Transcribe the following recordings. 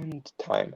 And time.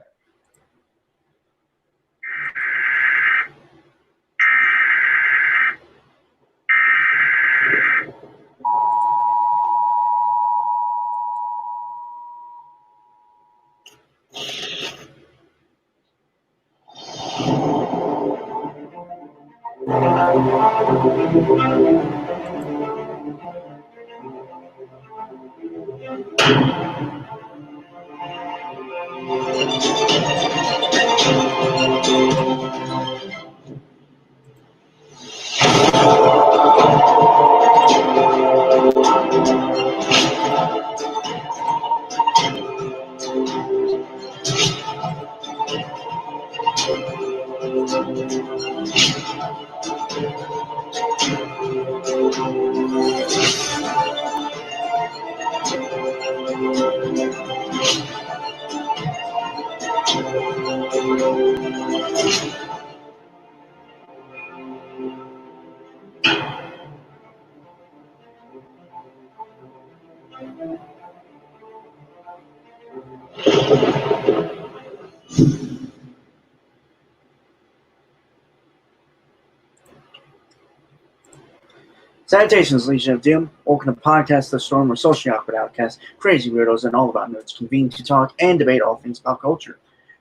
Salutations, Legion of Doom. Welcome to Podcast The Storm, where socially awkward outcasts, crazy weirdos, and all about nerds convene to talk and debate all things pop culture.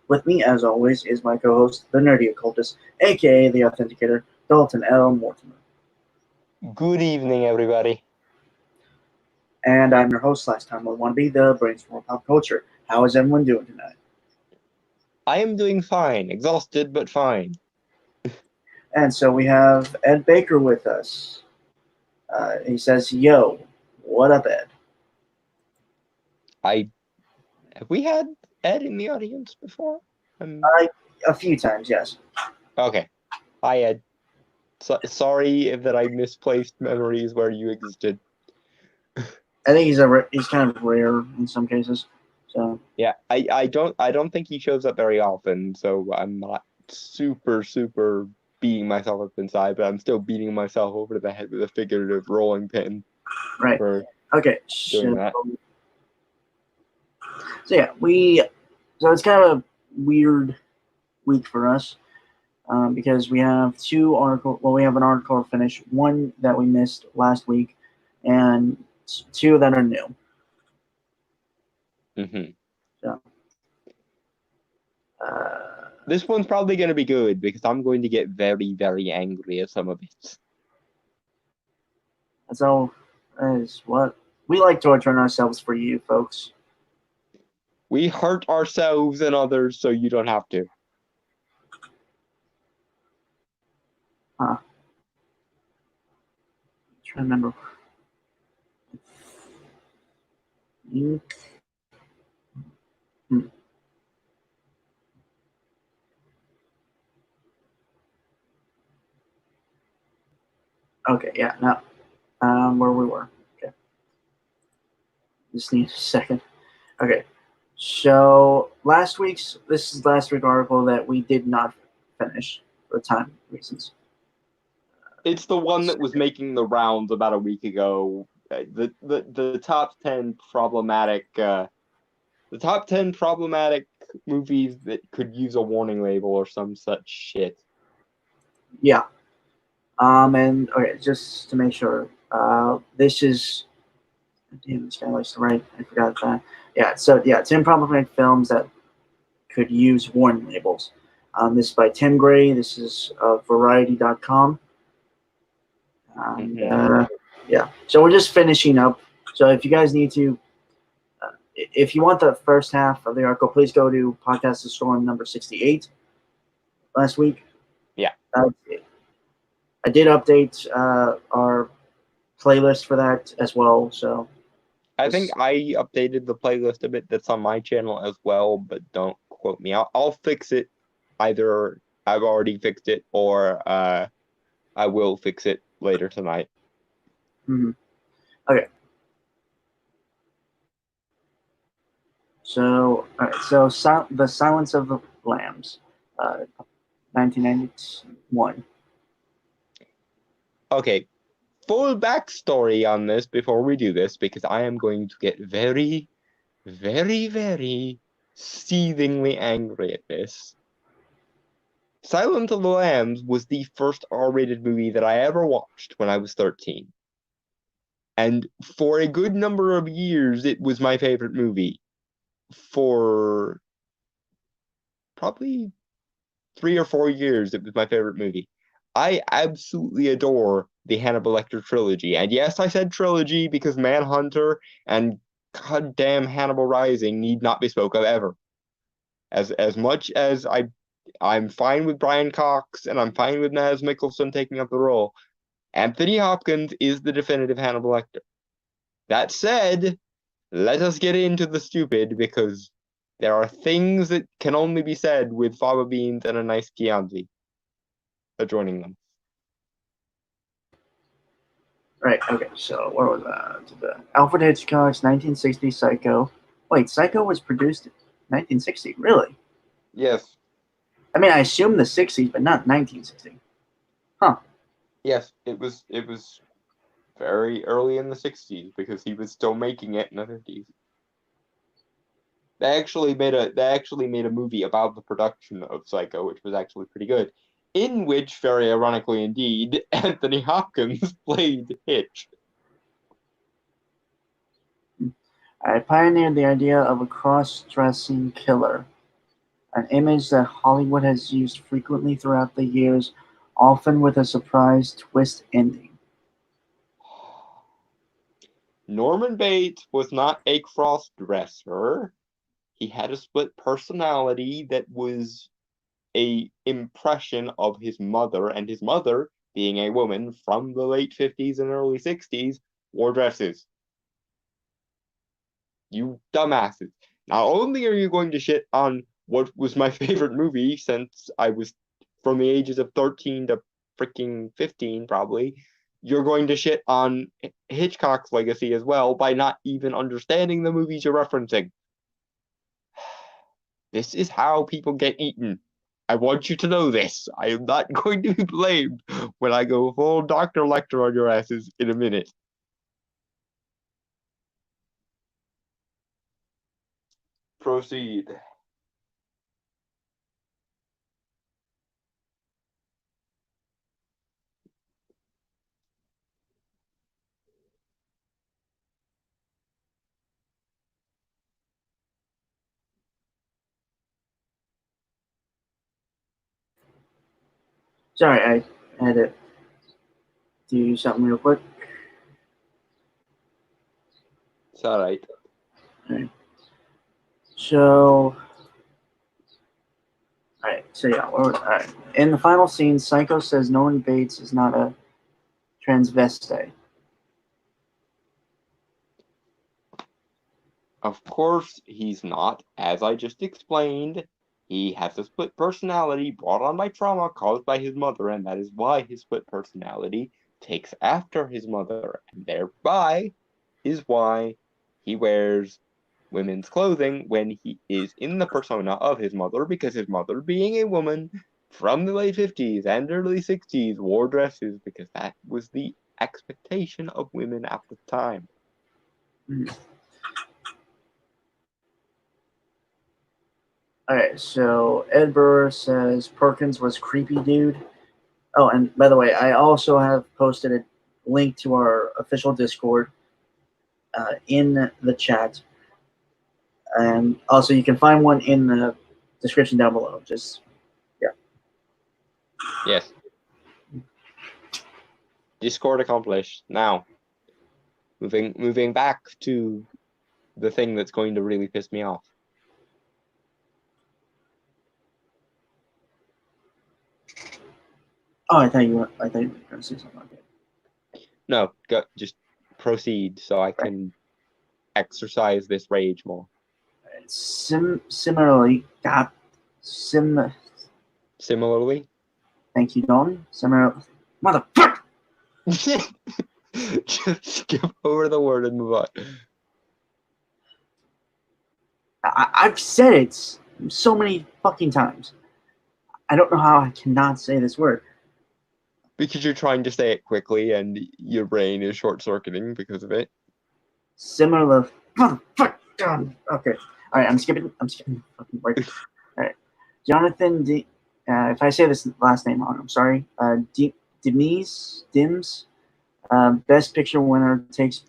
With me, as always, is my co-host, the Nerdy Occultist, aka the Authenticator, Dalton L. Mortimer. Good evening, everybody. And I'm your host, last time I want to be the Brainstorm of Pop Culture. How is everyone doing tonight? I am doing fine. Exhausted, but fine. And so we have Ed Baker with us. He says, "Yo, what up, Ed?" Have we had Ed in the audience before? A few times, yes. Okay. Hi, Ed. Sorry that I misplaced memories where you existed. I think he's kind of rare in some cases. So yeah, I don't think he shows up very often, so I'm not super beating myself up inside, but I'm still beating myself over the head with a figurative rolling pin. Right. Okay. Doing that. So yeah, so it's kind of a weird week for us because we have two articles. Well, we have an article to finish, one that we missed last week, and two that are new. Mm-hmm. So, this one's probably going to be good because I'm going to get very angry at some of it. That's all. That is what we like torturing ourselves for you, folks. We hurt ourselves and others so you don't have to. I'm trying to remember. Okay, yeah, no. Where we were. Okay. Just need a second. Okay. So this is last week's article that we did not finish for time reasons. It's the one that was making the rounds about a week ago. The top 10 problematic movies that could use a warning label or some such shit. Yeah. And okay, just to make sure, this is. Damn, this guy likes to write. I forgot that. Yeah. So yeah, 10 problematic films that could use warning labels. This is by Tim Gray. This is Variety.com. Yeah. So we're just finishing up. So if you guys need to, if you want the first half of the article, please go to Podcast The Storm number 68 last week. Yeah. I did update our playlist for that as well. So I think I updated the playlist a bit that's on my channel as well, but don't quote me. I'll fix it. Either I've already fixed it or I will fix it later tonight. Mm-hmm. Okay. So, all right. So, The Silence of the Lambs, 1991. Okay. Full backstory on this before we do this, because I am going to get very seethingly angry at this. Silence of the Lambs was the first R-rated movie that I ever watched when I was 13. And for a good number of years, it was my favorite movie. For probably 3 or 4 years, it was my favorite movie. I absolutely adore the Hannibal Lecter trilogy. And yes, I said trilogy because Manhunter and goddamn Hannibal Rising need not be spoke of ever. As much as I'm fine with Brian Cox and I'm fine with Mads Mikkelsen taking up the role, Anthony Hopkins is the definitive Hannibal Lecter. That said, let us get into the stupid, because there are things that can only be said with fava beans and a nice Chianti adjoining them. Right, okay, so where was that? Alfred Hitchcock's 1960 Psycho. Wait, Psycho was produced in 1960? Really? Yes. I mean, I assume the 60s, but not 1960. Huh. Yes, it was very early in the 60s because he was still making it in the 50s. They actually made a movie about the production of Psycho, which was actually pretty good, in which, very ironically indeed, Anthony Hopkins played Hitch. I pioneered the idea of a cross-dressing killer, an image that Hollywood has used frequently throughout the years, often with a surprise twist ending. Norman Bates was not a cross-dresser. He had a split personality that was a impression of his mother, and his mother, being a woman from the late 50s and early 60s, wore dresses. You dumbasses. Not only are you going to shit on what was my favorite movie since I was from the ages of 13 to freaking 15, probably, you're going to shit on Hitchcock's legacy as well by not even understanding the movies you're referencing. This is how people get eaten. I want you to know this. I am not going to be blamed when I go full Dr. Lecter on your asses in a minute. Proceed. Sorry, I had to do something real quick. It's alright. Alright. So, alright, so yeah, alright. In the final scene, Psycho says Norman Bates is not a transvestite. Of course, he's not. As I just explained, he has a split personality brought on by trauma caused by his mother, and that is why his split personality takes after his mother, and thereby is why he wears women's clothing when he is in the persona of his mother, because his mother, being a woman from the late 50s and early 60s, wore dresses because that was the expectation of women at the time. Mm. Alright, so Ed Brewer says Perkins was creepy dude. Oh, and by the way, I also have posted a link to our official Discord in the chat. And also, you can find one in the description down below. Just, yeah. Yes. Discord accomplished. Now, moving back to the thing that's going to really piss me off. Oh, I thought you were going to say something like that. No, just proceed so I can exercise this rage more. Similarly, Similarly? Thank you, Don. Motherfucker! Just skip over the word and move on. I've said it so many fucking times. I don't know how I cannot say this word. Because you're trying to say it quickly and your brain is short-circuiting because of it. Similar. Motherfucker! Okay. All right, I'm skipping. I'm skipping fucking word. All right, Jonathan. If I say this last name wrong, I'm sorry. Denise Dims, Best Picture winner, takes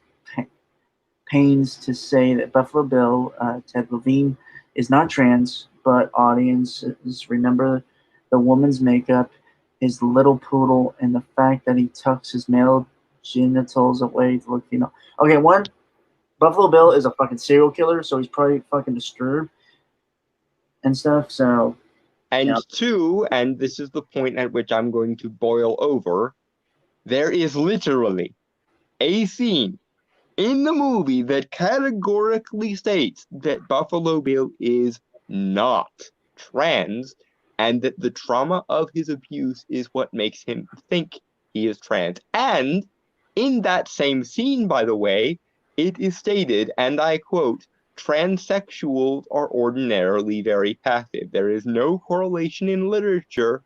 pains to say that Buffalo Bill, Ted Levine, is not trans, but audiences remember the woman's makeup, his little poodle, and the fact that he tucks his male genitals away to look female. Okay, one, Buffalo Bill is a fucking serial killer, so he's probably fucking disturbed and stuff. So, And yeah, two, and this is the point at which I'm going to boil over, there is literally a scene in the movie that categorically states that Buffalo Bill is not trans, and that the trauma of his abuse is what makes him think he is trans. And in that same scene, by the way, it is stated, and I quote, transsexuals are ordinarily very passive. There is no correlation in literature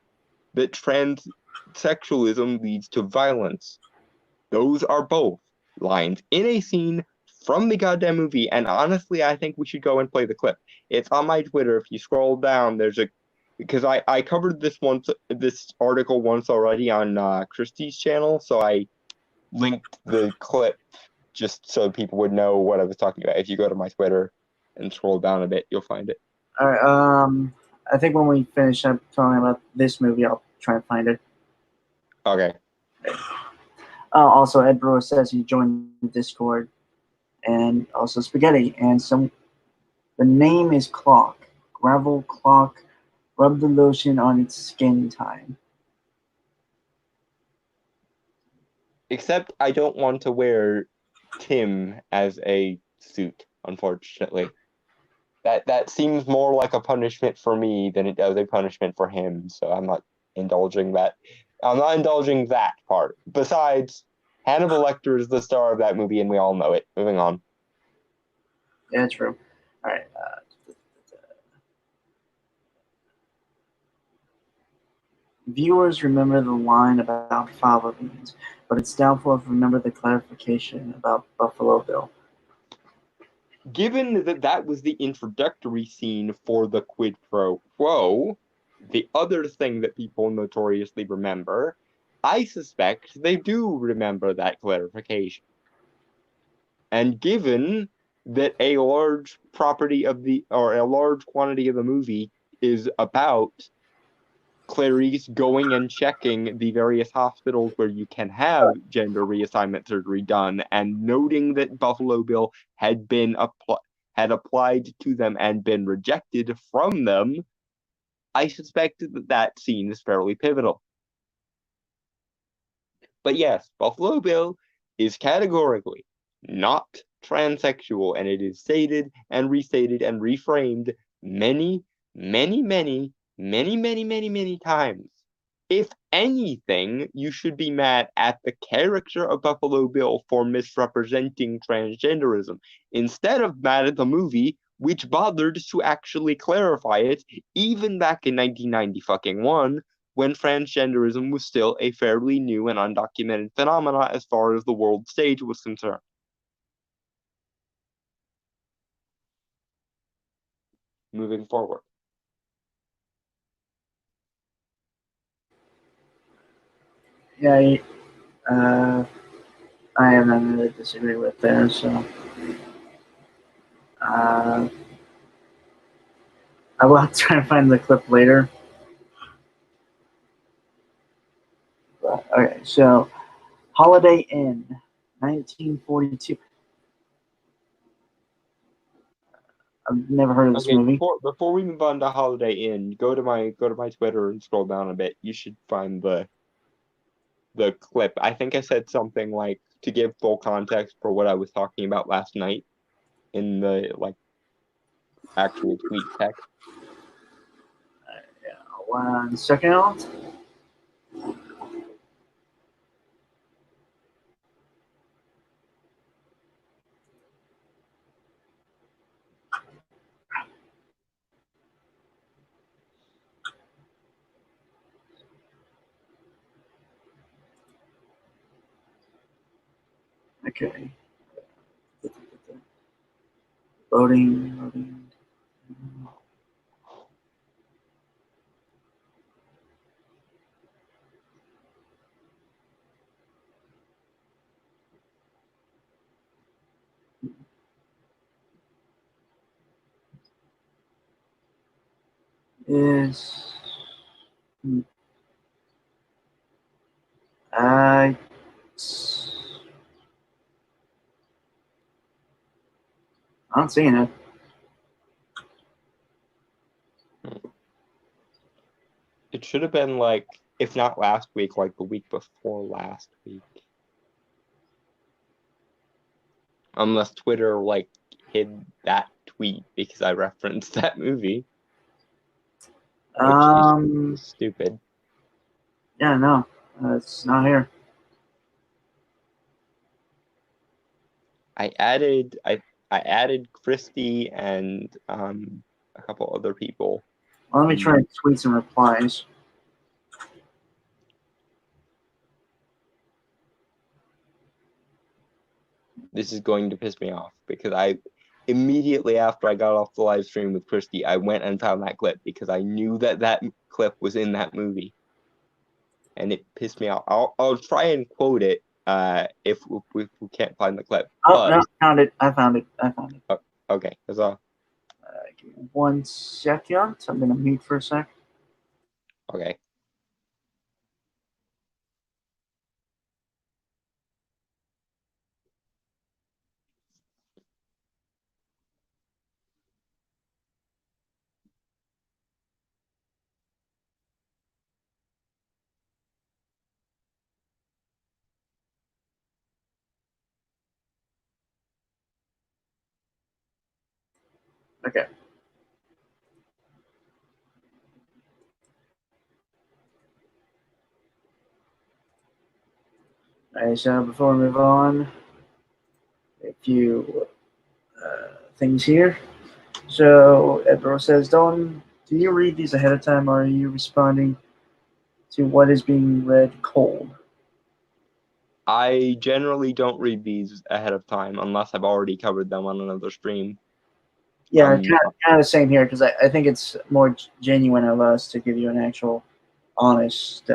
that transsexualism leads to violence. Those are both lines in a scene from the goddamn movie, and honestly, I think we should go and play the clip. It's on my Twitter. If you scroll down, there's a because I covered this article once already on Christie's channel, so I linked the clip just so people would know what I was talking about. If you go to my Twitter and scroll down a bit, you'll find it. all right. I think when we finish up talking about this movie, I'll try and find it. Okay. Also, Ed Brewer says he joined the Discord, and also Spaghetti, and some. The name is Clock. Gravel Clock. Rub the lotion on its skin time. Except I don't want to wear Tim as a suit, unfortunately. That seems more like a punishment for me than it does a punishment for him, so I'm not indulging that. I'm not indulging that part. Besides, Hannibal Lecter is the star of that movie, and we all know it. Moving on. Yeah, true. All right. Viewers remember the line about fava beans, but it's doubtful if remember the clarification about Buffalo Bill. Given that that was the introductory scene for the quid pro quo, the other thing that people notoriously remember, I suspect they do remember that clarification. And given that a large property of a large quantity of the movie is about Clarice going and checking the various hospitals where you can have gender reassignment surgery done, and noting that Buffalo Bill had applied to them and been rejected from them, I suspect that scene is fairly pivotal. But yes, Buffalo Bill is categorically not transsexual, and it is stated and restated and reframed many, many, many, many, many, many, many times. If anything, you should be mad at the character of Buffalo Bill for misrepresenting transgenderism, instead of mad at the movie, which bothered to actually clarify it, even back in 1991, when transgenderism was still a fairly new and undocumented phenomena as far as the world stage was concerned. Moving forward. Yeah, I have nothing to disagree with there. So, I will try and find the clip later. But, okay, so Holiday Inn, 1942. I've never heard of this Okay, movie. before we move on to Holiday Inn, go to my Twitter and scroll down a bit. You should find the clip. I think I said something like, to give full context for what I was talking about last night in the actual tweet text. Yeah, 1 second. Okay. Loading. is I I'm seeing it. It should have been like, if not last week, like the week before last week. Unless Twitter like hid that tweet because I referenced that movie. Which is stupid. Yeah, no, it's not here. I added Christy and a couple other people. Well, let me try and tweet some replies. This is going to piss me off because I immediately after I got off the live stream with Christy, I went and found that clip because I knew that clip was in that movie, and it pissed me off. I'll try and quote it if we can't find the clip. Oh, no, I found it. Oh, okay, that's all. Give me 1 second. I'm gonna mute for a sec. Okay. Okay. Alright, so before we move on, a few things here. So Edward says, "Don, do you read these ahead of time, or are you responding to what is being read cold?" I generally don't read these ahead of time unless I've already covered them on another stream. Yeah, kind of the same here because I think it's more genuine of us to give you an actual, honest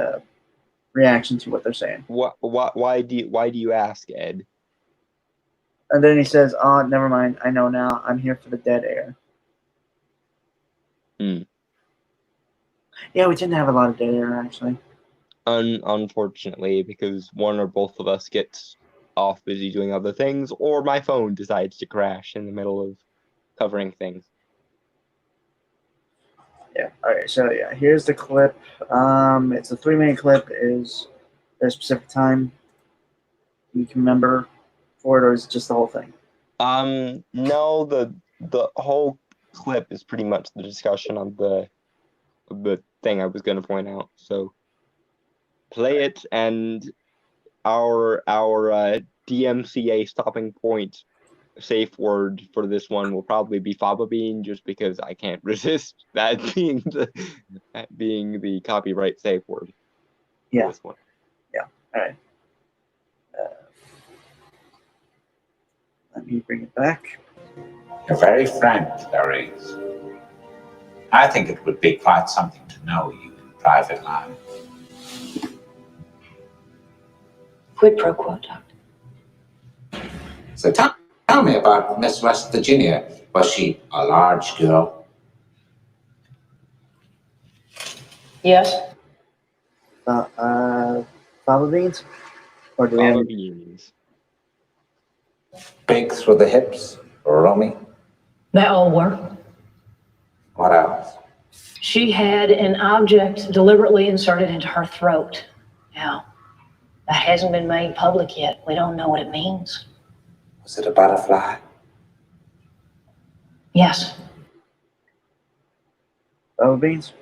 reaction to what they're saying. Why do you ask, Ed? And then he says, "Oh, never mind. I know now. I'm here for the dead air." Yeah, we tend to have a lot of dead air actually. Unfortunately, because one or both of us gets off busy doing other things, or my phone decides to crash in the middle of covering things. Yeah. All right. So yeah, here's the clip. It's a 3-minute clip. Is there a specific time you can remember for it, or is it just the whole thing? No, the whole clip is pretty much the discussion on the thing I was going to point out. So play it, and our DMCA stopping point safe word for this one will probably be fava bean, just because I can't resist that being the copyright safe word. Yeah. This one. Yeah. All right. Let me bring it back. You're very frank, Clarice. I think it would be quite something to know you in private life. Quid pro quo, Doctor. So tell me about Miss West Virginia. Was she a large girl? Yes. Fava beans? Or do we Fava have beans. Big through the hips, roomy? That all work. What else? She had an object deliberately inserted into her throat. Now, that hasn't been made public yet. We don't know what it means. Was it a butterfly? Yes. fava beans?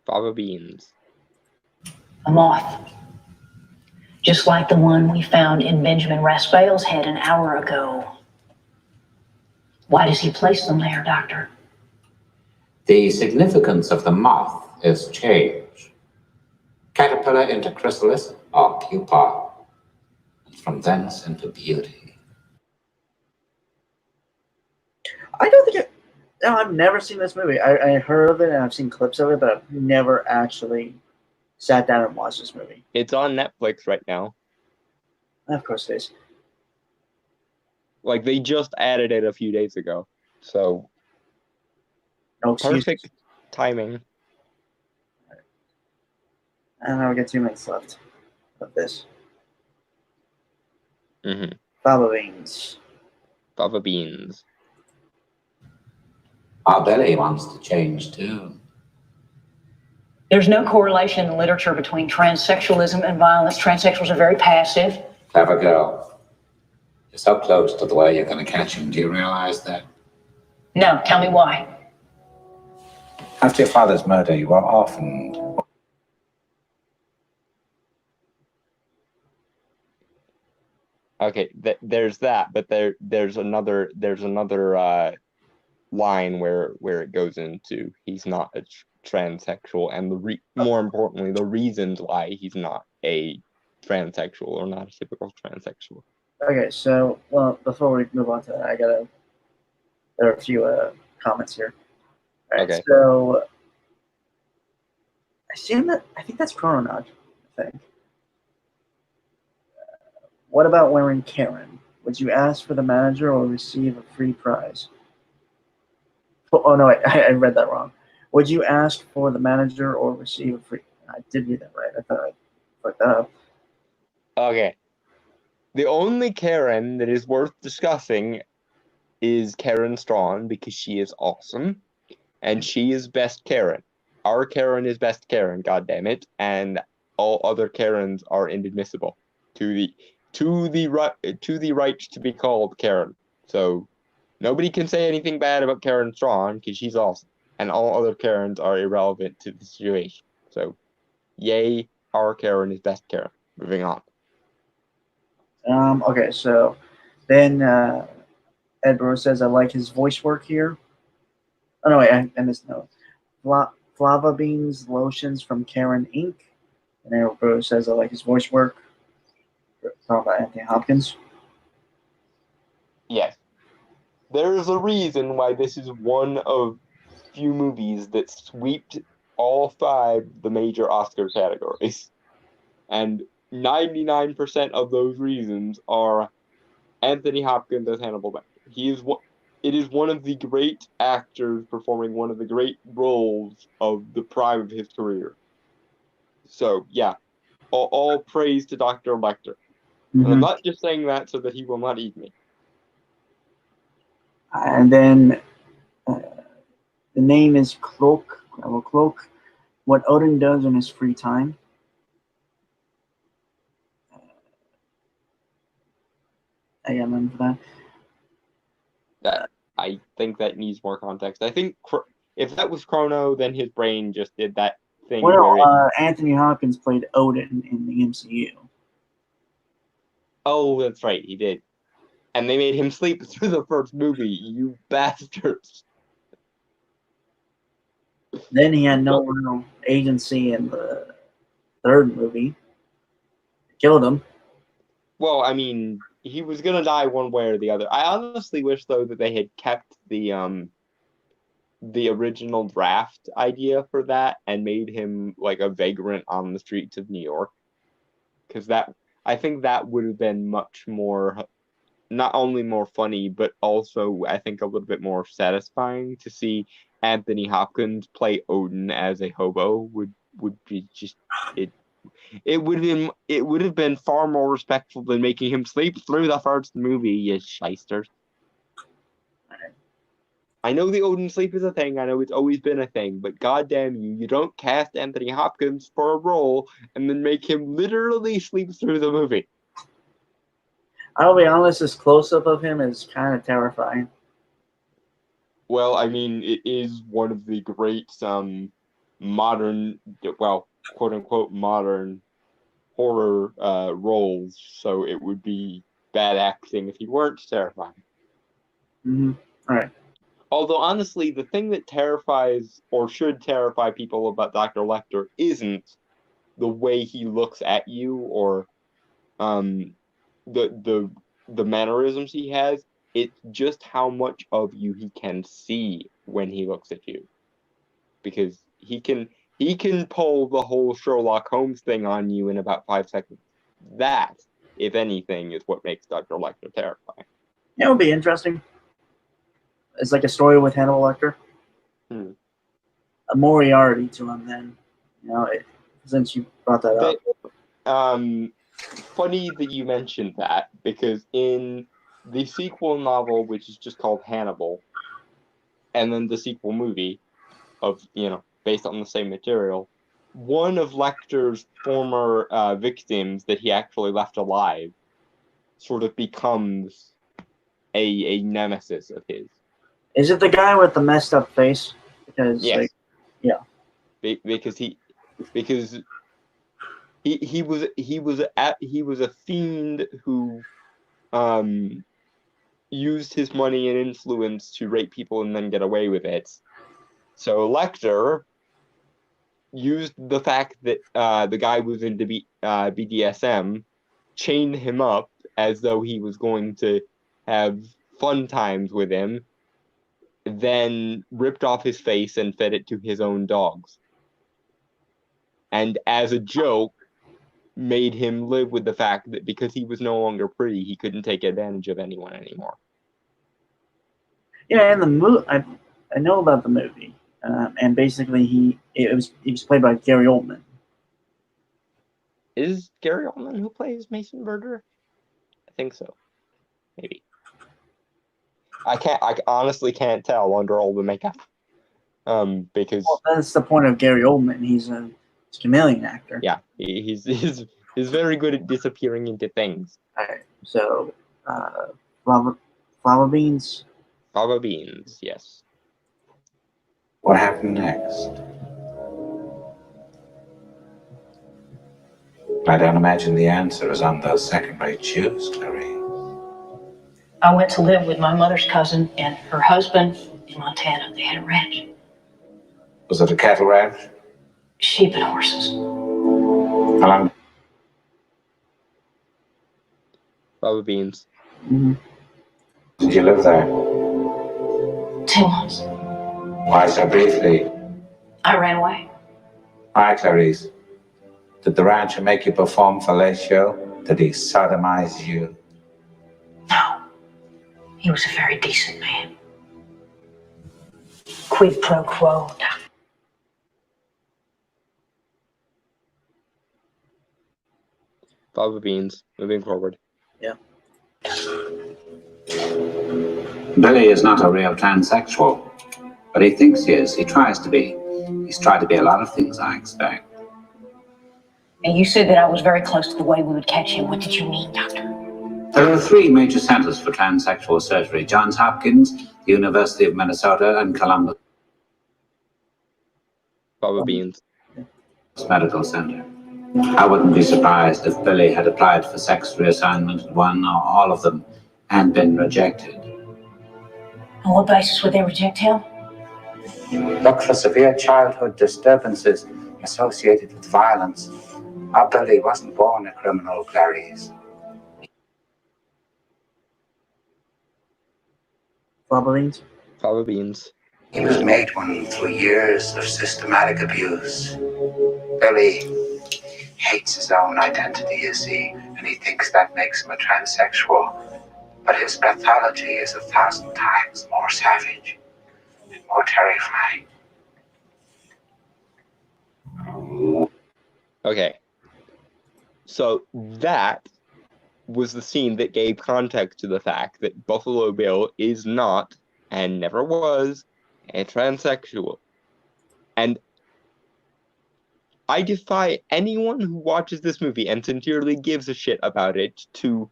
Fava beans. A moth. Just like the one we found in Benjamin Raspail's head an hour ago. Why does he place them there, Doctor? The significance of the moth is change. Caterpillar into chrysalis or pupa, and from thence into beauty. I don't think no, I've never seen this movie. I heard of it and I've seen clips of it, but I've never actually sat down and watched this movie. It's on Netflix right now. Of course it is. Like, they just added it a few days ago. So No excuses. perfect timing. And now we got 2 minutes left of this. Mm-hmm. Fava beans. Fava beans. Our belly wants to change too. There's no correlation in the literature between transsexualism and violence. Transsexuals are very passive. Clever girl. You're so close to the way you're going to catch him. Do you realize that? No, tell me why. After your father's murder, you were orphaned. Okay, there's that, but there's another line where it goes into he's not a transsexual, and more importantly, the reasons why he's not a transsexual or not a typical transsexual. Okay, so, well, before we move on to that, there are a few comments here. All right, Okay. so I think that's Chrononaut, I think. What about wearing Karen? Would you ask for the manager or receive a free prize? Oh, no, I read that wrong. Would you ask for the manager or receive a free... I did read that right. I thought I fucked that up. Okay. The only Karen that is worth discussing is Karen Strawn, because she is awesome, and she is best Karen. Our Karen is best Karen, goddammit, and all other Karens are inadmissible to the right to be called Karen. So nobody can say anything bad about Karen Strawn because she's awesome, and all other Karens are irrelevant to the situation. So, yay, our Karen is best Karen. Moving on. Okay, so then Ed Burrow says, I like his voice work here. Oh, no, wait, I missed no. Flava Beans Lotions from Karen Inc. And Ed Burrow says, I like his voice work. Talking about Anthony Hopkins. Yes. There's a reason why this is one of few movies that swept all 5 the major Oscar categories. And 99% of those reasons are Anthony Hopkins as Hannibal Lecter. It is one of the great actors performing one of the great roles of the prime of his career. So, yeah, all praise to Dr. Lecter. And I'm not just saying that so that he will not eat me. And then the name is Cloak. Cloak. What Odin does in his free time. I got none for that. I think that needs more context. I think if that was Chrono, then his brain just did that thing. Well, Anthony Hopkins played Odin in the MCU. Oh, that's right, he did. And they made him sleep through the first movie, you bastards. Then he had no real agency in the 3rd movie. Killed him. Well, I mean, he was gonna die one way or the other. I honestly wish, though, that they had kept the original draft idea for that and made him like a vagrant on the streets of New York. Because I think that would have been much more, not only more funny, but also, I think, a little bit more satisfying to see Anthony Hopkins play Odin as a hobo would be just it. It would have been far more respectful than making him sleep through the first movie, you shysters. I know the Odin sleep is a thing. I know it's always been a thing, but goddamn you don't cast Anthony Hopkins for a role and then make him literally sleep through the movie. I'll be honest, this close-up of him is kind of terrifying. Well, I mean, it is one of the great modern, well, quote-unquote modern horror roles, so it would be bad acting if he weren't terrifying. All right. Although, honestly, the thing that terrifies or should terrify people about Dr. Lecter isn't the way he looks at you or the mannerisms he has. It's just how much of you he can see when he looks at you. Because he can pull the whole Sherlock Holmes thing on you in about 5 seconds. That, if anything, is what makes Dr. Lecter terrifying. It would be interesting. It's like a story with Hannibal Lecter. A Moriarty to him, then. You know, since you brought that up. Funny that you mentioned that, because in the sequel novel, which is just called Hannibal, and then the sequel movie of, based on the same material, one of Lecter's former victims that he actually left alive sort of becomes a nemesis of his. Is it the guy with the messed up face? Because Yes. yeah. Because he was a fiend who used his money and influence to rape people and then get away with it. So Lecter used the fact that the guy was into BDSM, chained him up as though he was going to have fun times with him, then ripped off his face and fed it to his own dogs. And as a joke, made him live with the fact that because he was no longer pretty, he couldn't take advantage of anyone anymore. Yeah, and the movie, I know about the movie, and basically he was played by Gary Oldman. Is Gary Oldman who plays Mason Verger? I think so. Maybe. I honestly can't tell under all the makeup. Because that's the point of Gary Oldman. He's a chameleon actor. Yeah, he's very good at disappearing into things. Alright, so Fava Beans. Fava Beans, yes. What happened next? I don't imagine the answer is on those second-rate shoes, Clarice. I went to live with my mother's cousin and her husband in Montana. They had a ranch. Was it a cattle ranch? Sheep and horses. How long? Fava Beans. Mm-hmm. Did you live there? 2 months. Why so briefly? I ran away. Why, Clarice? Did the rancher make you perform fellatio? Did he sodomize you? No. He was a very decent man. Quid pro quo. Fava Beans. Moving forward. Yeah. Billy is not a real transsexual, but he thinks he is. He tries to be. He's tried to be a lot of things, I expect. And you said that I was very close to the way we would catch him. What did you mean, Doctor? There are 3 major centers for transsexual surgery: Johns Hopkins, the University of Minnesota, and Columbus Fava Beans. Medical Center. I wouldn't be surprised if Billy had applied for sex reassignment at one or all of them and been rejected. On what basis would they reject him? Look for severe childhood disturbances associated with violence. Our Billy wasn't born a criminal, Clarice. Fava Beans. Fava Beans. He was made one through years of systematic abuse. Billy hates his own identity, you see, and he thinks that makes him a transsexual. But his pathology is 1,000 times more savage and more terrifying. Okay. So that was the scene that gave context to the fact that Buffalo Bill is not, and never was, a transsexual. And I defy anyone who watches this movie and sincerely gives a shit about it to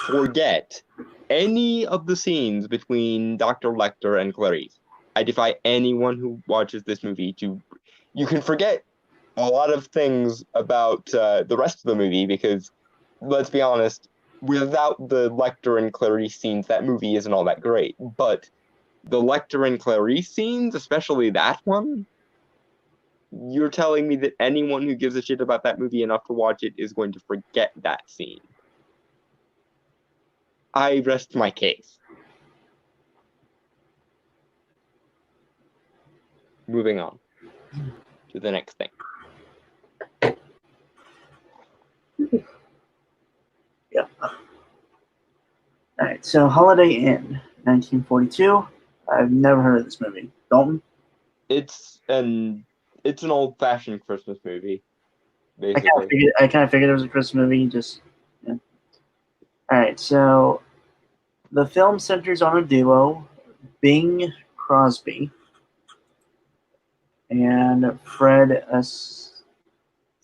forget any of the scenes between Dr. Lecter and Clarice. I defy anyone who watches this movie to... You can forget a lot of things about the rest of the movie because, let's be honest, without the Lecter and Clarice scenes, that movie isn't all that great. But the Lecter and Clarice scenes, especially that one, you're telling me that anyone who gives a shit about that movie enough to watch it is going to forget that scene. I rest my case. Moving on to the next thing. Yeah. Alright, so Holiday Inn, 1942. I've never heard of this movie. Dalton? It's an old-fashioned Christmas movie. basically. I kind of figured it was a Christmas movie. Just yeah. All right. So the film centers on a duo, Bing Crosby and Fred Astaire.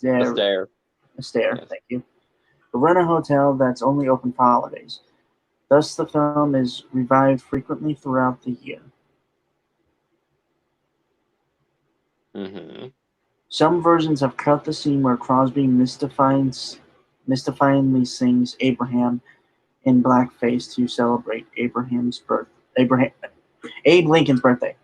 Astaire. Yes. Thank you. Who run a hotel that's only open for holidays. Thus, the film is revived frequently throughout the year. Mm-hmm. Some versions have cut the scene where Crosby mystifyingly sings Abraham in blackface to celebrate Abe Lincoln's birthday.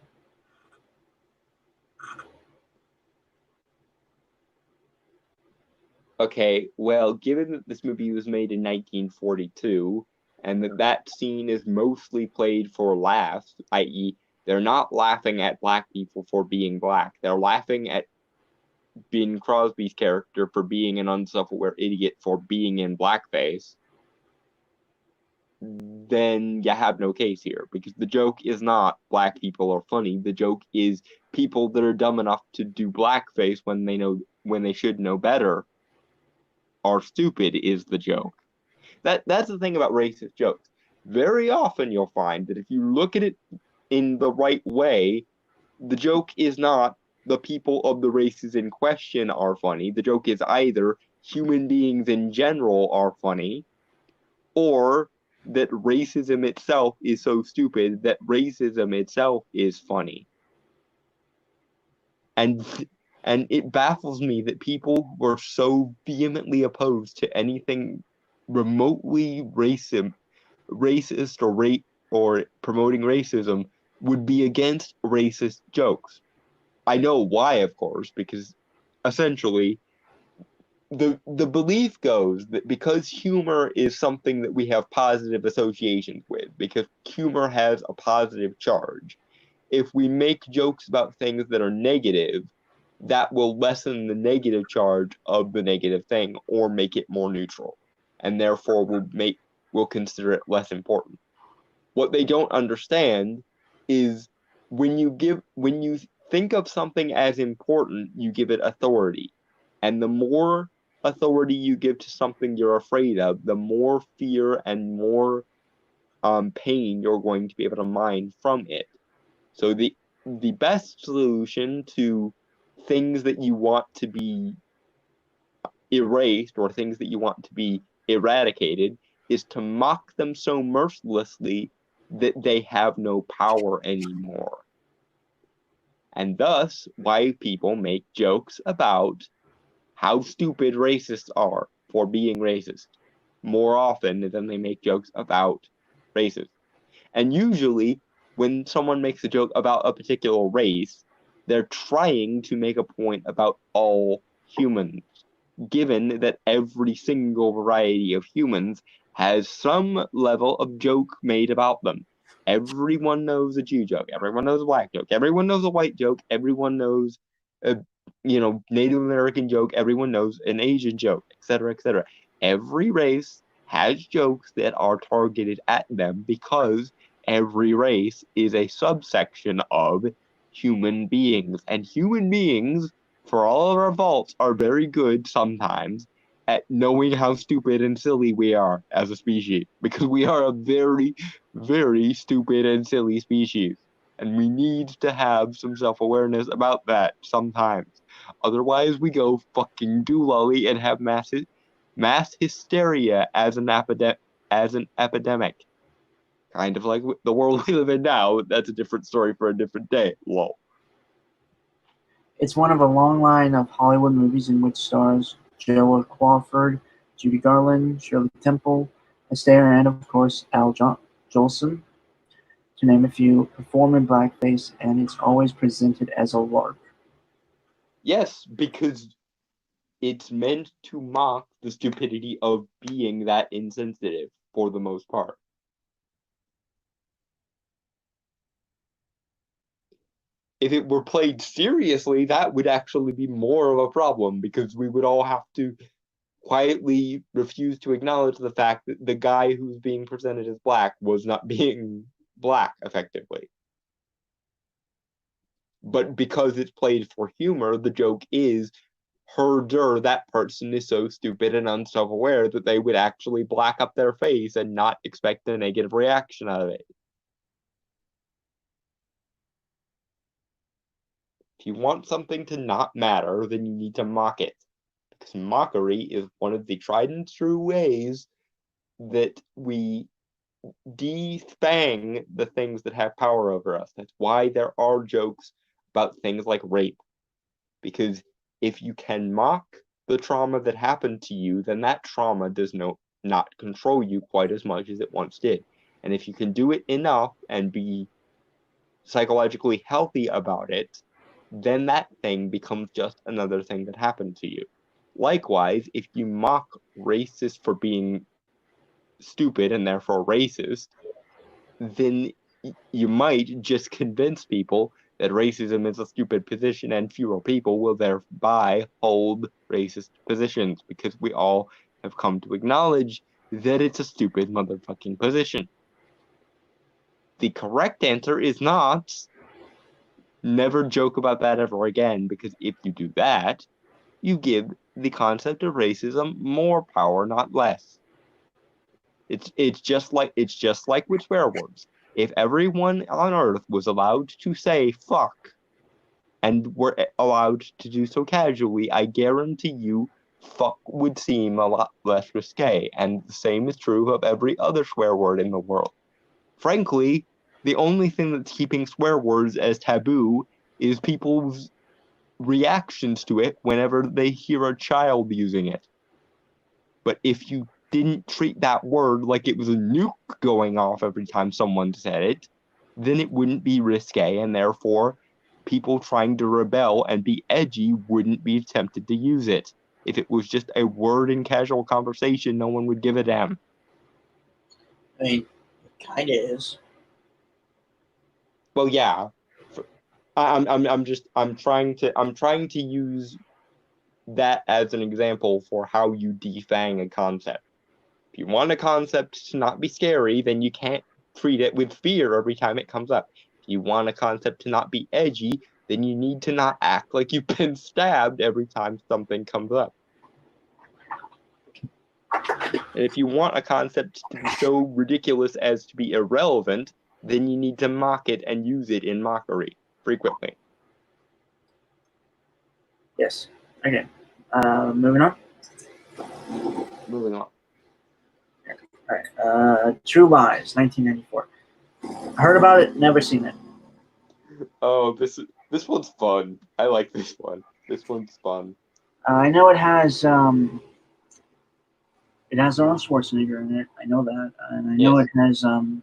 Okay, well, given that this movie was made in 1942 and that scene is mostly played for laughs, i.e., they're not laughing at black people for being black, they're laughing at Bing Crosby's character for being an unself-aware idiot for being in blackface, then you have no case here, because the joke is not black people are funny. The joke is people that are dumb enough to do blackface when they should know better are stupid is the joke. That's the thing about racist jokes. Very often you'll find that if you look at it in the right way, the joke is not the people of the races in question are funny. The joke is either human beings in general are funny, or that racism itself is so stupid that racism itself is funny. And and it baffles me that people who are so vehemently opposed to anything remotely racist or promoting racism would be against racist jokes. I know why, of course, because essentially the belief goes that because humor is something that we have positive associations with, because humor has a positive charge, if we make jokes about things that are negative, that will lessen the negative charge of the negative thing or make it more neutral, and therefore will consider it less important. What they don't understand is when you think of something as important, you give it authority. And the more authority you give to something you're afraid of, the more fear and more pain you're going to be able to mine from it. So the best solution to things that you want to be erased or things that you want to be eradicated is to mock them so mercilessly that they have no power anymore. And thus, why people make jokes about how stupid racists are for being racist more often than they make jokes about racism. And usually, when someone makes a joke about a particular race, they're trying to make a point about all humans, given that every single variety of humans has some level of joke made about them. Everyone knows a Jew joke, everyone knows a black joke, everyone knows a white joke, everyone knows a Native American joke, everyone knows an Asian joke, etc., etc. Every race has jokes that are targeted at them because every race is a subsection of human beings, and human beings, for all of our faults, are very good sometimes at knowing how stupid and silly we are as a species, because we are a very, very stupid and silly species, and we need to have some self-awareness about that sometimes. Otherwise, we go fucking doolally and have mass hysteria as an epidemic. Kind of like the world we live in now. That's a different story for a different day. Lol. It's one of a long line of Hollywood movies in which stars Joa Crawford, Judy Garland, Shirley Temple, Astaire, and of course Al Jolson, to name a few, perform in blackface, and it's always presented as a lark. Yes, because it's meant to mock the stupidity of being that insensitive for the most part. If it were played seriously, that would actually be more of a problem because we would all have to quietly refuse to acknowledge the fact that the guy who's being presented as black was not being black effectively. But because it's played for humor, the joke is herder, that person is so stupid and unself-aware that they would actually black up their face and not expect a negative reaction out of it. If you want something to not matter, then you need to mock it. Because mockery is one of the tried and true ways that we defang the things that have power over us. That's why there are jokes about things like rape. Because if you can mock the trauma that happened to you, then that trauma does not control you quite as much as it once did. And if you can do it enough and be psychologically healthy about it, then that thing becomes just another thing that happened to you. Likewise, if you mock racists for being stupid and therefore racist, then you might just convince people that racism is a stupid position and fewer people will thereby hold racist positions because we all have come to acknowledge that it's a stupid motherfucking position. The correct answer is not never joke about that ever again, because if you do that, you give the concept of racism more power, not less. It's just like with swear words. If everyone on Earth was allowed to say fuck and were allowed to do so casually, I guarantee you fuck would seem a lot less risque, and the same is true of every other swear word in the world. Frankly, the only thing that's keeping swear words as taboo is people's reactions to it whenever they hear a child using it. But if you didn't treat that word like it was a nuke going off every time someone said it, then it wouldn't be risque, and therefore people trying to rebel and be edgy wouldn't be tempted to use it. If it was just a word in casual conversation, no one would give a damn. I mean, it kind of is. Well, yeah. I'm trying to use that as an example for how you defang a concept. If you want a concept to not be scary, then you can't treat it with fear every time it comes up. If you want a concept to not be edgy, then you need to not act like you've been stabbed every time something comes up. And if you want a concept to be so ridiculous as to be irrelevant, then you need to mock it and use it in mockery frequently. Yes. Okay. Moving on. Moving on. All right. True Lies, 1994. Heard about it, never seen it. Oh, this one's fun. I like this one. This one's fun. I know it has Arnold Schwarzenegger in it. I know that, and I know Yes. it has can't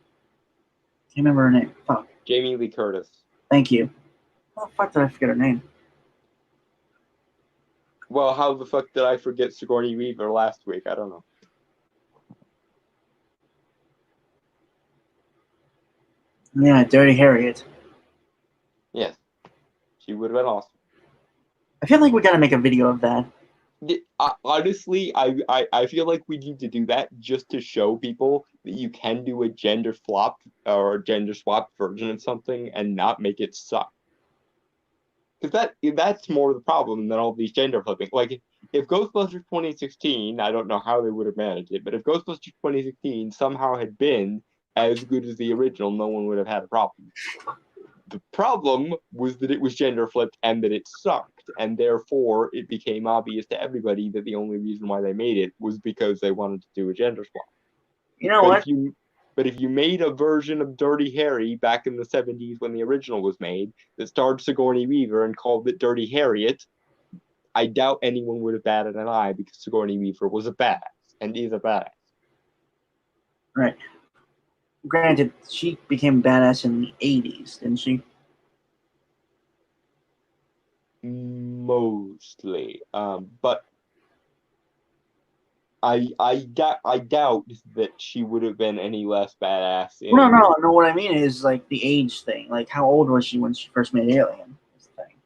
remember her name. Fuck. Jamie Lee Curtis. Thank you. How the fuck did I forget her name? Well, how the fuck did I forget Sigourney Weaver last week? I don't know. Yeah, Dirty Harriet. Yes. She would have been awesome. I feel like we gotta make a video of that. Honestly, I feel like we need to do that just to show people that you can do a gender flop or a gender swap version of something and not make it suck. Because that's more the problem than all these gender flipping. Like, if Ghostbusters 2016, I don't know how they would have managed it, but if Ghostbusters 2016 somehow had been as good as the original, no one would have had a problem. The problem was that it was gender flipped and that it sucked, and therefore it became obvious to everybody that the only reason why they made it was because they wanted to do a gender swap. You know what? But if you made a version of Dirty Harry back in the 70s when the original was made that starred Sigourney Weaver and called it Dirty Harriet, I doubt anyone would have batted an eye because Sigourney Weaver was a badass and is a badass. Right. Granted, she became badass in the 80s, didn't she? Mostly. But I doubt that she would have been any less badass. No. What I mean is like the age thing. Like, how old was she when she first made Alien? Is the thing.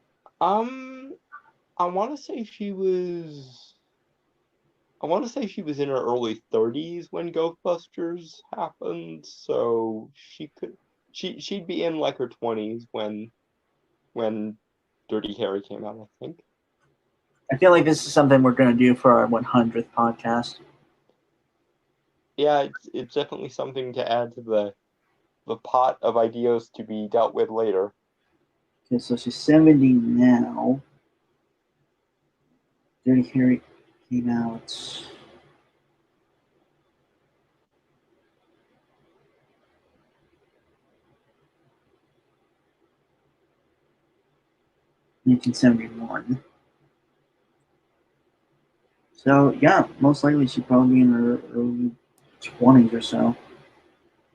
I want to say she was in her early 30s when Ghostbusters happened, so she'd be in like her 20s when Dirty Harry came out, I think. I feel like this is something we're going to do for our 100th podcast. Yeah, it's definitely something to add to the pot of ideas to be dealt with later. Okay, so she's 70 now. Dirty Harry came out. In 1971. So yeah, most likely she'd probably be in her early 20s or so.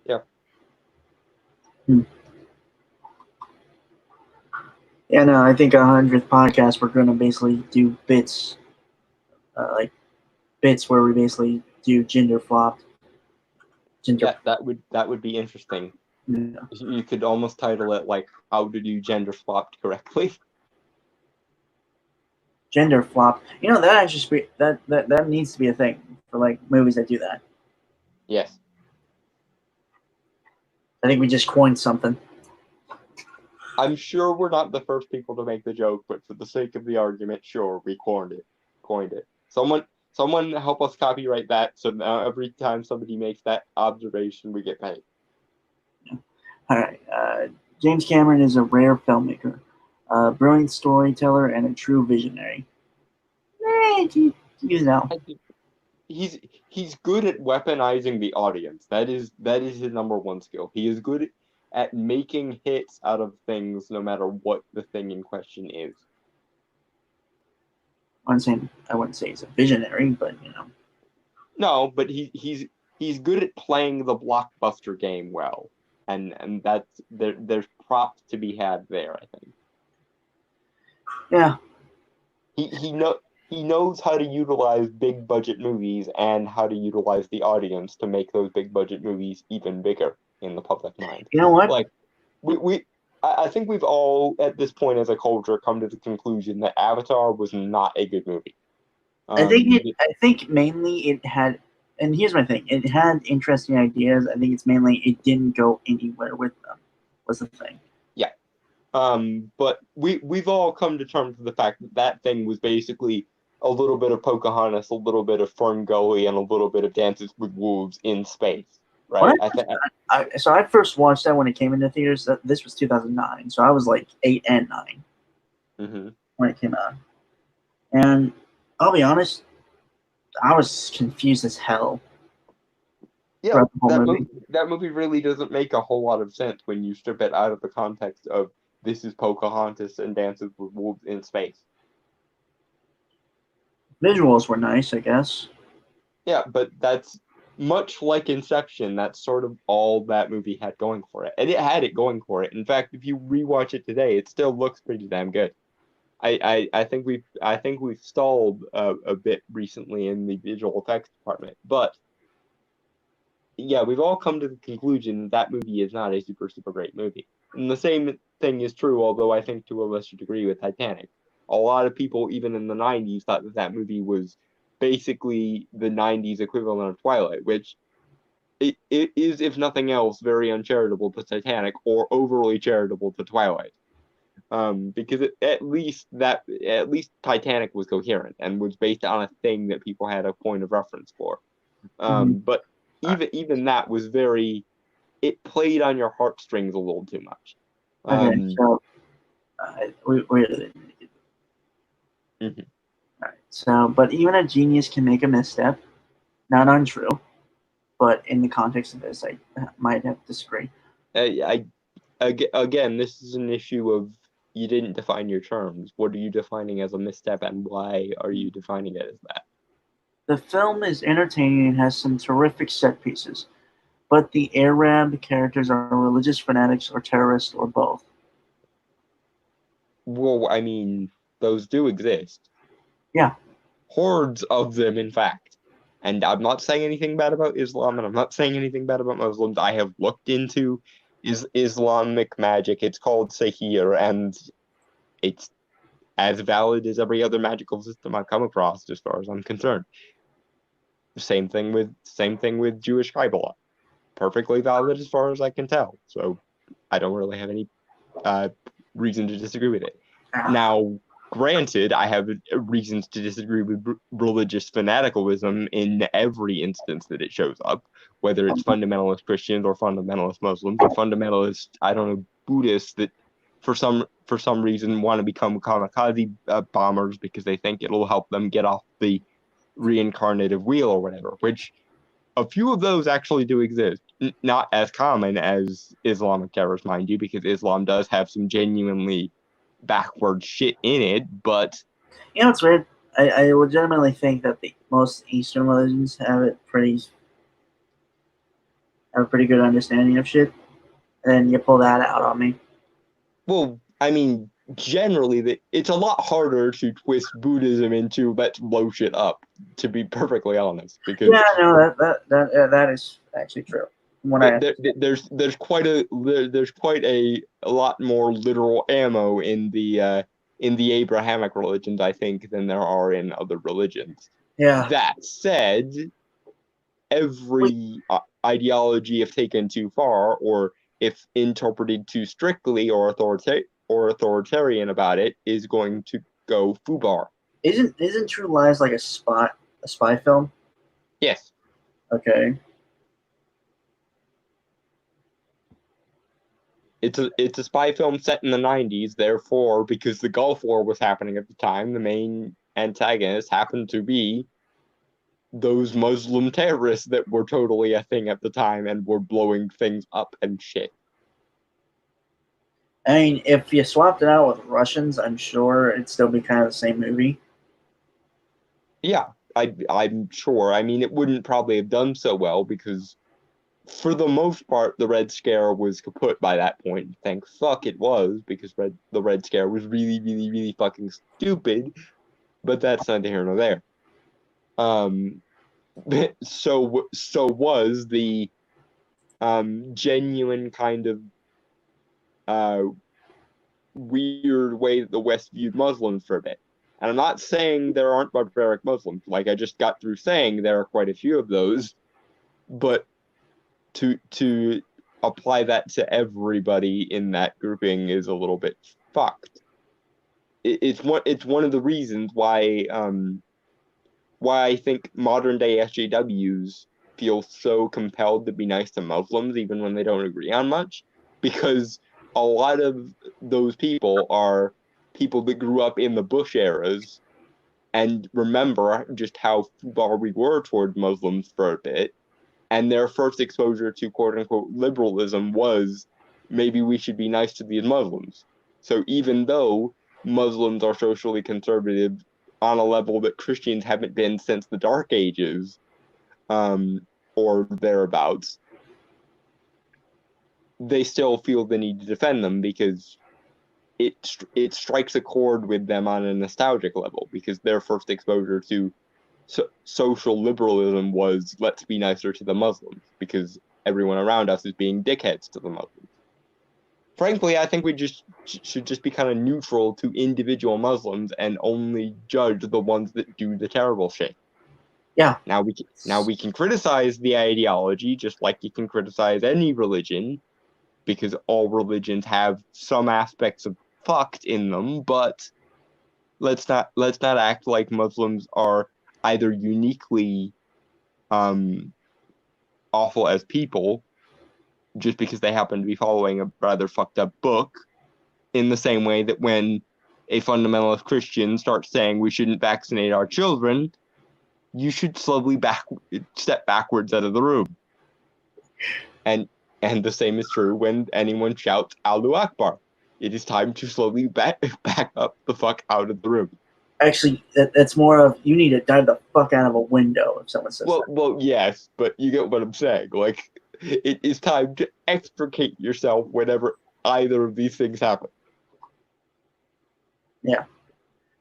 Yeah. Yeah, no, I think 100th podcast we're gonna basically do bits, like bits where we basically do gender flopped. Yeah, that would be interesting. Yeah. You could almost title it like "How to Do Gender Swapped Correctly." Gender flop. You know, that actually that needs to be a thing for like movies that do that. Yes. I think we just coined something. I'm sure we're not the first people to make the joke, but for the sake of the argument, sure, we coined it. Someone help us copyright that, so now every time somebody makes that observation, we get paid. All right. James Cameron is a rare filmmaker, a brilliant storyteller, and a true visionary. You know. He's good at weaponizing the audience. That is his number one skill. He is good at making hits out of things, no matter what the thing in question is. I wouldn't say he's a visionary, but you know. No, but he's good at playing the blockbuster game well, and that's there's props to be had there. I think. Yeah. He knows how to utilize big budget movies and how to utilize the audience to make those big budget movies even bigger in the public mind. You know what? Like I think we've all at this point as a culture come to the conclusion that Avatar was not a good movie. I think mainly it had, and here's my thing: it had interesting ideas. I think it's mainly it didn't go anywhere with them. Was the thing. Yeah. But we've all come to terms with the fact that thing was basically a little bit of Pocahontas, a little bit of Fern Gully, and a little bit of Dances with Wolves in space, right? So I first watched that when it came into theaters. This was 2009, so I was like 8 and 9 when it came out. And I'll be honest, I was confused as hell. Yeah, that movie really doesn't make a whole lot of sense when you strip it out of the context of this is Pocahontas and Dances with Wolves in space. Visuals were nice, I guess. Yeah, but that's much like Inception. That's sort of all that movie had going for it, and it had it going for it. In fact, if you rewatch it today, it still looks pretty damn good. I think we've stalled a bit recently in the visual effects department, but yeah, we've all come to the conclusion that movie is not a super great movie. And the same thing is true, although I think to a lesser degree, with Titanic. A lot of people, even in the 90s, thought that movie was basically the 90s equivalent of Twilight, which it is, if nothing else, very uncharitable to Titanic or overly charitable to Twilight. Because at least Titanic was coherent and was based on a thing that people had a point of reference for. But even that was it played on your heartstrings a little too much. Okay, so all right. So, but even a genius can make a misstep. Not untrue, but in the context of this, I might have to disagree. Again, this is an issue of you didn't define your terms. What are you defining as a misstep, and why are you defining it as that? The film is entertaining and has some terrific set pieces, but the Arab characters are religious fanatics or terrorists or both. Well, I mean, those do exist. Yeah. Hordes of them, in fact. And I'm not saying anything bad about Islam, and I'm not saying anything bad about Muslims. I have looked into Islamic magic. It's called Sihir, and it's as valid as every other magical system I've come across, as far as I'm concerned. Same thing with Jewish Kabbalah. Perfectly valid as far as I can tell. So I don't really have any reason to disagree with it. Now, granted, I have reasons to disagree with religious fanaticism in every instance that it shows up, whether it's fundamentalist Christians or fundamentalist Muslims or fundamentalist, I don't know, Buddhists that for some reason want to become kamikaze bombers because they think it'll help them get off the reincarnative wheel or whatever, which a few of those actually do exist. Not as common as Islamic terrorists, mind you, because Islam does have some genuinely backward shit in it, but You know, it's weird. I legitimately think that the most Eastern religions have a pretty good understanding of shit, and then you pull that out on me. well, I mean, generally, it's a lot harder to twist Buddhism into let's blow shit up, to be perfectly honest, because Yeah, no, that is actually true. From what there's quite a lot more literal ammo in the Abrahamic religions, I think, than there are in other religions. yeah, That said, every ideology, if taken too far, or if interpreted too strictly or authoritarian about it, is going to go foobar. isn't True Lies like a spy film? Yes. Okay. It's a spy film set in the 90s, therefore, because the Gulf War was happening at the time, the main antagonists happened to be those Muslim terrorists that were totally a thing at the time and were blowing things up and shit. I mean, if you swapped it out with Russians, I'm sure it'd still be kind of the same movie. Yeah, I'm sure. I mean, it wouldn't probably have done so well because, for the most part, the Red Scare was kaput by that point. Thank fuck it was, because the Red Scare was really, really, really fucking stupid. But that's neither here nor there. So was the genuine kind of weird way that the West viewed Muslims for a bit. And I'm not saying there aren't barbaric Muslims. Like I just got through saying there are quite a few of those, but to apply that to everybody in that grouping is a little bit fucked. It's one of the reasons why I think modern day SJWs feel so compelled to be nice to Muslims even when they don't agree on much, because a lot of those people are people that grew up in the Bush eras and remember just how far we were toward Muslims for a bit, and their first exposure to quote-unquote liberalism was maybe we should be nice to these Muslims. So even though Muslims are socially conservative on a level that Christians haven't been since the Dark Ages, or thereabouts, they still feel the need to defend them because it strikes a chord with them on a nostalgic level, because their first exposure to social liberalism was let's be nicer to the Muslims because everyone around us is being dickheads to the Muslims. Frankly, I think we should just be kind of neutral to individual Muslims and only judge the ones that do the terrible shit. Yeah. Now we can criticize the ideology just like you can criticize any religion, because all religions have some aspects of fucked in them, but let's not act like Muslims are either uniquely awful as people just because they happen to be following a rather fucked up book, in the same way that when a fundamentalist Christian starts saying we shouldn't vaccinate our children, you should slowly step backwards out of the room. And the same is true when anyone shouts Allahu Akbar. It is time to slowly back up the fuck out of the room. Actually, that's more of you need to dive the fuck out of a window if someone says that. Well, yes, but you get what I'm saying. Like, it is time to extricate yourself whenever either of these things happen. Yeah.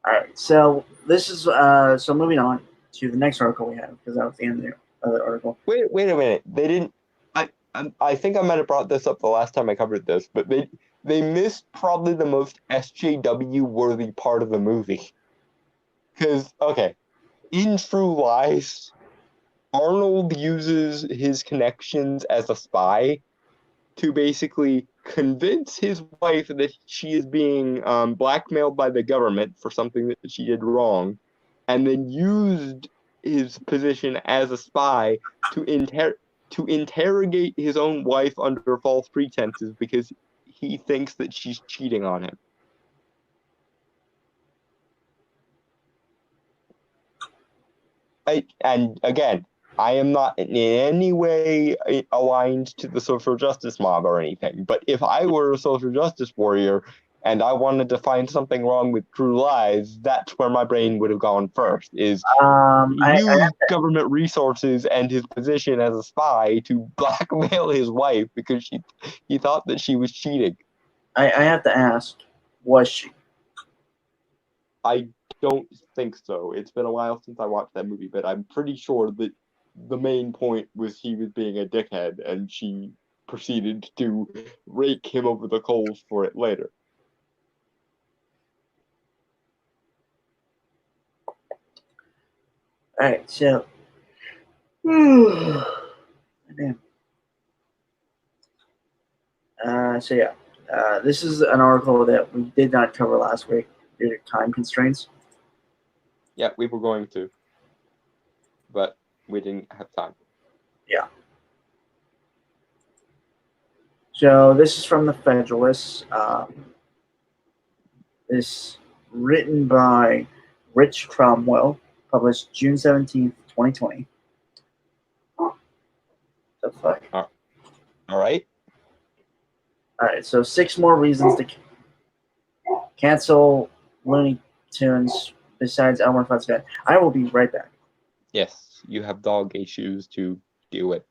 All right. So this is so moving on to the next article we have, because that was the end of the article. Wait a minute. They didn't. I think I might have brought this up the last time I covered this, but they missed probably the most SJW worthy part of the movie. Because, okay, in True Lies, Arnold uses his connections as a spy to basically convince his wife that she is being blackmailed by the government for something that she did wrong, and then used his position as a spy to interrogate his own wife under false pretenses because he thinks that she's cheating on him. And again, I am not in any way aligned to the social justice mob or anything, but if I were a social justice warrior and I wanted to find something wrong with True Lies, that's where my brain would have gone first, is use government resources and his position as a spy to blackmail his wife because he thought that she was cheating. I have to ask, was she? I don't think so. It's been a while since I watched that movie, but I'm pretty sure that the main point was he was being a dickhead and she proceeded to rake him over the coals for it later. Alright, so damn. So yeah, this is an article that we did not cover last week due to time constraints. Yeah, we were going to, but we didn't have time. Yeah. So this is from the Federalist. This written by Rich Cromwell, published June 17th, 2020. The fuck? All right. All right, so 6 more reasons to cancel Looney Tunes besides Elmer Fudd's Gun. I will be right back. Yes, you have dog issues to deal with.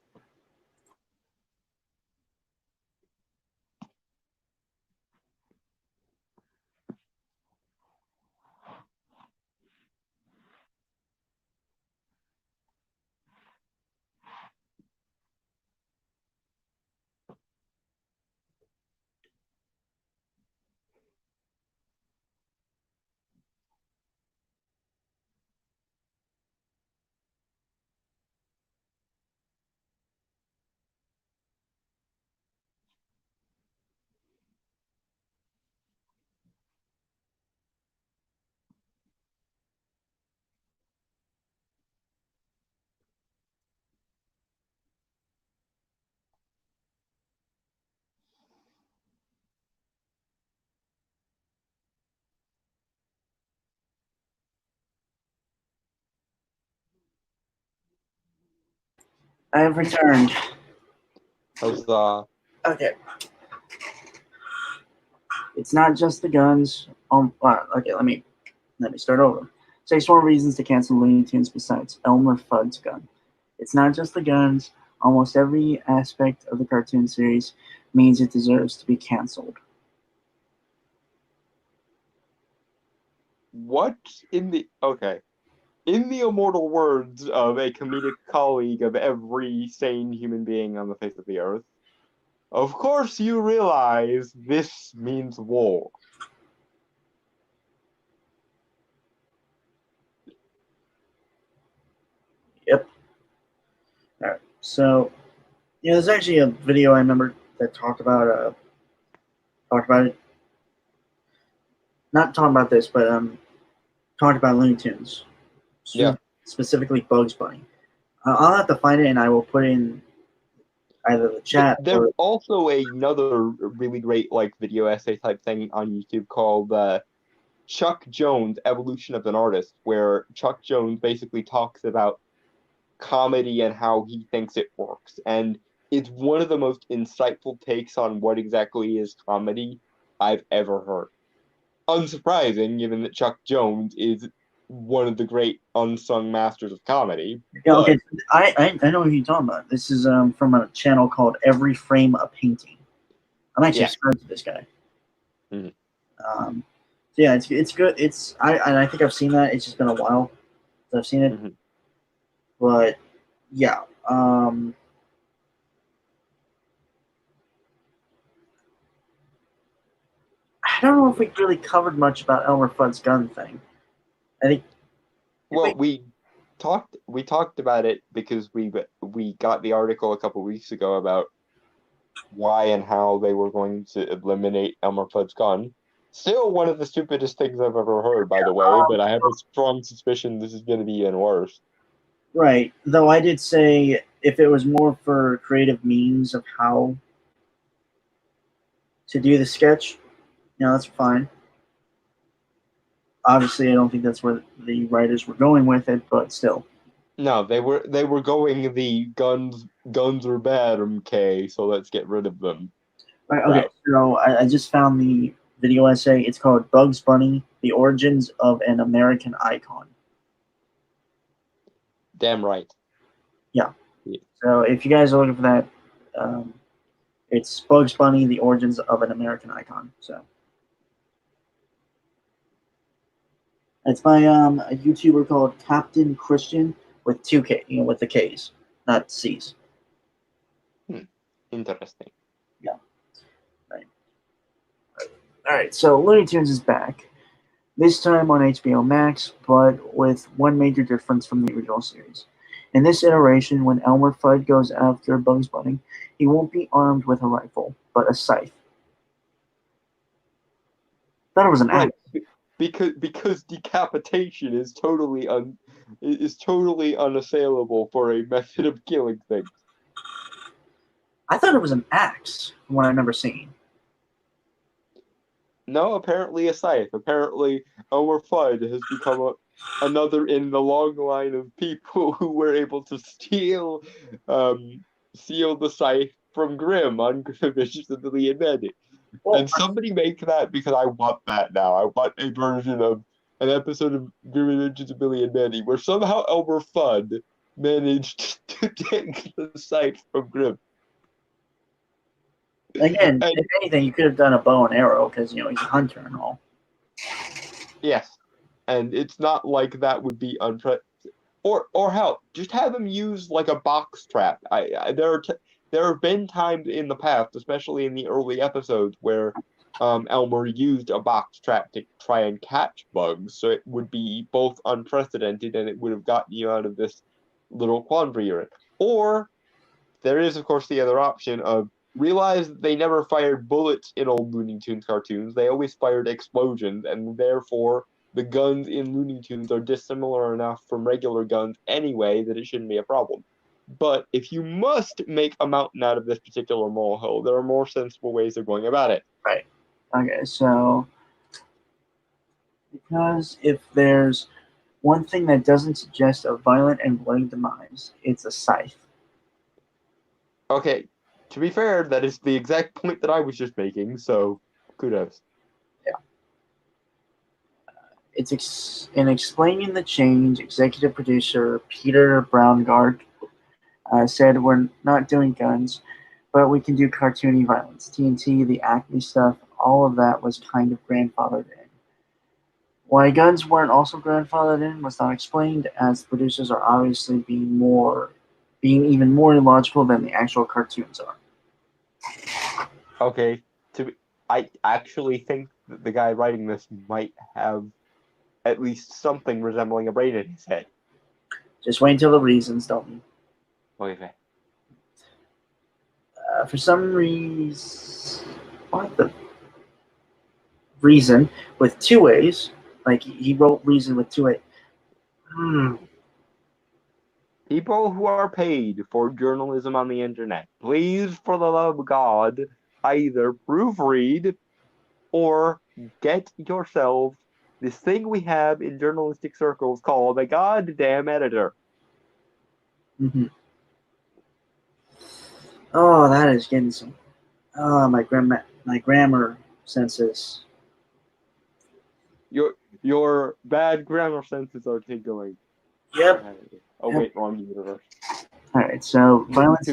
I have returned. Huzzah. Okay. It's not just the guns. Okay, let me start over. 6 more reasons to cancel Looney Tunes besides Elmer Fudd's Gun. It's not just the guns. Almost every aspect of the cartoon series means it deserves to be canceled. What in the... Okay. In the immortal words of a comedic colleague of every sane human being on the face of the earth, of course you realize this means war. Yep. All right. So, there's actually a video I remember that talked about it. Not talking about this, but talked about Looney Tunes. Yeah. Specifically Bugs Bunny. I'll have to find it and I will put in either the chat There's or... also another really great video essay type thing on YouTube called Chuck Jones, Evolution of an Artist, where Chuck Jones basically talks about comedy and how he thinks it works. And it's one of the most insightful takes on what exactly is comedy I've ever heard. Unsurprising, given that Chuck Jones is one of the great unsung masters of comedy. Yeah, okay. I know what you're talking about. This is from a channel called Every Frame a Painting. I'm actually subscribed to this guy. Mm-hmm. So yeah, it's good. I think I've seen that. It's just been a while since I've seen it. Mm-hmm. But yeah, I don't know if we really covered much about Elmer Fudd's Gun thing. I think. Well, we talked about it because we got the article a couple weeks ago about why and how they were going to eliminate Elmer Fudd's gun. Still one of the stupidest things I've ever heard, by the way, but I have a strong suspicion this is going to be even worse. Right. Though I did say if it was more for creative means of how to do the sketch, that's fine. Obviously, I don't think that's where the writers were going with it, but still. No, they were going the guns are bad, okay, so let's get rid of them. Right, okay, so I just found the video essay. It's called Bugs Bunny, The Origins of an American Icon. Damn right. Yeah. So if you guys are looking for that, it's Bugs Bunny, The Origins of an American Icon. So it's by a YouTuber called Captain Christian with 2K, with the K's, not C's. Interesting. Yeah. Right. All right. So Looney Tunes is back, this time on HBO Max, but with one major difference from the original series. In this iteration, when Elmer Fudd goes after Bugs Bunny, he won't be armed with a rifle, but a scythe. Thought it was an axe. Because decapitation is totally unassailable for a method of killing things. I thought it was an axe from what I remember seeing. No, apparently a scythe. Apparently, Elmer Fudd has become another in the long line of people who were able to steal the scythe from Grimm on Adventures of Billy and Mandy. Well, And somebody make that, because I want that now. I want a version of an episode of Grimm Adventures of Billy and Mandy where somehow Elmer Fudd managed to take the scythe from Grimm. Again, if anything, you could have done a bow and arrow because he's a hunter and all. Yes, and it's not like that would be or hell, just have him use like a box trap. There have been times in the past, especially in the early episodes, where Elmer used a box trap to try and catch bugs, so it would be both unprecedented and it would have gotten you out of this little quandary you're in. Or there is, of course, the other option of realize that they never fired bullets in old Looney Tunes cartoons. They always fired explosions, and therefore the guns in Looney Tunes are dissimilar enough from regular guns anyway that it shouldn't be a problem. But if you must make a mountain out of this particular molehill, there are more sensible ways of going about it. Right. Okay, so because if there's one thing that doesn't suggest a violent and bloody demise, it's a scythe. Okay, to be fair, that is the exact point that I was just making, so kudos. Yeah. In explaining the change, executive producer Peter Braungart said, "We're not doing guns, but we can do cartoony violence. TNT, the Acme stuff, all of that was kind of grandfathered in. Why guns weren't also grandfathered in was not explained, as the producers are obviously being even more illogical than the actual cartoons are." Okay, I actually think that the guy writing this might have at least something resembling a brain in his head. Just wait until the reasons, don't you? Okay. For some reason, what the reason with two A's? Like he wrote reason with two A's. People who are paid for journalism on the internet, please, for the love of God, either proofread or get yourself this thing we have in journalistic circles called a goddamn editor. Mm-hmm. Oh, that is getting some. Oh, my grammar senses. Your bad grammar senses are tickling. Yep. Oh wait, wrong universe. All right, so violence.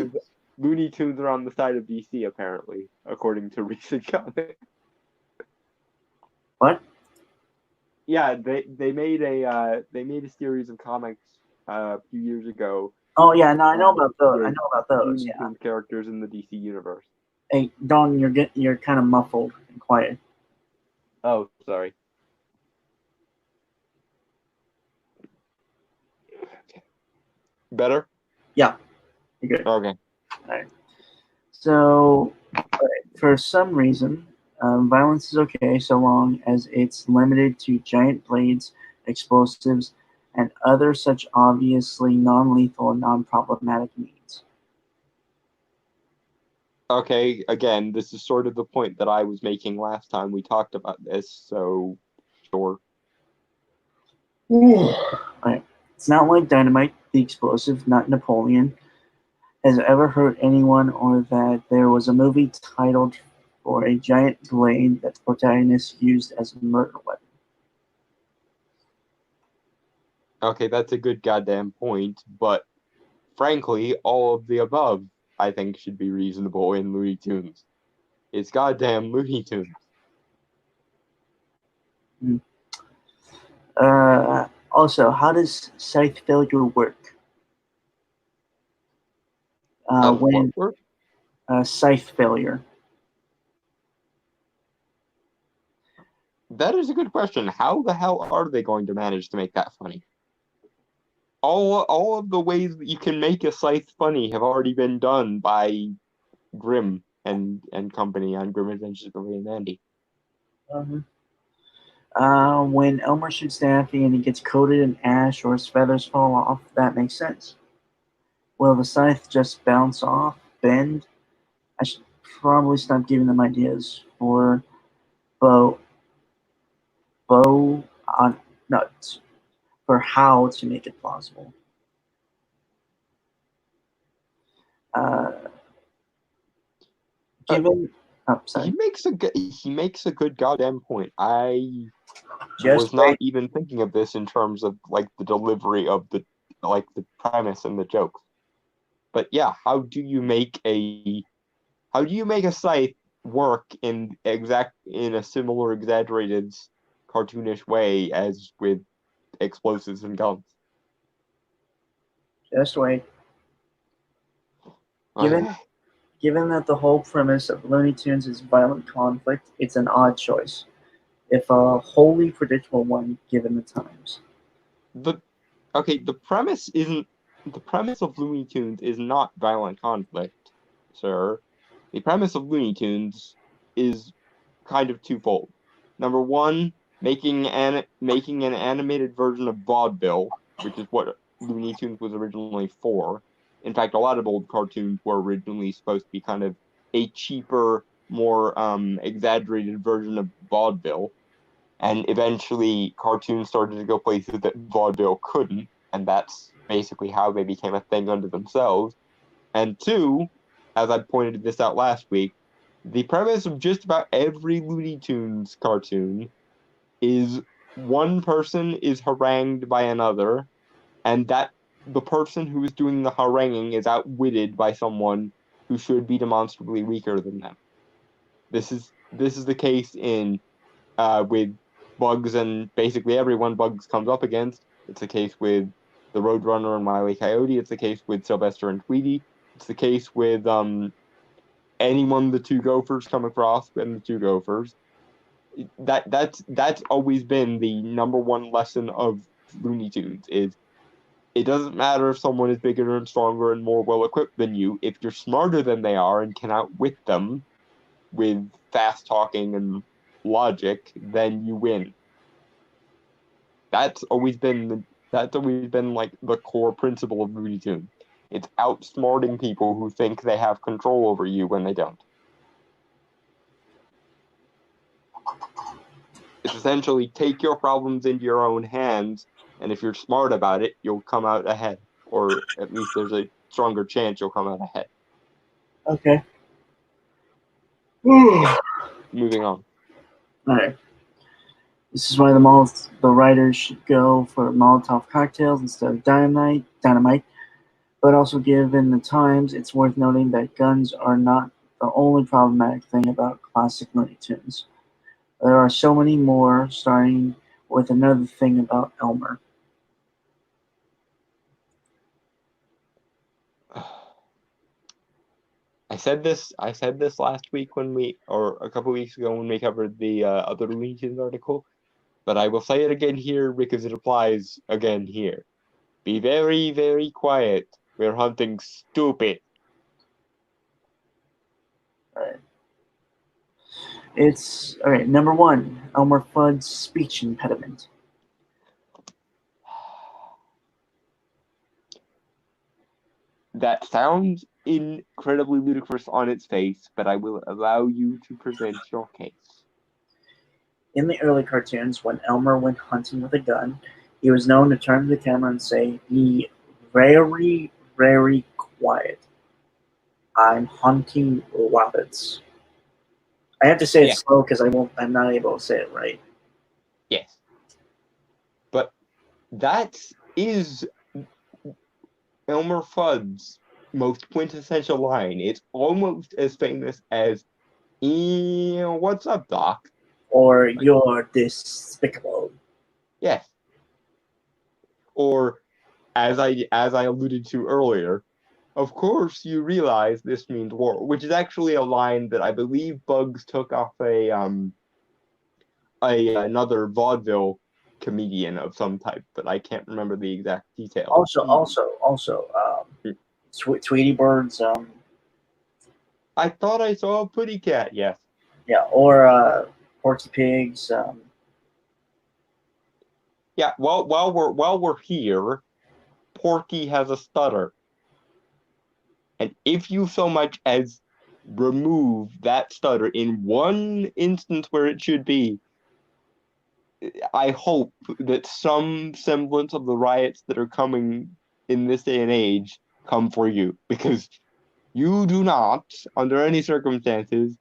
Looney Tunes are on the side of DC, apparently, according to recent comics. What? Yeah, they made a series of comics a few years ago. Oh yeah, no, I know about those. I know about those. Looney Yeah. Tunes characters in the DC universe. Hey, Don, you're kind of muffled and quiet. Oh, sorry. Better? Yeah. You're good. Okay. All right. So, for some reason, violence is okay so long as it's limited to giant blades, explosives, and other such obviously non-lethal and non-problematic means. Okay, again, this is sort of the point that I was making last time we talked about this, so sure. Right. It's not like dynamite, the explosive, not Napoleon, has ever hurt anyone, or that there was a movie titled for a giant blade that the protagonist used as a murder weapon. Okay, that's a good goddamn point, but frankly, all of the above, I think, should be reasonable in Looney Tunes. It's goddamn Looney Tunes. Also, how does scythe failure work? How does what When work? scythe failure. That is a good question. How the hell are they going to manage to make that funny? All of the ways that you can make a scythe funny have already been done by Grimm and company on Grimm Adventures of Billy and Mandy. When Elmer shoots Daffy and he gets coated in ash or his feathers fall off, that makes sense. Will the scythe just bounce off, bend? I should probably stop giving them ideas for bow on nuts for how to make it plausible. Uh, given, sorry. He makes a good goddamn point. I Just was not wait. even thinking of this in terms of like the delivery of the premise and the jokes. But yeah, how do you make a scythe work in a similar exaggerated cartoonish way as with explosives and guns? Just wait. Given Okay. Given that the whole premise of Looney Tunes is violent conflict, it's an odd choice, if a wholly predictable one given the times. The premise of Looney Tunes is not violent conflict, sir. The premise of Looney Tunes is kind of twofold. Number one, making an animated version of vaudeville, which is what Looney Tunes was originally for. In fact, a lot of old cartoons were originally supposed to be kind of a cheaper, more exaggerated version of vaudeville. And eventually, cartoons started to go places that vaudeville couldn't, and that's basically how they became a thing unto themselves. And two, as I pointed this out last week, the premise of just about every Looney Tunes cartoon is one person is harangued by another, and that the person who is doing the haranguing is outwitted by someone who should be demonstrably weaker than them. This is the case in with Bugs and basically everyone Bugs comes up against. It's the case with the Roadrunner and Wile E. Coyote. It's the case with Sylvester and Tweety. It's the case with anyone the two Gophers come across and the two Gophers. That's always been the number one lesson of Looney Tunes is it doesn't matter if someone is bigger and stronger and more well equipped than you. If you're smarter than they are and can outwit them with fast talking and logic, then you win. That's always been like the core principle of Looney Tunes. It's outsmarting people who think they have control over you when they don't. It's essentially take your problems into your own hands, and if you're smart about it, you'll come out ahead. Or at least there's a stronger chance you'll come out ahead. Okay. Moving on. Alright. This is why the writers should go for Molotov cocktails instead of dynamite. But also, given the times, it's worth noting that guns are not the only problematic thing about classic Looney Tunes. There are so many more, starting with another thing about Elmer. I said this last week or a couple weeks ago when we covered the other Looney Tunes article, but I will say it again here because it applies again here. Be very, very quiet. We're hunting stupid. Alright. It's alright. Number 1, Elmer Fudd's speech impediment. That sounds incredibly ludicrous on its face, but I will allow you to present your case. In the early cartoons, when Elmer went hunting with a gun, he was known to turn to the camera and say, "Be very, very quiet. I'm hunting rabbits." I have to say it Yeah. slow because I'm not able to say it right. Yes. But that is Elmer Fudd's most quintessential line. It's almost as famous as, "What's up, Doc?" Or "You're despicable." Yes. Or, as I alluded to earlier, "Of course you realize this means war," which is actually a line that I believe Bugs took off another vaudeville comedian of some type, but I can't remember the exact details. Also, Tweety Birds, I thought I saw a putty cat. Yes. yeah, or Porky Pigs. Yeah. Well, while we're here, Porky has a stutter, and if you so much as remove that stutter in one instance where it should be, I hope that some semblance of the riots that are coming in this day and age come for you, because you do not, under any circumstances,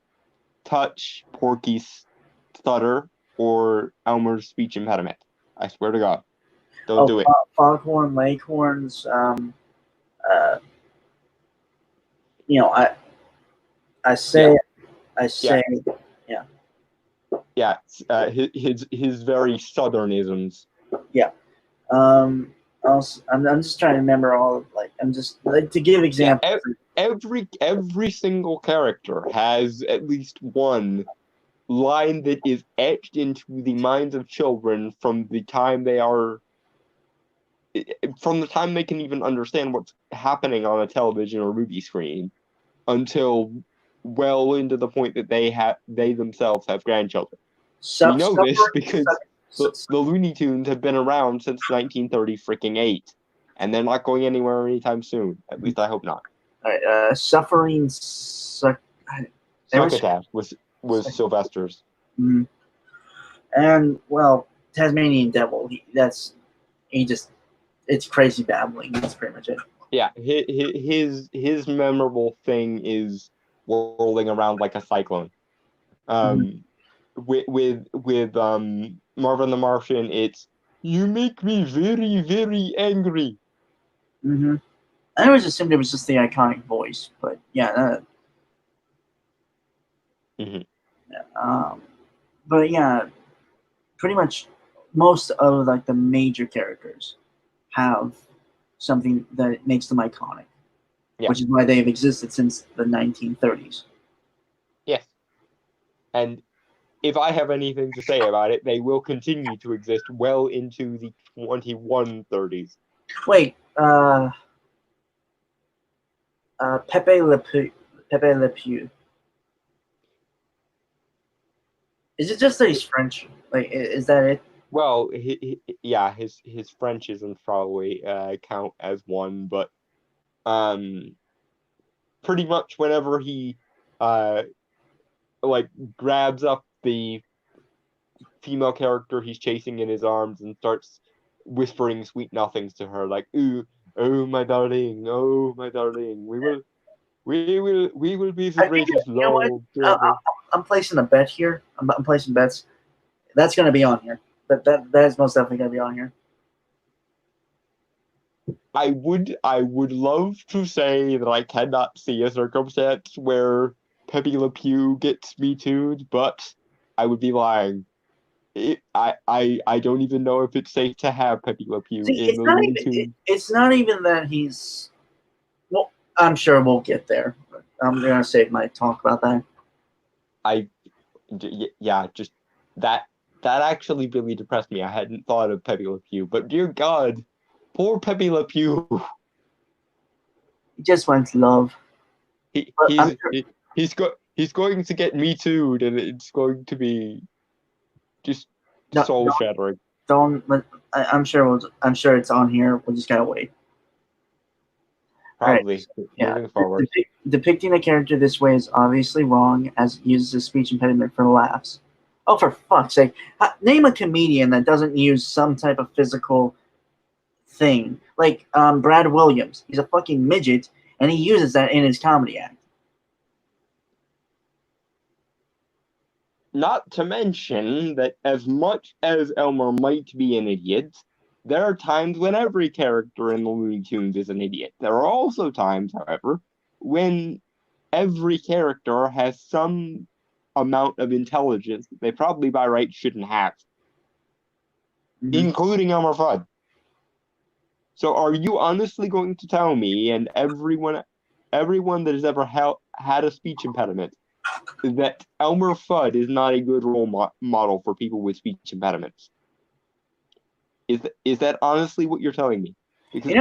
touch Porky's stutter or Elmer's speech impediment. I swear to God. Don't do it. Foghorn Leghorns. I say, Yeah, his very southernisms. Also, I'm just trying to remember all of, I'm just to give examples. Every single character has at least one line that is etched into the minds of children from the time they can even understand what's happening on a television or movie screen, until well into the point that they themselves have grandchildren. We know this because the Looney Tunes have been around since 1938, and they're not going anywhere anytime soon. At least I hope not. Suffering Succotash was Sylvester's. Mm-hmm. And Tasmanian Devil. It's crazy babbling. That's pretty much it. Yeah, his memorable thing is whirling around like a cyclone. With Marvin the Martian, it's "You make me very, very angry." Mm-hmm. I always assumed it was just the iconic voice, but yeah. But yeah, pretty much most of the major characters have something that makes them iconic, which is why they've existed since the 1930s. Yes, and if I have anything to say about it, they will continue to exist well into the 2130s. Wait, Pepe Le Pew. Is it just that he's French? Is that it? Well, his French isn't probably count as one, but pretty much whenever he grabs up the female character he's chasing in his arms and starts whispering sweet nothings to her, like, "Ooh, oh my darling, we will be the greatest love." I'm placing a bet here. I'm placing bets. That's going to be on here. That is most definitely going to be on here. I would love to say that I cannot see a circumstance where Pepe Le Pew gets Me Too'd, but I would be lying. I don't even know if it's safe to have Pepe Le Pew in the Looney Tunes. It's not even that he's. Well, I'm sure we'll get there. But I'm gonna save my talk about that. Just that actually really depressed me. I hadn't thought of Pepe Le Pew, but dear God, poor Pepe Le Pew. He just wants love. He's he's going to get Me Too'd, and it's going to be just No, soul shattering. I'm sure it's on here. We'll just gotta wait. Probably. Yeah. Moving forward. Depicting a character this way is obviously wrong, as it uses a speech impediment for laughs. Oh, for fuck's sake! Name a comedian that doesn't use some type of physical thing, like Brad Williams. He's a fucking midget, and he uses that in his comedy act. Not to mention that as much as Elmer might be an idiot, there are times when every character in the Looney Tunes is an idiot. There are also times, however, when every character has some amount of intelligence that they probably by right shouldn't have, including Elmer Fudd. So are you honestly going to tell me, and everyone that has ever had a speech impediment, that Elmer Fudd is not a good role model for people with speech impediments? Is that honestly what you're telling me? Because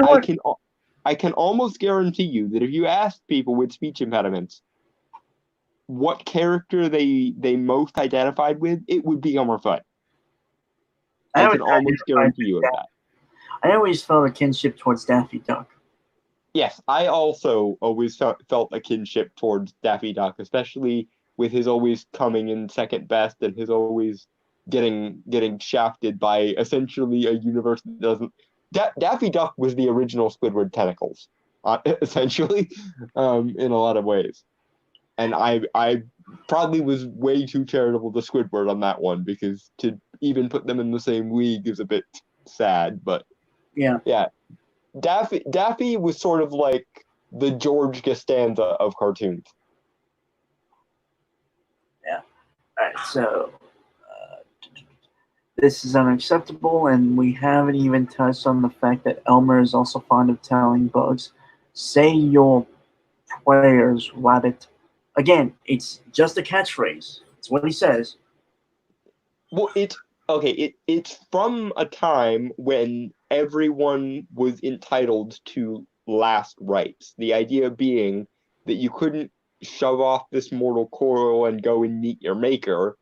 I can almost guarantee you that if you asked people with speech impediments what character they most identified with, it would be Elmer Fudd. I can almost guarantee you of that. I always felt a kinship towards Daffy Duck. Yes, I also always felt a kinship towards Daffy Duck, especially with his always coming in second best and his always getting shafted by essentially a universe that doesn't. Daffy Duck was the original Squidward tentacles, essentially, in a lot of ways. And I probably was way too charitable to Squidward on that one, because to even put them in the same league is a bit sad. But yeah, Daffy was sort of like the George Costanza of cartoons. Yeah. All right. So this is unacceptable, and we haven't even touched on the fact that Elmer is also fond of telling Bugs, "Say your prayers, rabbit." Again, it's just a catchphrase. It's what he says. Well, it's okay. It's from a time when everyone was entitled to last rites. The idea being that you couldn't shove off this mortal coil and go and meet your maker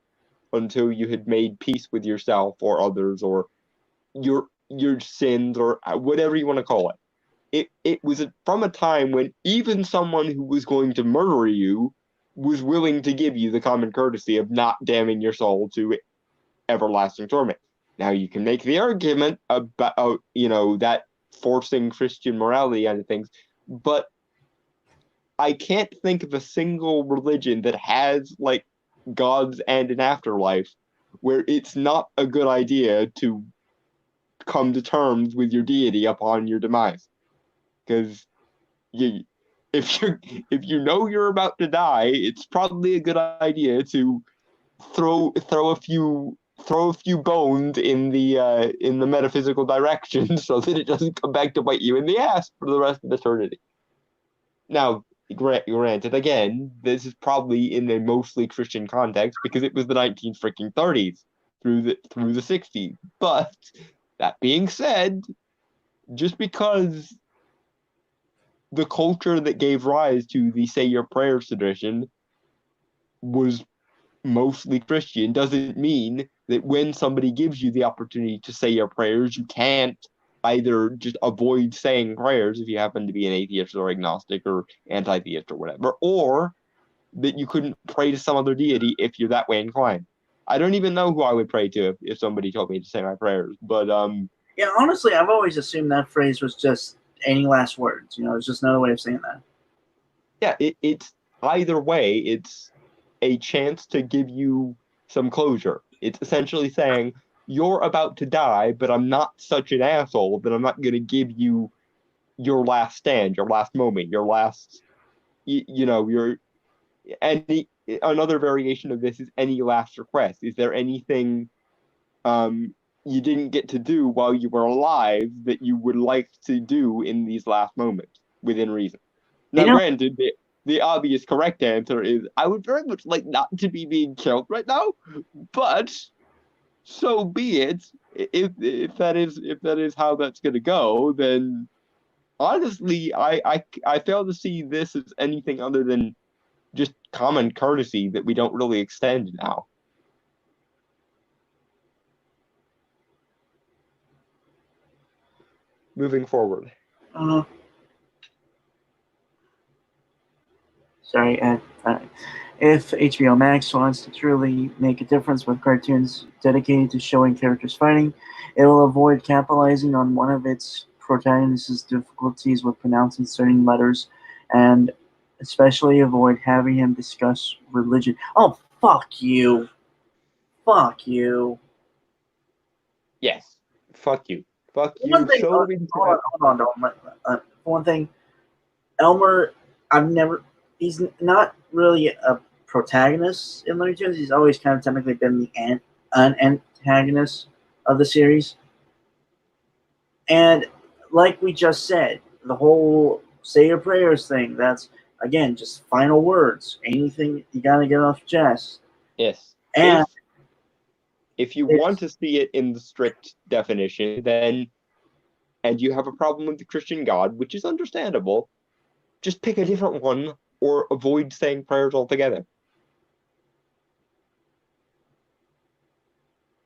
until you had made peace with yourself or others or your sins or whatever you want to call it. It was from a time when even someone who was going to murder you was willing to give you the common courtesy of not damning your soul to everlasting torment. Now you can make the argument about that forcing Christian morality on things, but I can't think of a single religion that has like gods and an afterlife where it's not a good idea to come to terms with your deity upon your demise. Because if you know you're about to die, it's probably a good idea to throw a few bones in the metaphysical direction so that it doesn't come back to bite you in the ass for the rest of eternity. Now, granted, again, this is probably in a mostly Christian context because it was the 1930s through the 60s. But that being said, just because the culture that gave rise to the Say Your Prayers tradition was mostly Christian doesn't mean that when somebody gives you the opportunity to say your prayers, you can't either just avoid saying prayers if you happen to be an atheist or agnostic or anti-theist or whatever, or that you couldn't pray to some other deity if you're that way inclined. I don't even know who I would pray to if somebody told me to say my prayers, but yeah, honestly, I've always assumed that phrase was just any last words. It's just another way of saying that. Yeah, it's either way, it's a chance to give you some closure. It's essentially saying, you're about to die, but I'm not such an asshole that I'm not going to give you your last stand, your last moment, your last, another variation of this is any last request. Is there anything you didn't get to do while you were alive that you would like to do in these last moments within reason? Now, granted, the obvious correct answer is I would very much like not to be being killed right now, but so be it. If that is how that's gonna go, then honestly, I fail to see this as anything other than just common courtesy that we don't really extend now. Moving forward. Sorry, if HBO Max wants to truly make a difference with cartoons dedicated to showing characters fighting, it will avoid capitalizing on one of its protagonists' difficulties with pronouncing certain letters, and especially avoid having him discuss religion. Oh, fuck you. Fuck you. Yes. Fuck you. Fuck One you thing, so many times. hold on. One thing, Elmer, he's not really a protagonist in Looney Tunes. He's always kind of technically been the an antagonist of the series. And like we just said, the whole say your prayers thing, that's, again, just final words. Anything you gotta get off your chest. Yes. And if you want to see it in the strict definition, then, and you have a problem with the Christian God, which is understandable, just pick a different one or avoid saying prayers altogether.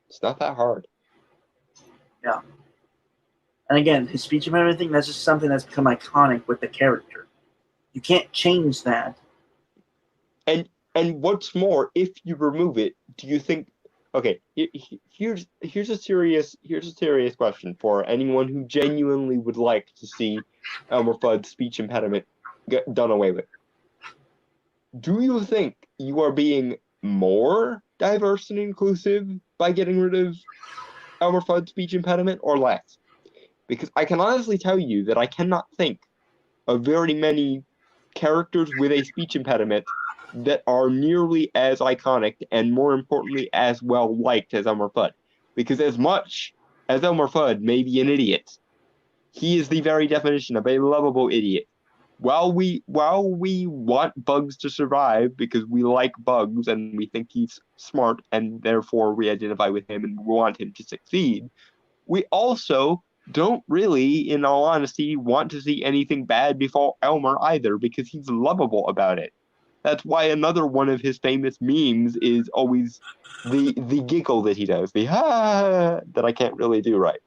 It's not that hard. Yeah. And again, his speech and everything, that's just something that's become iconic with the character. You can't change that. And what's more, if you remove it, do you think? Okay, here's a serious question for anyone who genuinely would like to see Elmer Fudd's speech impediment done away with. Do you think you are being more diverse and inclusive by getting rid of Elmer Fudd's speech impediment, or less? Because I can honestly tell you that I cannot think of very many characters with a speech impediment that are nearly as iconic and, more importantly, as well liked as Elmer Fudd. Because as much as Elmer Fudd may be an idiot, he is the very definition of a lovable idiot. While we want Bugs to survive because we like Bugs and we think he's smart and therefore we identify with him and want him to succeed, we also don't really, in all honesty, want to see anything bad befall Elmer either, because he's lovable about it. That's why another one of his famous memes is always the giggle that he does, the ha that I can't really do right.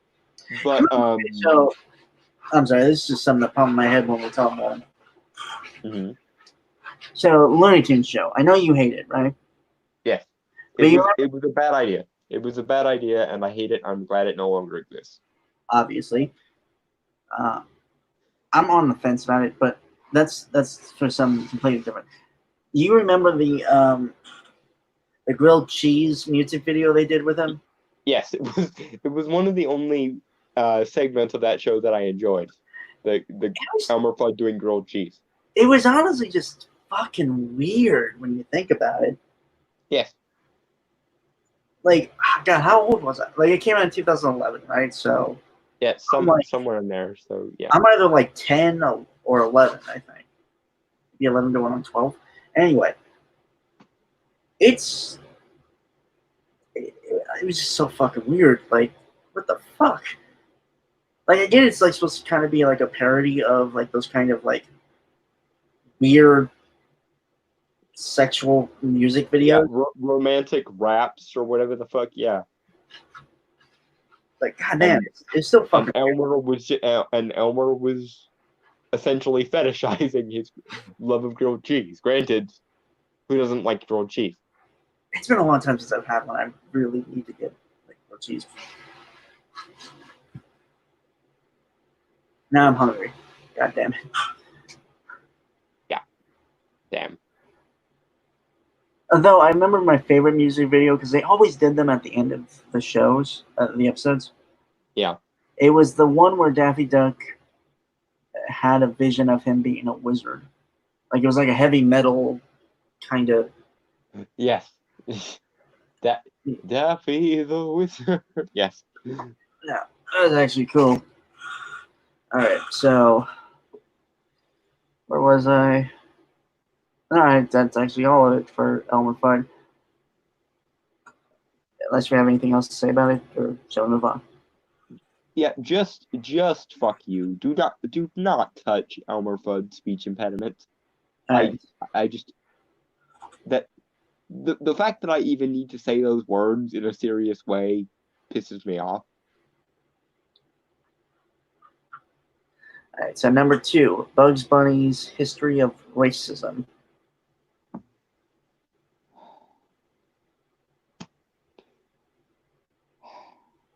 But So, I'm sorry, this is just something that popped in my head when we talk about it. Mm-hmm. So, Looney Tunes show. I know you hate it, right? Yes. It was a bad idea. It was a bad idea, and I hate it. I'm glad it no longer exists. Obviously. I'm on the fence about it, but that's for something completely different. You remember the grilled cheese music video they did with him? Yes, it was one of the only segments of that show that I enjoyed. The Elmer Fudd doing grilled cheese. It was honestly just fucking weird when you think about it. Yes. Like, God, how old was I? Like, it came out in 2011, right? So yeah, somewhere in there. So yeah, I'm either like 10 or 11, I think. Maybe 11 to 1 on 12. Anyway, it was just so fucking weird. Like, what the fuck? Like, again, it's like supposed to kind of be like a parody of like those kind of like weird sexual music videos. Yeah, romantic raps or whatever the fuck. Yeah. Like, goddamn, it's still fucking. Elmer was essentially fetishizing his love of grilled cheese. Granted, who doesn't like grilled cheese? It's been a long time since I've had one. I really need to get like grilled cheese. Now I'm hungry. God damn it. Yeah. Damn. Although I remember my favorite music video, because they always did them at the end of the shows, the episodes. Yeah. It was the one where Daffy Duck had a vision of him being a wizard. Like, it was like a heavy metal kind of. Yes. Daffy the wizard. Yes. Yeah, that was actually cool. Alright, so where was I? Alright, that's actually all of it for Elmer Fudd. Unless you have anything else to say about it, or shall we move on? Yeah, just fuck you. Do not touch Elmer Fudd's speech impediment. Right. I just that the fact that I even need to say those words in a serious way pisses me off. All right, so number 2, Bugs Bunny's history of racism.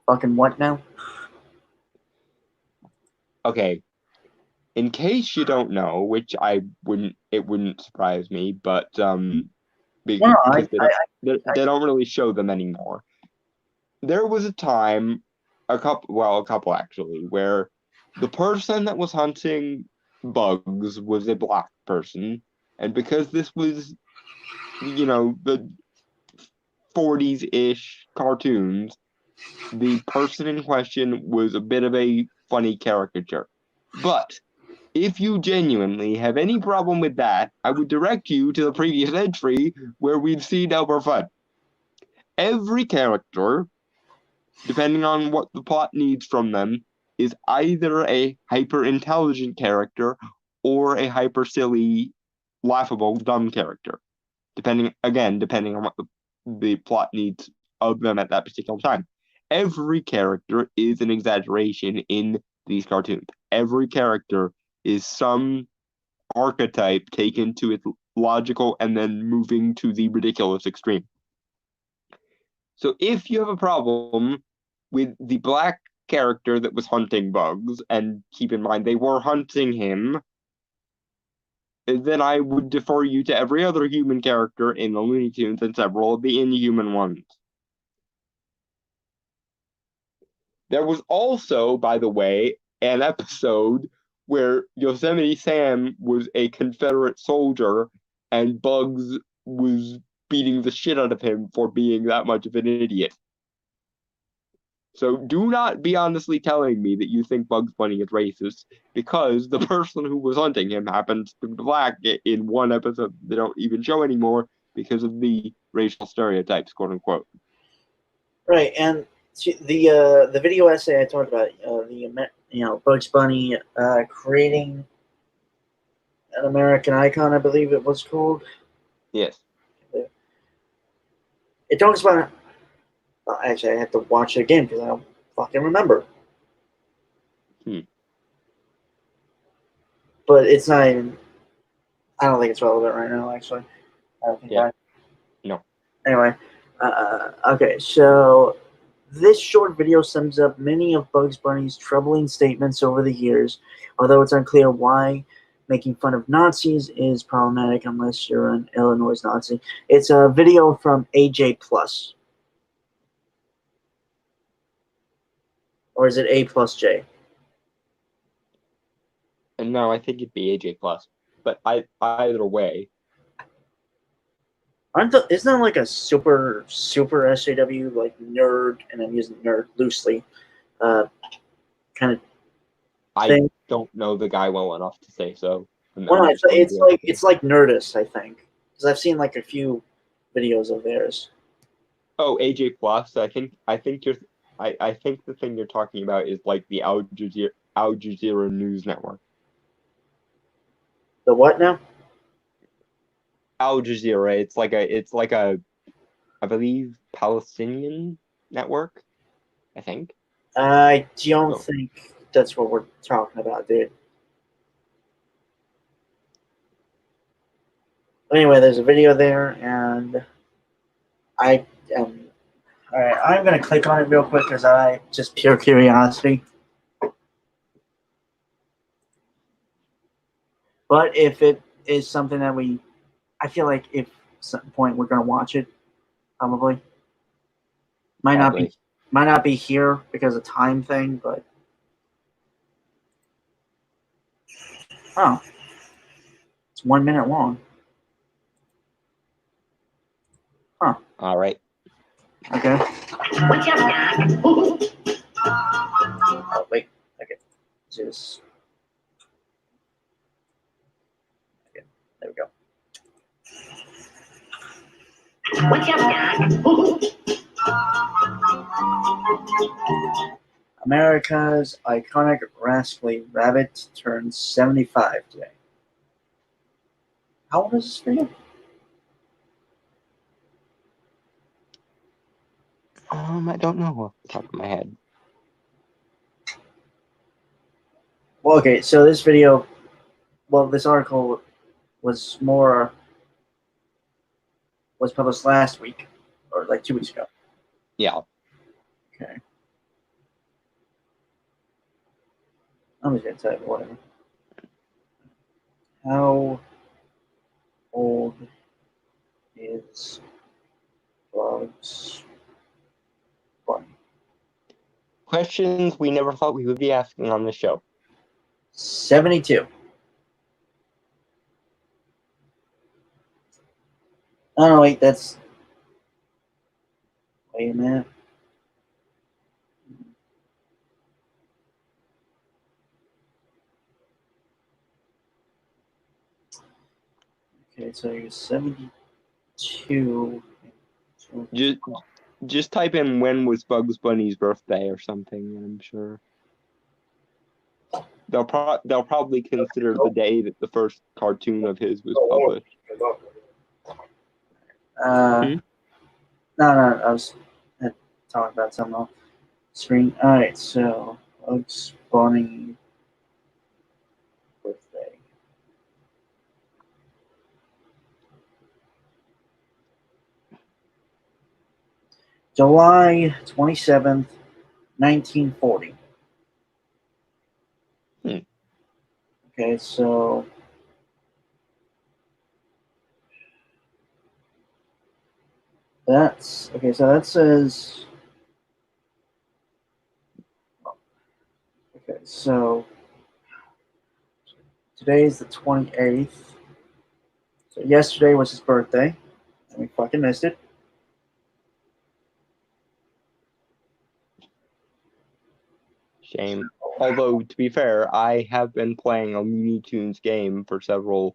Fucking what now? Okay, in case you don't know, which it wouldn't surprise me, but because they don't really show them anymore. There was a time, a couple actually, where the person that was hunting Bugs was a black person, and because this was, the 40s-ish cartoons, the person in question was a bit of a funny caricature. But if you genuinely have any problem with that, I would direct you to the previous entry where we've seen Elmer Fudd. Every character, depending on what the plot needs from them, is either a hyper-intelligent character or a hyper-silly, laughable, dumb character. Depending on what the plot needs of them at that particular time. Every character is an exaggeration in these cartoons. Every character is some archetype taken to its logical and then moving to the ridiculous extreme. So if you have a problem with the black character that was hunting Bugs, and keep in mind they were hunting him, then I would defer you to every other human character in the Looney Tunes and several of the Inhuman ones. There was also, by the way, an episode where Yosemite Sam was a Confederate soldier and Bugs was beating the shit out of him for being that much of an idiot. So do not be honestly telling me that you think Bugs Bunny is racist, because the person who was hunting him happens to be black in one episode they don't even show anymore because of the racial stereotypes, quote unquote. Right, and the video essay I talked about, Bugs Bunny creating an American icon, I believe it was called. Yes. It talks about. Actually, I have to watch it again because I don't fucking remember. But it's not even. I don't think it's relevant right now. Actually, I don't think. Yeah. No. Anyway, okay, so this short video sums up many of Bugs Bunny's troubling statements over the years, although it's unclear why making fun of Nazis is problematic unless you're an Illinois Nazi. It's a video from AJ Plus. Or is it A plus J? No, I think it'd be AJ Plus. But either way. Isn't that like a super SJW, like nerd, and I'm using nerd loosely, kind of thing? I don't know the guy well enough to say so. Well, it's like Nerdist, I think, because I've seen like a few videos of theirs. Oh, AJ Plus. I think the thing you're talking about is like the Al Jazeera News Network. The what now? Al Jazeera. It's like a, I believe, Palestinian network. I think. I don't think that's what we're talking about, dude. Anyway, there's a video there, and I am. All right, I'm gonna click on it real quick because I just pure curiosity. But if it is something that I feel like if at some point we're gonna watch it, probably might not be here because of time thing, but it's 1 minute long. Huh. All right. Okay. Oh, wait. Okay. Just. Okay. There we go. America's iconic rascally rabbit turns 75 today. How old is this video? I don't know off the top of my head. Well, okay, so this video, well, this article was published last week, or like 2 weeks ago. Yeah. Okay. I'm just gonna tell you whatever. How old is Bugs Bunny? Questions we never thought we would be asking on the show. 72. Oh no, wait, that's. Wait a minute. Okay, so you're 72. Just type in when was Bugs Bunny's birthday or something, and I'm sure they'll probably consider the day that the first cartoon of his was published. No, I was talking about something else. Screen. All right, so Bugs Bunny birthday. July 27th, 1940. Okay, so that's okay. So that says. Okay, so today is the 28th. So yesterday was his birthday, and we fucking missed it. Shame. Although, to be fair, I have been playing a Looney Tunes game for several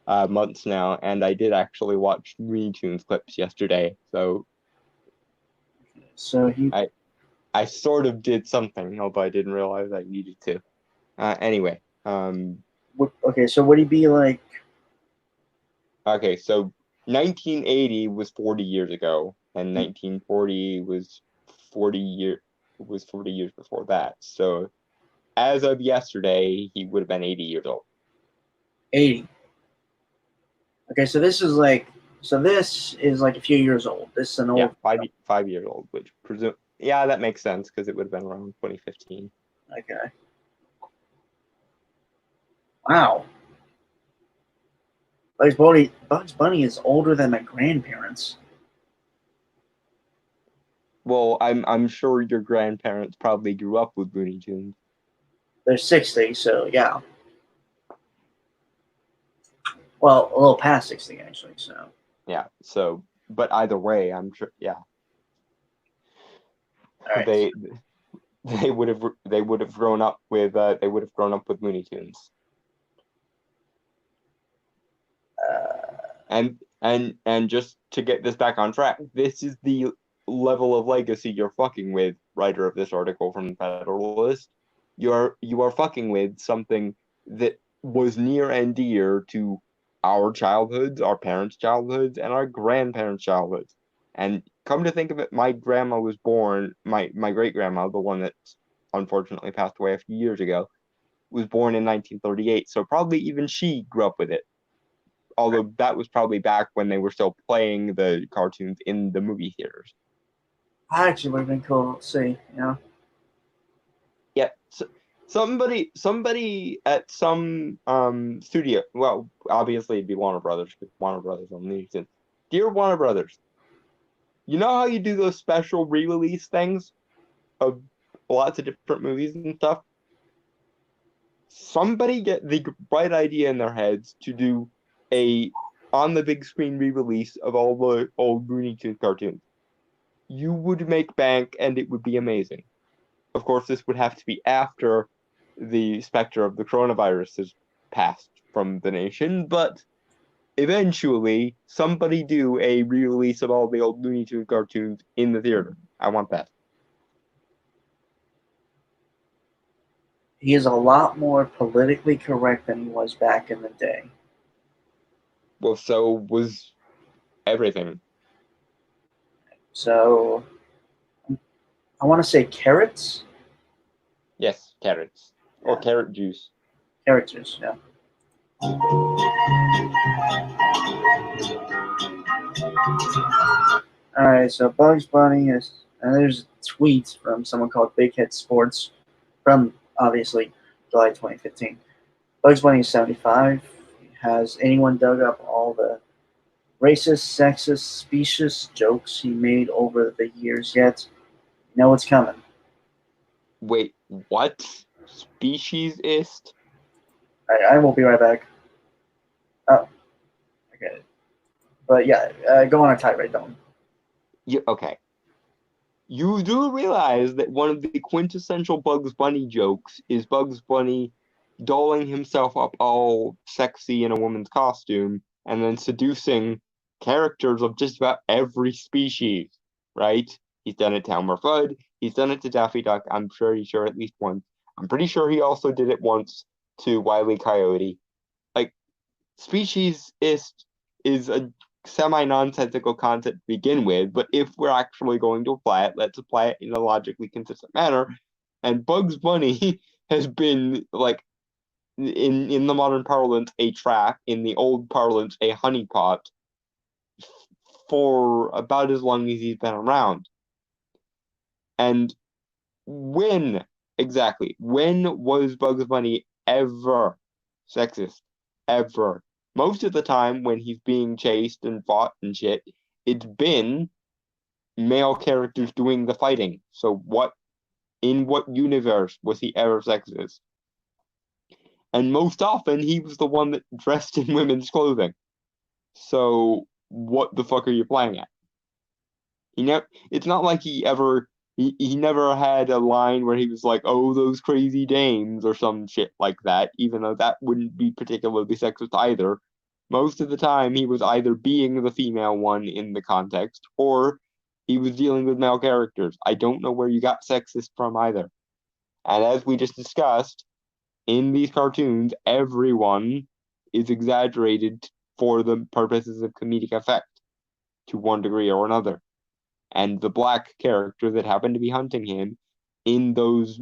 months now, and I did actually watch Looney Tunes clips yesterday. So So he. I sort of did something, although I didn't realize I needed to. Anyway. Okay, so would he be like? Okay, so 1980 was 40 years ago, and 1940 was 40 years before that. So as of yesterday, he would have been 80 years old. 80. Okay, so this is like a few years old. This is an old. Yeah, 5 years old, which yeah, that makes sense because it would have been around 2015. Okay. Wow. Bugs Bunny is older than my grandparents. Well, I'm sure your grandparents probably grew up with Looney Tunes. They're 60, so yeah. Well, a little past 60 actually. So. Yeah. So, but either way, I'm sure. Yeah. All right. They would have grown up with Looney Tunes. And just to get this back on track, this is the level of legacy you're fucking with, writer of this article from the Federalist. You are fucking with something that was near and dear to our childhoods, our parents' childhoods, and our grandparents' childhoods. And come to think of it, my grandma was born, my great grandma, the one that unfortunately passed away a few years ago, was born in 1938. So probably even she grew up with it. Although that was probably back when they were still playing the cartoons in the movie theaters. Actually, would have been cool to see. Yeah. So somebody at some studio. Well, obviously it'd be Warner Brothers, because Warner Brothers on Looney Tunes. Dear Warner Brothers, you know how you do those special re-release things of lots of different movies and stuff? Somebody get the bright idea in their heads to do a on the big screen re-release of all the old Looney Tunes cartoons. You would make bank, and it would be amazing. Of course, this would have to be after the specter of the coronavirus has passed from the nation, but eventually somebody do a re-release of all the old Looney Tunes cartoons in the theater. I want that. He is a lot more politically correct than he was back in the day. Well, so was everything. So, I want to say carrots. Yes, carrots. Or Yeah. carrot juice. Carrot juice, yeah. Alright, so Bugs Bunny is, and there's tweets from someone called Big Head Sports from, obviously, July 2015. Bugs Bunny is 75. Has anyone dug up all the racist, sexist, specious jokes he made over the years yet? You know what's coming. Wait, what? Speciesist? I will be right back. Oh, okay. But yeah, go on a tirade, don't. Okay. You do realize that one of the quintessential Bugs Bunny jokes is Bugs Bunny dolling himself up all sexy in a woman's costume and then seducing characters of just about every species, right? He's done it to Elmer Fudd. He's done it to Daffy Duck. I'm pretty sure at least once. I'm pretty sure he also did it once to Wile E. Coyote. Like, speciesist is a semi-nonsensical concept to begin with, but if we're actually going to apply it, let's apply it in a logically consistent manner. And Bugs Bunny has been, like, in the modern parlance, a trap, in the old parlance, a honeypot, for about as long as he's been around. And when, exactly, when was Bugs Bunny ever sexist? Ever? Most of the time when he's being chased and fought and shit, it's been male characters doing the fighting. So in what universe was he ever sexist? And most often he was the one that dressed in women's clothing. So what the fuck are you playing at? It's not like he never had a line where he was like, "Oh, those crazy dames" or some shit like that, even though that wouldn't be particularly sexist either. Most of the time, he was either being the female one in the context, or he was dealing with male characters. I don't know where you got sexist from either. And as we just discussed, in these cartoons, everyone is exaggerated for the purposes of comedic effect to one degree or another. And the black character that happened to be hunting him in those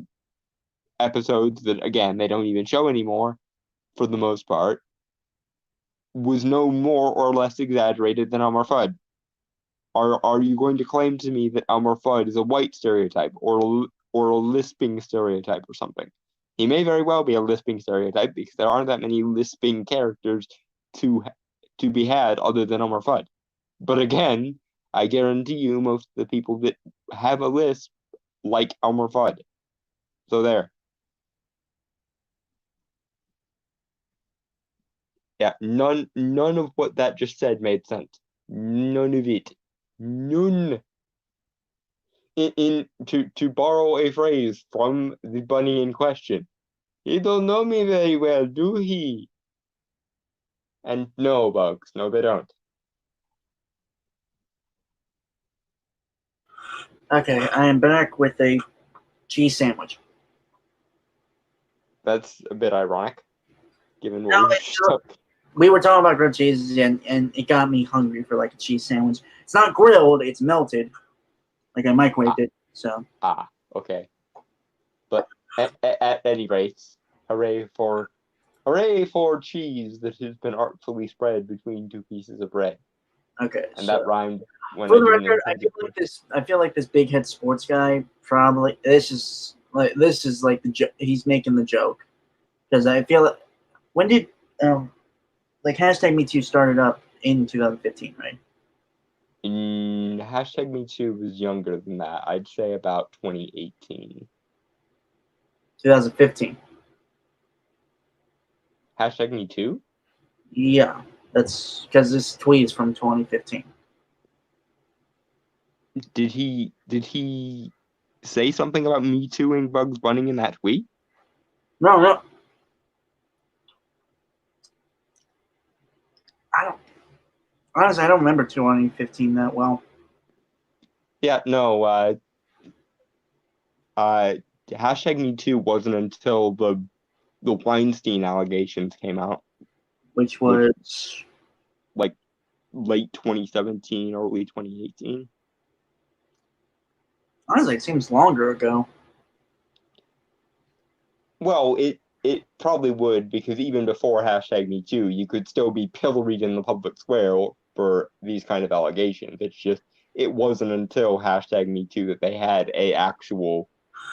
episodes that, again, they don't even show anymore for the most part, was no more or less exaggerated than Elmer Fudd. Are you going to claim to me that Elmer Fudd is a white stereotype or a lisping stereotype or something? He may very well be a lisping stereotype because there aren't that many lisping characters to be had other than Elmer Fudd. But again, I guarantee you most of the people that have a lisp like Elmer Fudd. So there. Yeah, none of what that just said made sense. None of it. None. To borrow a phrase from the bunny in question. He don't know me very well, do he? And no, Bugs. No, they don't. Okay, I am back with a cheese sandwich. That's a bit ironic, given what No, we it's just not. took. We were talking about grilled cheeses, and it got me hungry for like a cheese sandwich. It's not grilled; it's melted. Like I microwaved it. So Okay. But at any rate, hooray for cheese that has been artfully spread between two pieces of bread. okay. And so, that rhymed when for I the didn't record, intend to. I feel like this big head sports guy probably this is like the he's making the joke because I feel like when did like hashtag Me Too started up in 2015, right? Hashtag Me Too was younger than that. I'd say about 2018. 2015. Hashtag Me Too? Yeah, that's because this tweet is from 2015. Did he say something about Me Tooing Bugs Bunny in that tweet? No. Honestly, I don't remember 2015 that well. Yeah, no, hashtag Me Too wasn't until the Weinstein allegations came out, Which was like late 2017, early 2018. Honestly, it seems longer ago. Well, it probably would, because even before #MeToo, you could still be pilloried in the public square for these kind of allegations. It's just it wasn't until #MeToo that they had a actual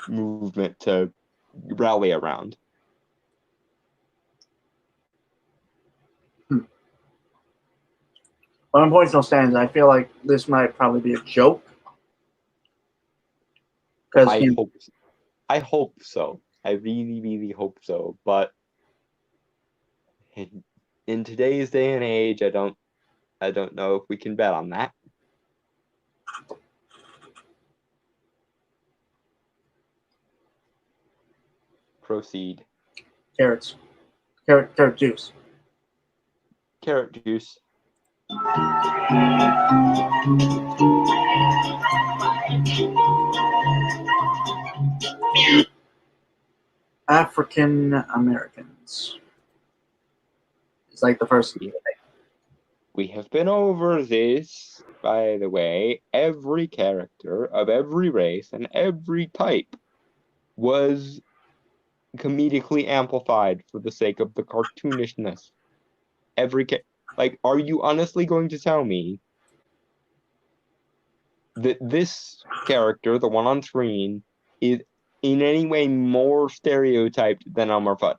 movement to rally around. But on point still stands. I feel like this might probably be a joke. I hope so. I really, really hope so. But in today's day and age, I don't know if we can bet on that. Proceed. Carrots. Carrot juice. Carrot juice. African Americans. It's like the first. We have been over this, by the way. Every character of every race and every type was comedically amplified for the sake of the cartoonishness. Are you honestly going to tell me that this character, the one on screen, is in any way more stereotyped than Elmer Fudd?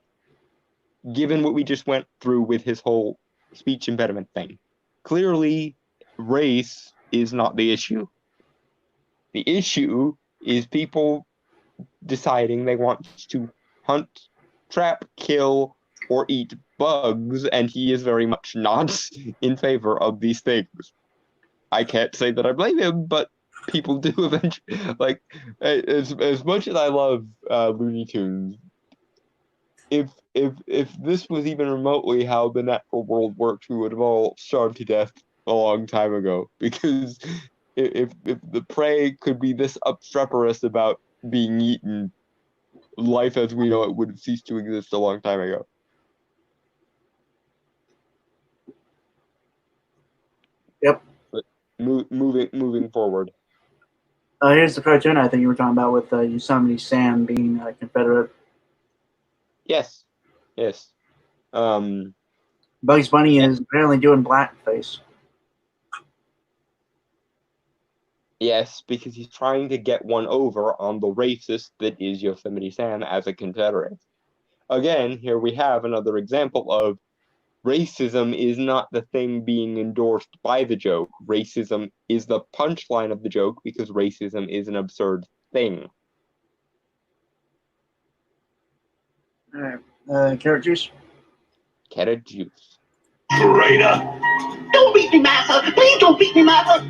Given what we just went through with his whole speech impediment thing. Clearly, race is not the issue. The issue is people deciding they want to hunt, trap, kill, or eat bugs, and he is very much not in favor of these things. I can't say that I blame him, but people do eventually. Like, as much as I love Looney Tunes, if this was even remotely how the natural world works, we would have all starved to death a long time ago. Because if the prey could be this obstreperous about being eaten, life as we know it would have ceased to exist a long time ago. Yep. But moving forward. Here's the cartoon I think you were talking about with Yosemite Sam being a Confederate. Yes. Bugs Bunny is apparently doing blackface. Yes, because he's trying to get one over on the racist that is Yosemite Sam as a Confederate. Again, here we have another example of racism is not the thing being endorsed by the joke. Racism is the punchline of the joke because racism is an absurd thing. All right. Carrot juice. Carrot juice. Traitor! Don't beat me, Martha! Please don't beat me, Martha!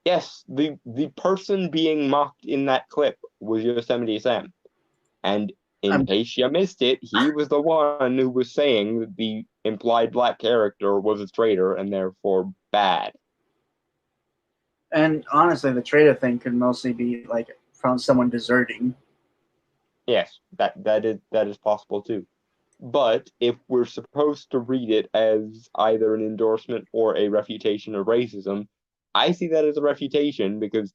Yes, the person being mocked in that clip was Yosemite Sam. And in case you missed it, he was the one who was saying that the implied black character was a traitor and therefore bad. And honestly, the traitor thing could mostly be like from someone deserting. Yes, that is possible too. But if we're supposed to read it as either an endorsement or a refutation of racism, I see that as a refutation because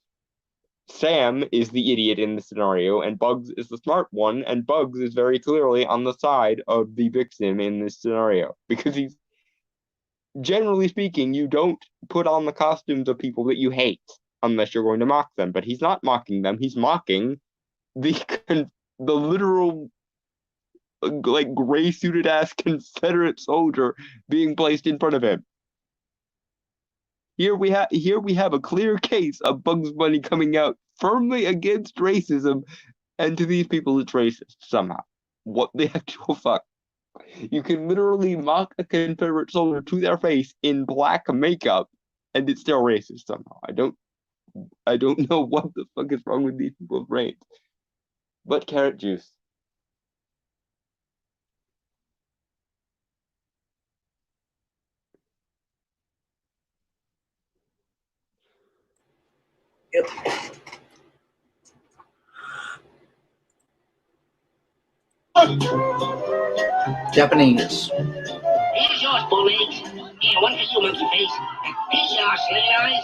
Sam is the idiot in the scenario and Bugs is the smart one, and Bugs is very clearly on the side of the victim in this scenario because he's, generally speaking, you don't put on the costumes of people that you hate unless you're going to mock them, but he's not mocking them, he's mocking the literal like gray suited ass Confederate soldier being placed in front of him. Here we have a clear case of Bugs Bunny coming out firmly against racism, and to these people it's racist somehow. What the actual fuck? You can literally mock a Confederate soldier to their face in black makeup, and it's still racist somehow. I don't know what the fuck is wrong with these people's brains. But carrot juice. Yep. Japanese. Here's yours, four legs. Here, one for you, monkey face. Here's yours, slit eyes.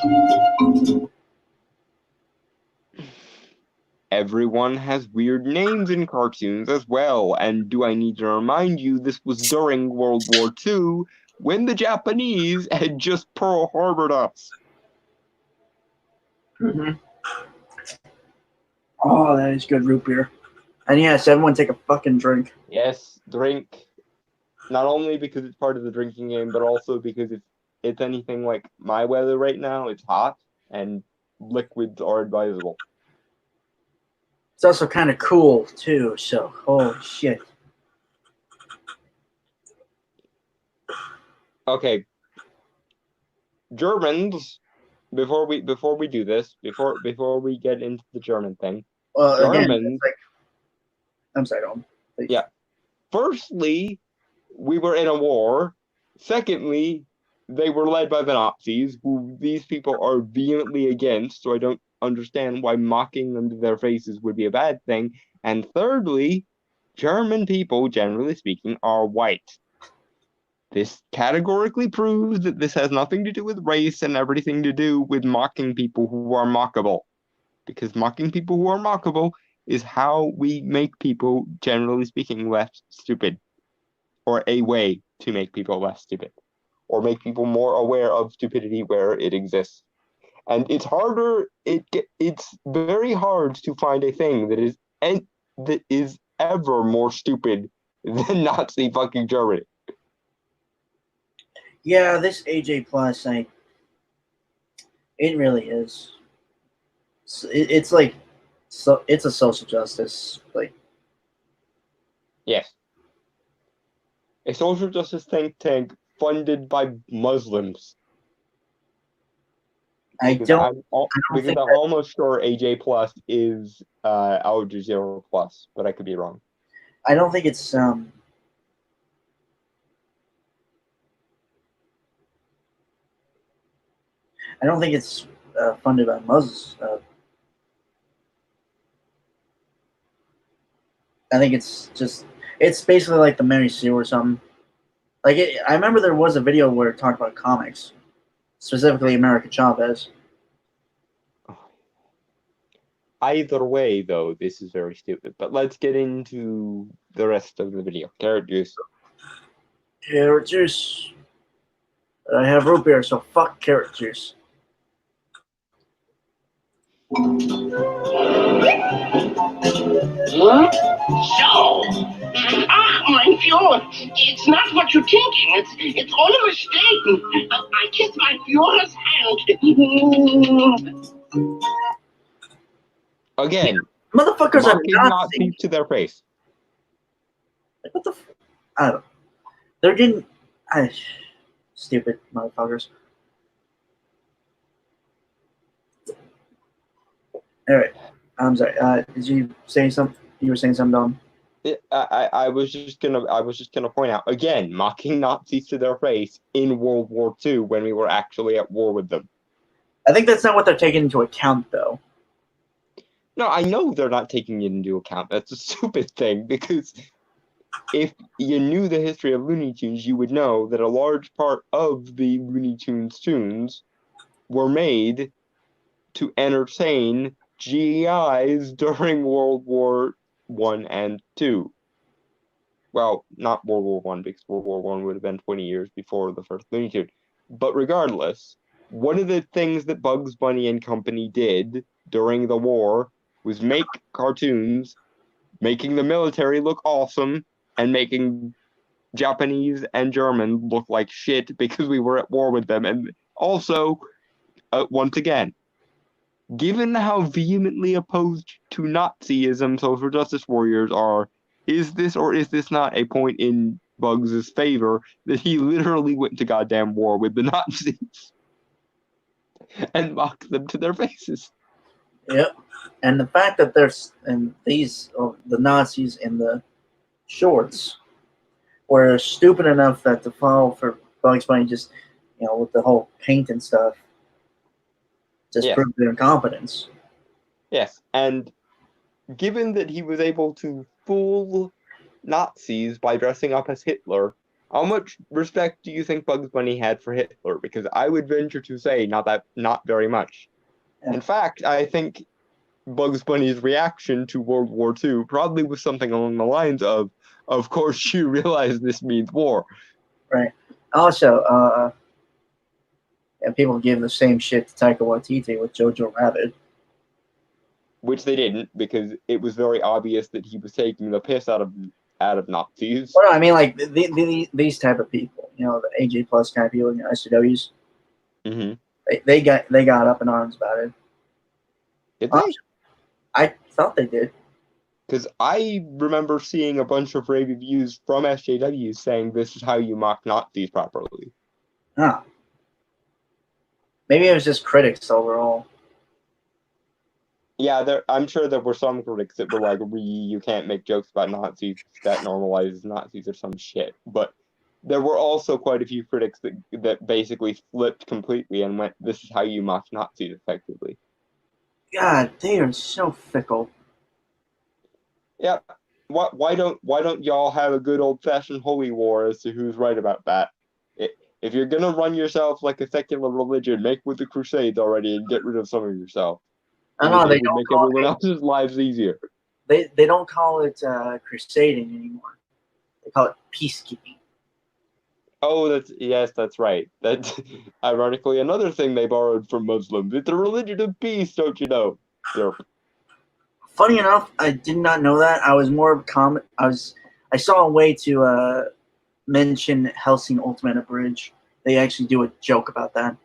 everyone has weird names in cartoons as well. And do I need to remind you, this was during World War II when the Japanese had just Pearl Harbored us. Mm-hmm. Oh, that is good root beer. And yes, everyone take a fucking drink. Yes, drink. Not only because it's part of the drinking game, but also because if it's anything like my weather right now, it's hot and liquids are advisable. It's also kind of cool too. So, holy shit. Okay. Germans, before we do this, before we get into the German thing, Well, again, Germans. it's like, I'm sorry, Dom. Please. Yeah. Firstly, we were in a war. Secondly, they were led by the Nazis, who these people are vehemently against, so I don't understand why mocking them to their faces would be a bad thing. And thirdly, German people, generally speaking, are white. This categorically proves that this has nothing to do with race and everything to do with mocking people who are mockable. Because mocking people who are mockable is how we make people, generally speaking, less stupid. Or a way to make people less stupid. Or make people more aware of stupidity where it exists. And it's harder, it's very hard to find a thing that is ever more stupid than Nazi fucking Germany. Yeah, this AJ Plus, it really is. It's like, so it's a social justice, like. Yes. A social justice think tank funded by Muslims. Because I'm almost sure AJ Plus is Al Jazeera Plus, but I could be wrong. I don't think it's funded by Muslims. I think it's basically like the Mary Sue or something. Like I remember there was a video where it talked about comics, specifically America Chavez. Either way, though, this is very stupid. But let's get into the rest of the video. Carrot juice. Carrot juice. I have root beer, so fuck carrot juice. So, mein Führer, it's not what you're thinking. It's all a mistake. I kissed my Führer's hand. Again, motherfuckers are Nazis to their face. Like, what the? I don't know. They're getting stupid motherfuckers. All right, I'm sorry. Did you say something? You were saying something, Dom? I was just gonna point out again, mocking Nazis to their face in World War II when we were actually at war with them. I think that's not what they're taking into account, though. No, I know they're not taking it into account. That's a stupid thing, because if you knew the history of Looney Tunes, you would know that a large part of the Looney Tunes tunes were made to entertain GIs during World War I and II. Well, not World War I, because World War I would have been 20 years before the first Looney Tune. But regardless, one of the things that Bugs Bunny and company did during the war was make cartoons, making the military look awesome, and making Japanese and German look like shit because we were at war with them. And also, once again, given how vehemently opposed to Nazism social justice warriors are, is this or is this not a point in Bugs' favor that he literally went to goddamn war with the Nazis and mocked them to their faces? Yep. And the fact that there's the Nazis in the shorts were stupid enough that to fall for Bugs Bunny, just with the whole paint and stuff, just proved their incompetence. Yes, and given that he was able to fool Nazis by dressing up as Hitler, how much respect do you think Bugs Bunny had for Hitler? Because I would venture to say not very much. Yeah. In fact, I think Bugs Bunny's reaction to World War II probably was something along the lines of course you realize this means war. Right. Also, and people give the same shit to Taika Waititi with Jojo Rabbit. Which they didn't, because it was very obvious that he was taking the piss out of Nazis. Well, no, I mean, like, these type of people, you know, the AJ plus kind of people, you know, SJWs, Mm-hmm. they got up in arms about it. Did they? I thought they did. Because I remember seeing a bunch of rave reviews from SJWs saying this is how you mock Nazis properly. Huh. Maybe it was just critics overall. Yeah, I'm sure there were some critics that were like, you can't make jokes about Nazis, that normalizes Nazis or some shit. But there were also quite a few critics that basically flipped completely and went, this is how you mock Nazis effectively. God, they are so fickle. Yeah. Why don't y'all have a good old fashioned holy war as to who's right about that? If you're gonna run yourself like a secular religion, make with the Crusades already and get rid of some of yourself. I know It they would don't make call everyone it, else's lives easier. they don't call it crusading anymore. They call it peacekeeping. Oh, that's right. That's ironically another thing they borrowed from Muslims. It's a religion of peace, don't you know? Funny enough, I did not know that. I was more of a comment. I saw a way to mention Hellsing Ultimate Abridged. They actually do a joke about that.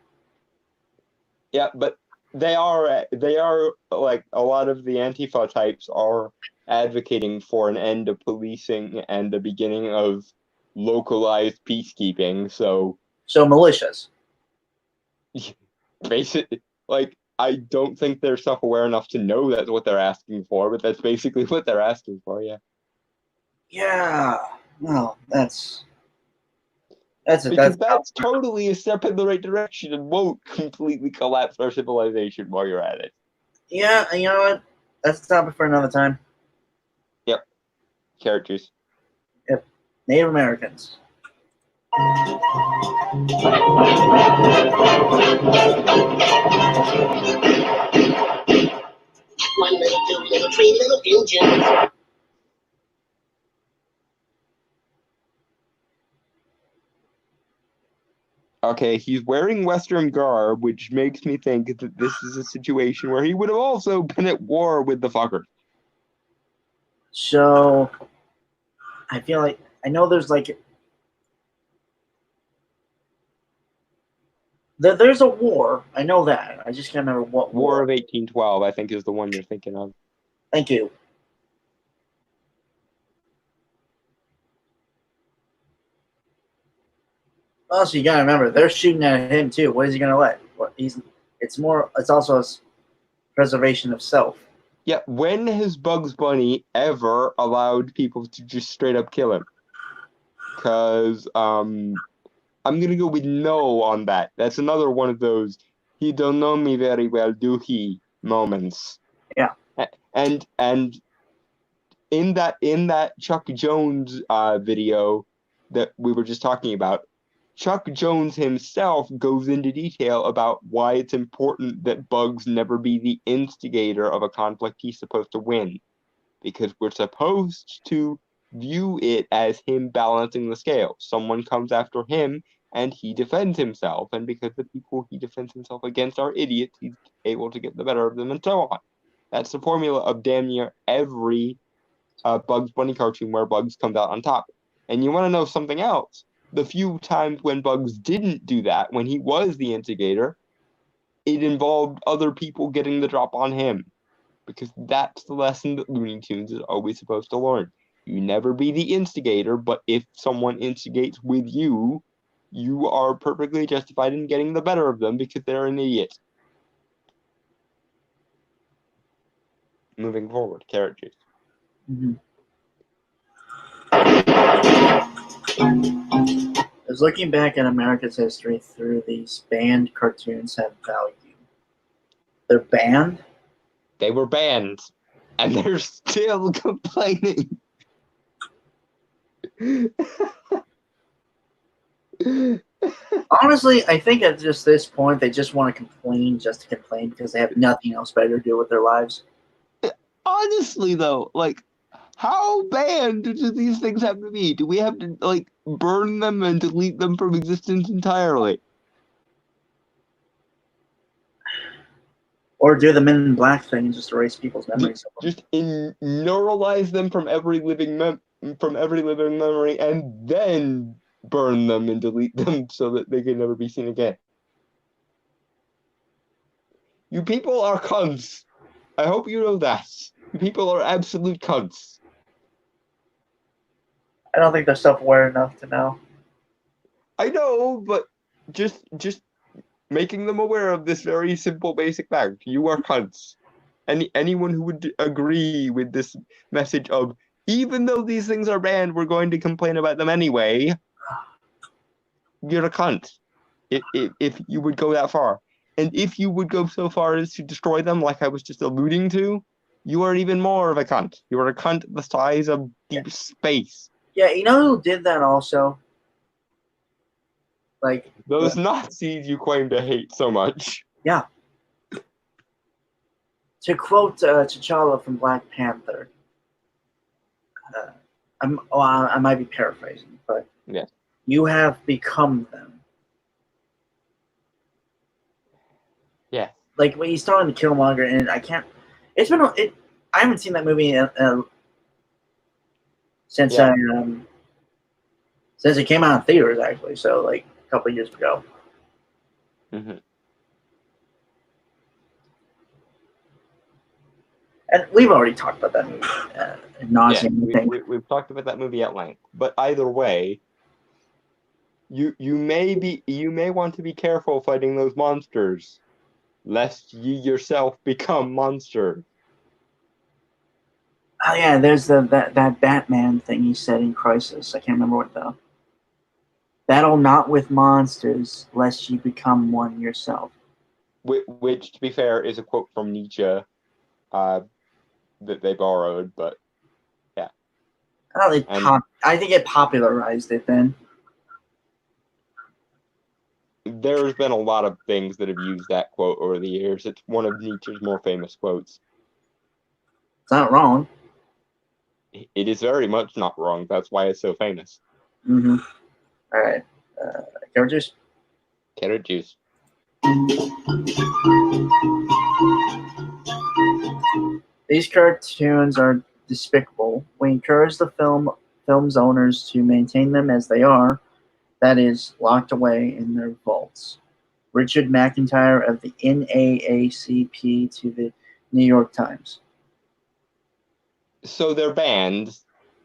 Yeah, but they are like a lot of the Antifa types are advocating for an end of policing and the beginning of localized peacekeeping. So militias. basically, like, I don't think they're self-aware enough to know that's what they're asking for, but that's basically what they're asking for. Yeah. Yeah. Well, that's totally a step in the right direction and won't completely collapse our civilization while you're at it. Yeah, you know what? That's a topic for another time. Yep. Characters. Yep. Native Americans. One little, two little, three little pigeons. Okay, he's wearing Western garb, which makes me think that this is a situation where he would have also been at war with the fucker. So, I feel like I know there's like there's a war. I know that. I just can't remember what War of 1812, I think, is the one you're thinking of. Thank you. Also, you gotta remember they're shooting at him too. What is he gonna let? It's also a preservation of self. Yeah, when has Bugs Bunny ever allowed people to just straight up kill him? Because I'm gonna go with no on that. That's another one of those he don't know me very well, do he? Moments. Yeah. And in that Chuck Jones video that we were just talking about, Chuck Jones himself goes into detail about why it's important that Bugs never be the instigator of a conflict he's supposed to win. Because we're supposed to view it as him balancing the scale. Someone comes after him and he defends himself, and because the people he defends himself against are idiots, he's able to get the better of them, and so on. That's the formula of damn near every Bugs Bunny cartoon where Bugs comes out on top. And you want to know something else? The few times when Bugs didn't do that, when he was the instigator, it involved other people getting the drop on him. Because that's the lesson that Looney Tunes is always supposed to learn. You never be the instigator, but if someone instigates with you, you are perfectly justified in getting the better of them because they're an idiot. Moving forward, characters. Mm-hmm. As looking back at America's history through these banned cartoons have value. They're banned? They were banned, and they're still complaining. Honestly, I think at just this point, they just want to complain just to complain because they have nothing else better to do with their lives. honestly though, like, how banned do these things have to be? Do we have to like burn them and delete them from existence entirely? Or do the Men in Black thing and just erase people's memories of them. Just neuralize them from every living memory, and then burn them and delete them so that they can never be seen again. You people are cunts. I hope you know that. You people are absolute cunts. I don't think they're self-aware enough to know. I know, but just making them aware of this very simple, basic fact: you are cunts. Anyone who would agree with this message of, even though these things are banned, we're going to complain about them anyway, you're a cunt. If you would go that far. And if you would go so far as to destroy them, like I was just alluding to, you are even more of a cunt. You are a cunt the size of deep space. Yeah, you know who did that also? Like, Those Nazis you claim to hate so much. yeah. To quote T'Challa from Black Panther, I might be paraphrasing, but yeah, you have become them. Yeah. Like when he's talking to Killmonger, and I can't. It's been. I haven't seen that movie since since it came out in theaters, actually. So like a couple of years ago. Mm-hmm. And we've already talked about that movie ad nauseam. Yeah, we've talked about that movie at length. But either way, you may want to be careful fighting those monsters, lest ye yourself become monsters. Oh yeah, there's that Batman thing he said in Crisis. I can't remember what though. Battle not with monsters, lest you become one yourself. Which, to be fair, is a quote from Nietzsche, that they borrowed. But yeah, I think it popularized it then. There's been a lot of things that have used that quote over the years. It's one of Nietzsche's more famous quotes. It's not wrong. It is very much not wrong. That's why it's so famous. Mm-hmm. All right. Carrot juice? Carrot juice. These cartoons are despicable. We encourage the film's owners to maintain them as they are, that is, locked away in their vaults. Richard McIntyre of the NAACP to the New York Times. So they're banned,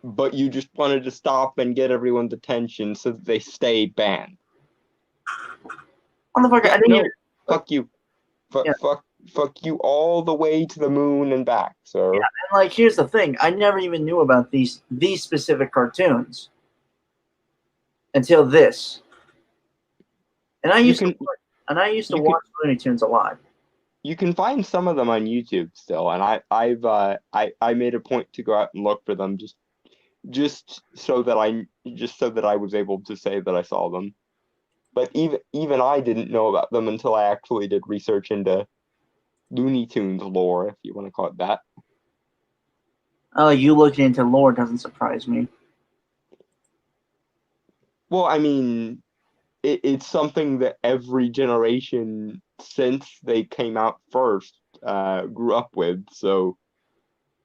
but you just wanted to stop and get everyone's attention so that they stay banned. Motherfucker, I didn't even... Fuck you. Fuck you all the way to the moon and back, sir. Yeah, and like, here's the thing. I never even knew about these specific cartoons until this. And I used to watch Looney Tunes a lot. You can find some of them on YouTube still, and I made a point to go out and look for them just so that I was able to say that I saw them. But even I didn't know about them until I actually did research into Looney Tunes lore, if you want to call it that. Oh, you looking into lore doesn't surprise me. Well, I mean, it's something that every generation since they came out first grew up with, so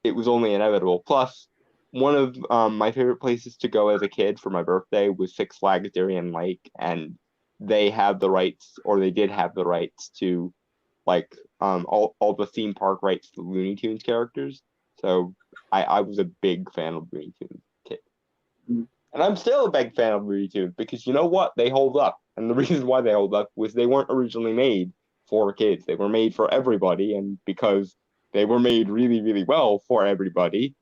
it was only inevitable. Plus, one of my favorite places to go as a kid for my birthday was Six Flags Darien Lake, and they have the rights, or they did have the rights to, like, all the theme park rights to the Looney Tunes characters. So I was a big fan of Looney Tunes kid. Mm. And I'm still a big fan of Looney Tunes because you know what? They hold up. And the reason why they hold up was they weren't originally made for kids. They were made for everybody. And because they were made really, really well for everybody,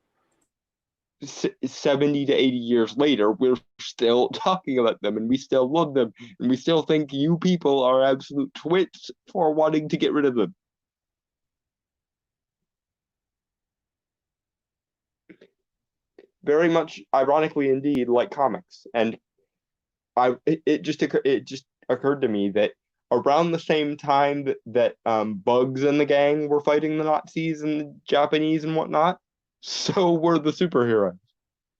70 to 80 years later, we're still talking about them and we still love them. And we still think you people are absolute twits for wanting to get rid of them. Very much, ironically indeed, like comics. And it just occurred to me that around the same time that Bugs and the gang were fighting the Nazis and the Japanese and whatnot, so were the superheroes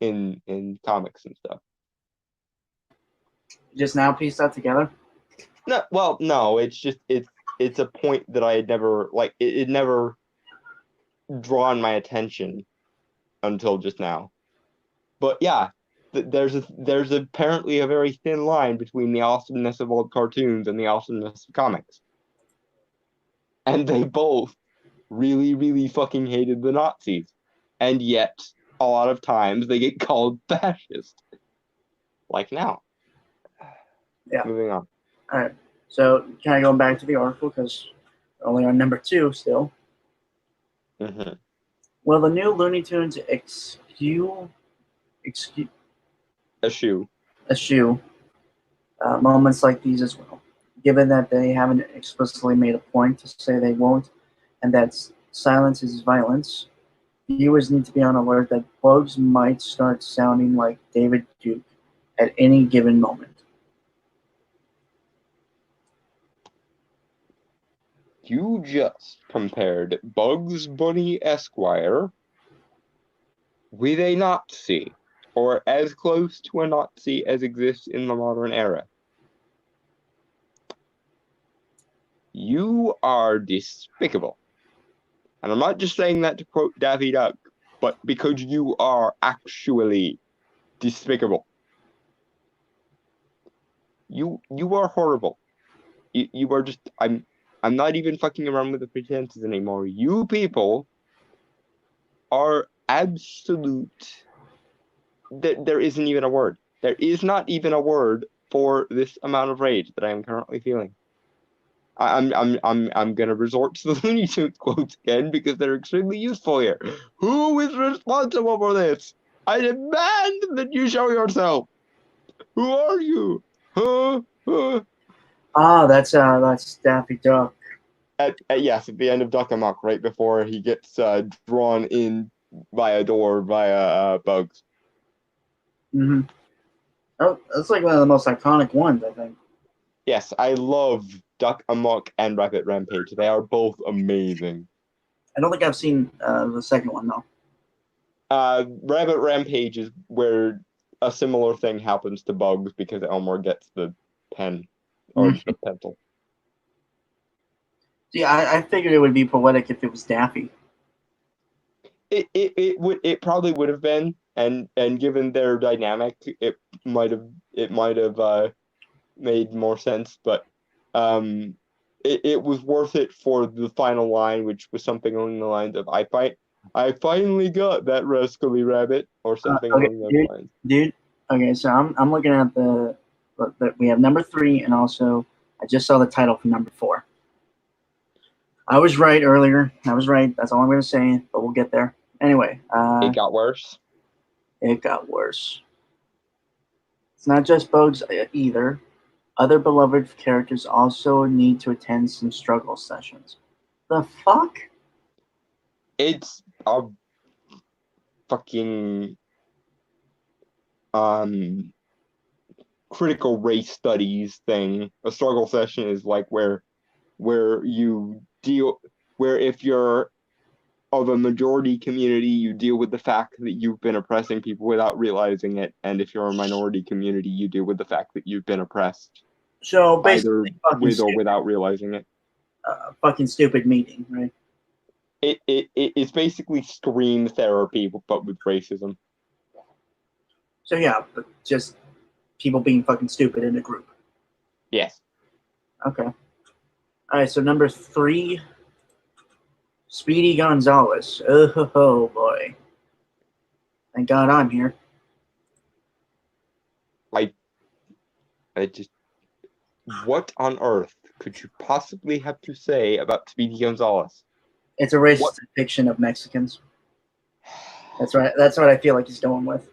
in comics and stuff. Just now pieced that together. No, well, no, it's a point that I had never it never drawn my attention until just now. But yeah, there's apparently a very thin line between the awesomeness of old cartoons and the awesomeness of comics. And they both really, really fucking hated the Nazis. And yet, a lot of times they get called fascist. Like now. Yeah. Moving on. All right. So, kind of going back to the article because we're only on number 2 still. Mm-hmm. Will the new Looney Tunes eschew moments like these as well? Given that they haven't explicitly made a point to say they won't, and that silence is violence, viewers need to be on alert that Bugs might start sounding like David Duke at any given moment. You just compared Bugs Bunny Esquire with a Nazi, or as close to a Nazi as exists in the modern era. You are despicable. And I'm not just saying that to quote Daffy Duck, but because you are actually despicable. You are horrible. You are just I'm not even fucking around with the pretenses anymore. You people are absolute. There isn't even a word. There is not even a word for this amount of rage that I am currently feeling. I'm gonna resort to the Looney Tunes quotes again because they're extremely useful here. Who is responsible for this? I demand that you show yourself. Who are you? Ah, that's Daffy Duck. Yes, at the end of Duck Amuck, right before he gets drawn in by a door via Bugs. Mm-hmm. Oh, that's like one of the most iconic ones, I think. Yes, I love Duck Amuck and Rabbit Rampage. They are both amazing. I don't think I've seen the second one though. Rabbit Rampage is where a similar thing happens to Bugs because Elmore gets the pen or the pencil. Yeah, I figured it would be poetic if it was Daffy. It probably would have been, and given their dynamic, it might have made more sense, but it was worth it for the final line, which was something along the lines of I finally got that rascally rabbit, or something along those lines. Dude, okay, so I'm looking at the we have number 3, and also I just saw the title for number 4. I was right earlier. I was right. That's all I'm going to say, but we'll get there. Anyway. It got worse? It got worse. It's not just Bugs either. Other beloved characters also need to attend some struggle sessions. The fuck? It's a fucking critical race studies thing. A struggle session is like where you deal, where if you're of a majority community, you deal with the fact that you've been oppressing people without realizing it, and if you're a minority community, you deal with the fact that you've been oppressed. So either basically, with or without realizing it. Fucking stupid meeting, right? It's basically Scream therapy, but with racism. So yeah, but just people being fucking stupid in a group. Yes. Okay. All right. So number 3, Speedy Gonzales. Oh boy. Thank God I'm here. I just, what on earth could you possibly have to say about Speedy Gonzales? It's a racist depiction of Mexicans. That's right. That's what I feel like he's going with.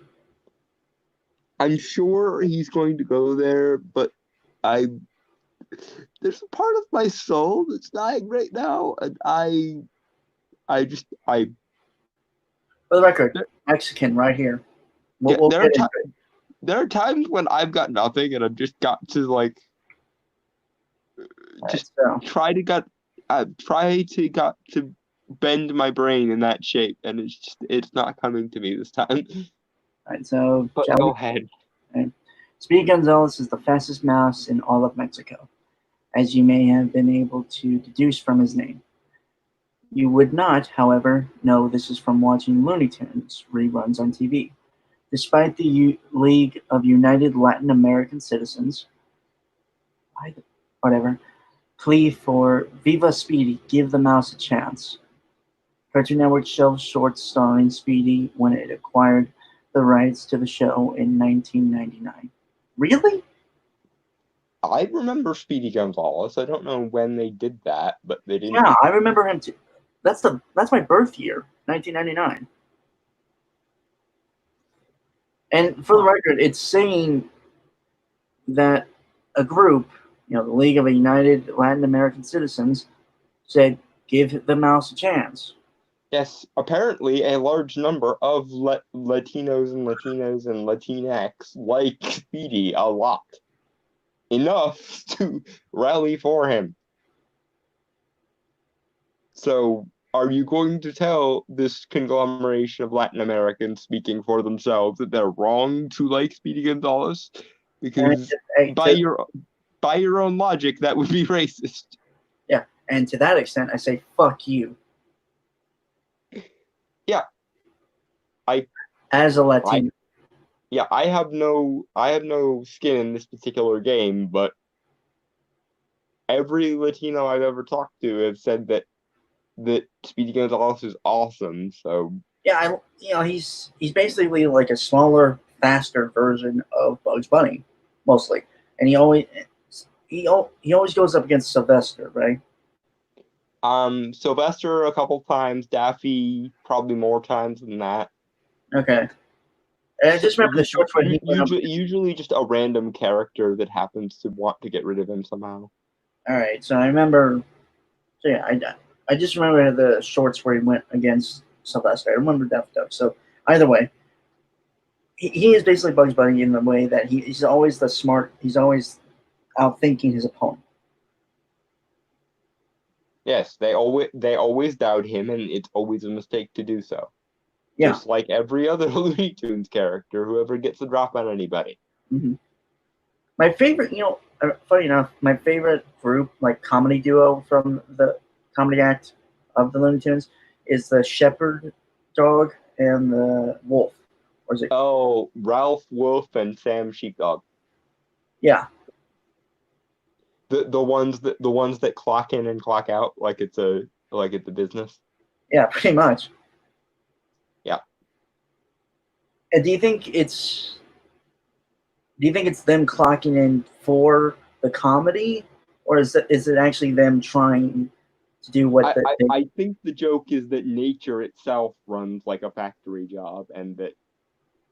I'm sure he's going to go there, but there's a part of my soul that's dying right now, and For the record, Mexican right here. We'll there are times when I've got nothing, and I've just got to try to bend my brain in that shape, and it's not coming to me this time. All right, so But shall go we? ahead. Right. Speedy Gonzales is the fastest mouse in all of Mexico, as you may have been able to deduce from his name. You would not, however, know this is from watching Looney Tunes reruns on TV. Despite the League of United Latin American Citizens, whatever, plea for Viva Speedy, give the mouse a chance. Cartoon Network shelved shorts starring Speedy when it acquired the rights to the show in 1999. Really? I remember Speedy Gonzales. I don't know when they did that, but they didn't. Yeah, I remember him too. That's my birth year, 1999. And for the record, it's saying that a group, the League of United Latin American Citizens, said, give the mouse a chance. Yes, apparently a large number of Latinos and Latinx like Speedy a lot. Enough to rally for him. So, are you going to tell this conglomeration of Latin Americans speaking for themselves that they're wrong to like Speedy Gonzales? Because by your own logic, that would be racist. Yeah, and to that extent, I say, fuck you. Yeah. As a Latino. I have no skin in this particular game, but every Latino I've ever talked to have said that Speedy Gonzales is awesome. So yeah, he's basically like a smaller, faster version of Bugs Bunny, mostly, and he always goes up against Sylvester, right? Sylvester a couple times, Daffy probably more times than that. Okay. And I just remember the shorts when he usually just a random character that happens to want to get rid of him somehow. All right, so I remember. So yeah, I just remember the shorts where he went against Sylvester. I remember Daffy Duck. So either way, he is basically Bugs Bunny in the way that he's always the smart. He's always outthinking his opponent. Yes, they always doubt him, and it's always a mistake to do so. Yeah. Just like every other Looney Tunes character, whoever gets the drop on anybody. Mm-hmm. My favorite, funny enough, my favorite group, like comedy duo from the comedy act of the Looney Tunes, is the shepherd dog and the wolf. Or is it? Oh, Ralph Wolf and Sam Sheepdog. Yeah. The ones that clock in and clock out like it's a business. Yeah, pretty much. Yeah. And do you think it's them clocking in for the comedy, or is it actually them trying to do what I think the joke is that nature itself runs like a factory job, and that,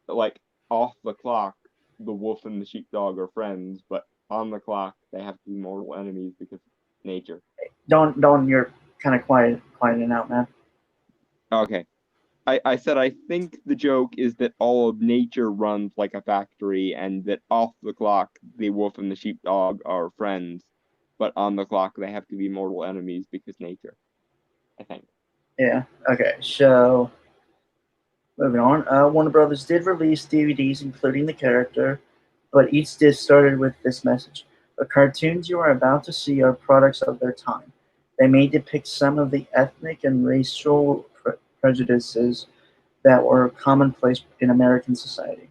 like, off the clock, the wolf and the sheepdog are friends, but on the clock, they have to be mortal enemies because of nature. Don, you're kind of quieting out, man. Okay. I said I think the joke is that all of nature runs like a factory, and that off the clock, the wolf and the sheepdog are friends, but on the clock, they have to be mortal enemies because nature. I think. Yeah. Okay. So, moving on. Warner Brothers did release DVDs including the character, but each disc started with this message: the cartoons you are about to see are products of their time. They may depict some of the ethnic and racial prejudices that were commonplace in American society.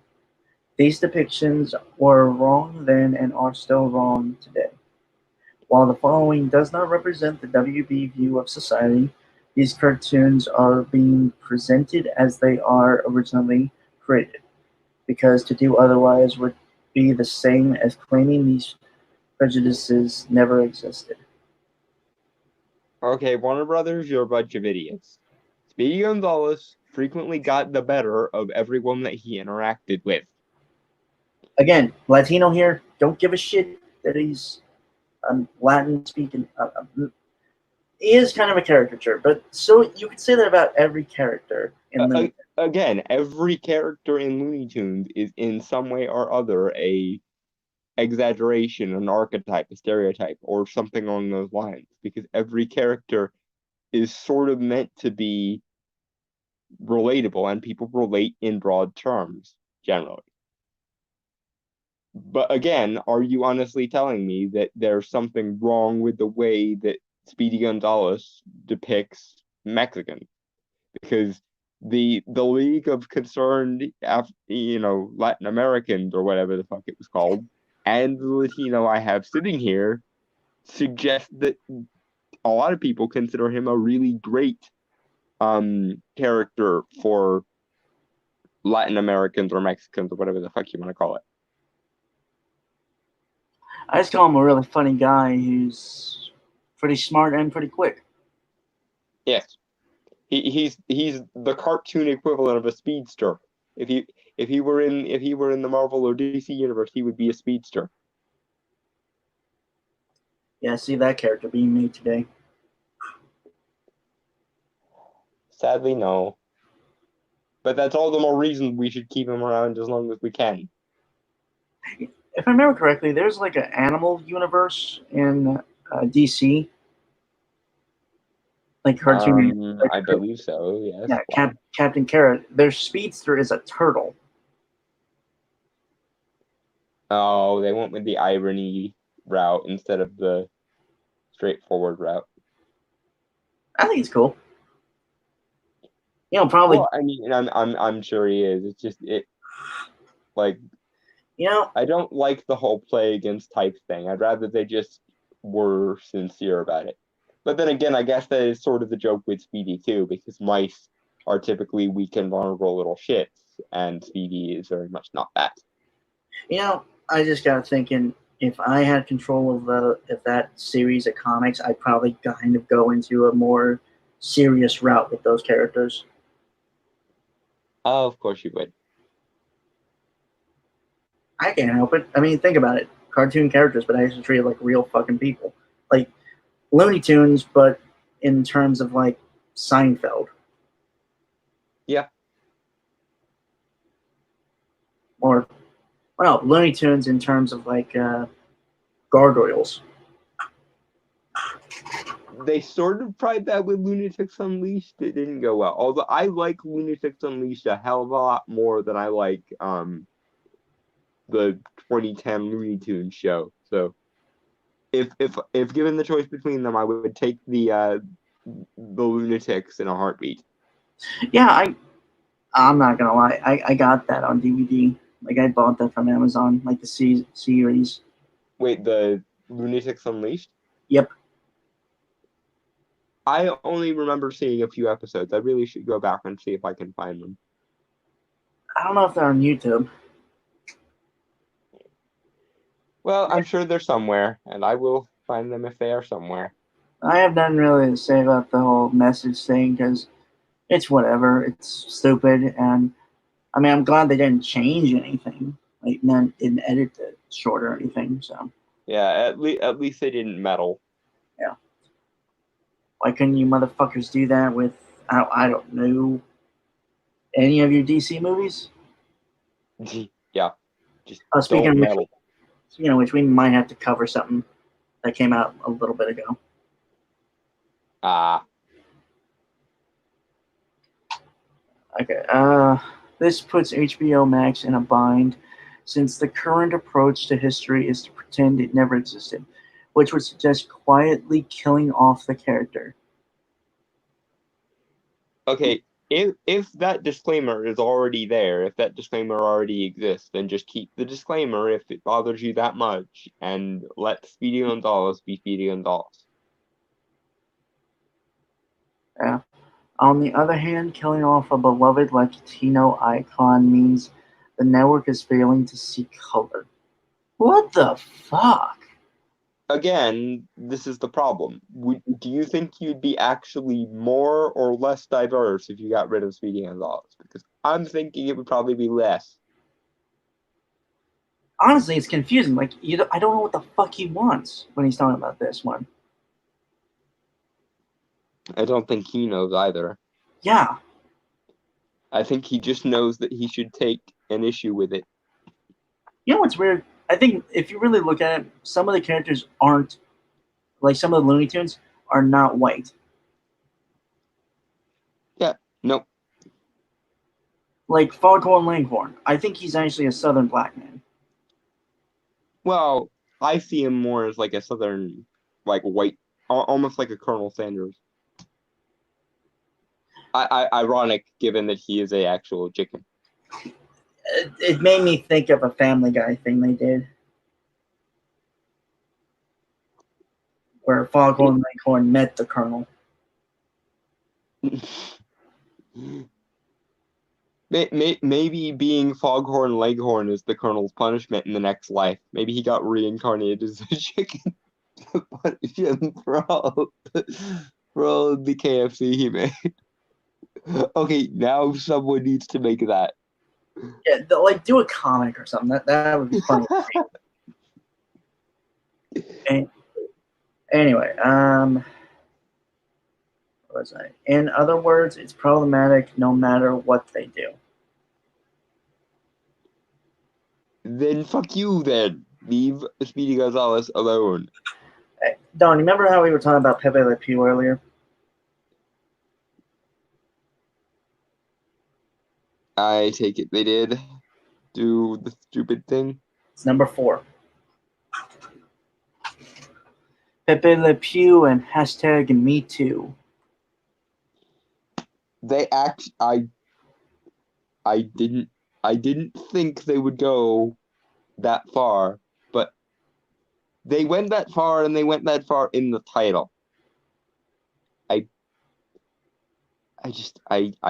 These depictions were wrong then and are still wrong today. While the following does not represent the WB view of society, these cartoons are being presented as they are originally created, because to do otherwise would be the same as claiming these prejudices never existed. Okay, Warner Brothers, you're a bunch of idiots. Speedy Gonzales frequently got the better of everyone that he interacted with. Again, Latino here, don't give a shit that he's Latin speaking. He is kind of a caricature, but so you could say that about every character in Looney Tunes. Again, every character in Looney Tunes is in some way or other a exaggeration, an archetype, a stereotype, or something along those lines, because every character is sort of meant to be relatable, and people relate in broad terms generally. But again, are you honestly telling me that there's something wrong with the way that Speedy Gonzalez depicts Mexicans? Because the League of Concerned, Latin Americans or whatever the fuck it was called, and the Latino I have sitting here suggest that a lot of people consider him a really great character for Latin Americans or Mexicans or whatever the fuck you want to call it. I just call him a really funny guy who's pretty smart and pretty quick. Yes, he's the cartoon equivalent of a speedster. If he were in the Marvel or DC universe, he would be a speedster. Yeah, I see that character being made today. Sadly, no. But that's all the more reason we should keep him around as long as we can. If I remember correctly, there's like an animal universe in DC. Like cartoon. I believe so, yes. Yeah, Captain Carrot. Their speedster is a turtle. Oh, they went with the irony route instead of the straightforward route. I think it's cool. Probably. Well, I mean, I'm sure he is. It's just I don't like the whole play against type thing. I'd rather they just were sincere about it. But then again, I guess that is sort of the joke with Speedy too, because mice are typically weak and vulnerable little shits, and Speedy is very much not that. I just got thinking, if I had control of that series of comics, I'd probably kind of go into a more serious route with those characters. Oh, of course you would. I can't help it. I mean, think about it. Cartoon characters, but I used to treat it like real fucking people. Like Looney Tunes, but in terms of like Seinfeld. Yeah. Or, well, no, Looney Tunes in terms of like Gargoyles. They sort of tried that with Lunatics Unleashed. It didn't go well. Although I like Lunatics Unleashed a hell of a lot more than I like the 2010 Looney Tunes show. So if given the choice between them, I would take the Lunatics in a heartbeat. Yeah, I'm not gonna lie. I got that on DVD. Like I bought that from Amazon, like the series. Wait, the Lunatics Unleashed? Yep. I only remember seeing a few episodes. I really should go back and see if I can find them. I don't know if they're on YouTube. Well, I'm sure they're somewhere, and I will find them if they are somewhere. I have nothing really to say about the whole message thing because it's whatever. It's stupid, and I mean, I'm glad they didn't change anything. Like, none didn't edit it short or anything. So yeah, at least they didn't meddle. Yeah. Why couldn't you motherfuckers do that with I don't know any of your DC movies? Yeah. Just speaking don't of which, we might have to cover something that came out a little bit ago. Okay. This puts HBO Max in a bind, since the current approach to history is to pretend it never existed, which would suggest quietly killing off the character. Okay, if that disclaimer is already there, if that disclaimer already exists, then just keep the disclaimer if it bothers you that much, and let Speedy Gonzalez be Speedy Gonzalez. Yeah. On the other hand, killing off a beloved Latino icon means the network is failing to see color. What the fuck? Again, this is the problem. Do you think you'd be actually more or less diverse if you got rid of Speedy Gonzalez? Because I'm thinking it would probably be less. Honestly, it's confusing. Like, I don't know what the fuck he wants when he's talking about this one. I don't think he knows either. Yeah. I think he just knows that he should take an issue with it. You know what's weird? I think if you really look at it, some of the characters aren't, like some of the Looney Tunes are not white. Nope. Like Foghorn Leghorn. I think he's actually a Southern black man. Well, I see him more as like a southern, like white, almost like a Colonel Sanders. Ironic, given that he is a actual chicken. It made me think of a Family Guy thing they did, where Foghorn Leghorn met the Colonel. Maybe being Foghorn Leghorn is the Colonel's punishment in the next life. Maybe he got reincarnated as a chicken to punish him for all the KFC he made. Okay, now someone needs to make that. Yeah, like do a comic or something. That would be funny. Anyway, what was I? In other words, it's problematic no matter what they do. Then fuck you then. Leave Speedy Gonzalez alone. Hey, Don, remember how we were talking about Pepe Le Pew earlier? I take it they did do the stupid thing. It's number 4. Pepe Le Pew and hashtag Me Too. They I didn't think they would go that far, but they went that far, and they went that far in the title. I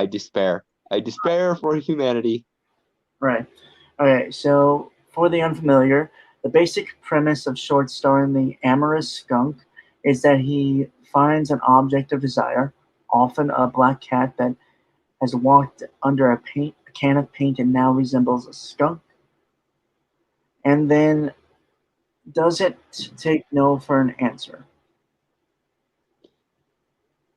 despair. I despair for humanity. Right. Okay, so for the unfamiliar, the basic premise of Short starring the amorous skunk is that he finds an object of desire, often a black cat that has walked under a can of paint and now resembles a skunk, and then doesn't take no for an answer.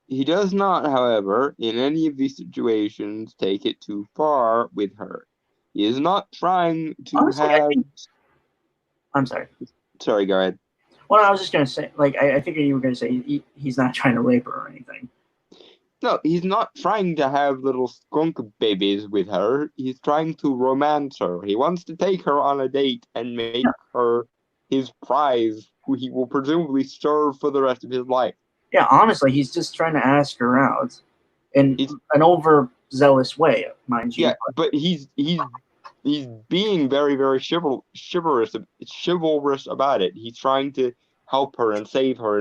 He does not, however, in any of these situations, take it too far with her. He is not trying to Honestly, have. I'm sorry. Sorry, go ahead. Well, I was just going to say, like, I figured you were going to say he's not trying to rape her or anything. No, he's not trying to have little skunk babies with her. He's trying to romance her. He wants to take her on a date and make her his prize, who he will presumably serve for the rest of his life. Yeah, honestly, he's just trying to ask her out in an overzealous way, mind you. Yeah, but he's being very, very chivalrous about it. He's trying to help her and save her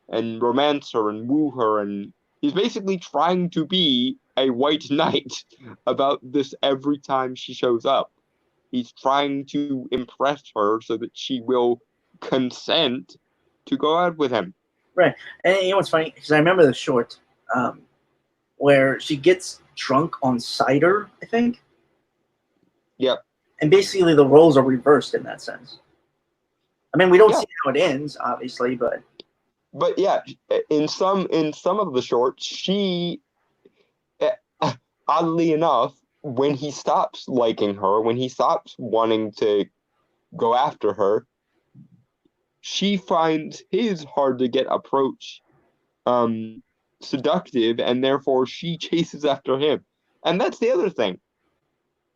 and romance her and woo her, and he's basically trying to be a white knight about this every time she shows up. He's trying to impress her so that she will consent to go out with him. Right. And you know what's funny? Because I remember the short where she gets drunk on cider, I think. Yep. And basically the roles are reversed in that sense. I mean, we don't see how it ends, obviously, but yeah, in some of the shorts, she, oddly enough, when he stops liking her, when he stops wanting to go after her, she finds his hard to get approach seductive, and therefore she chases after him. And that's the other thing.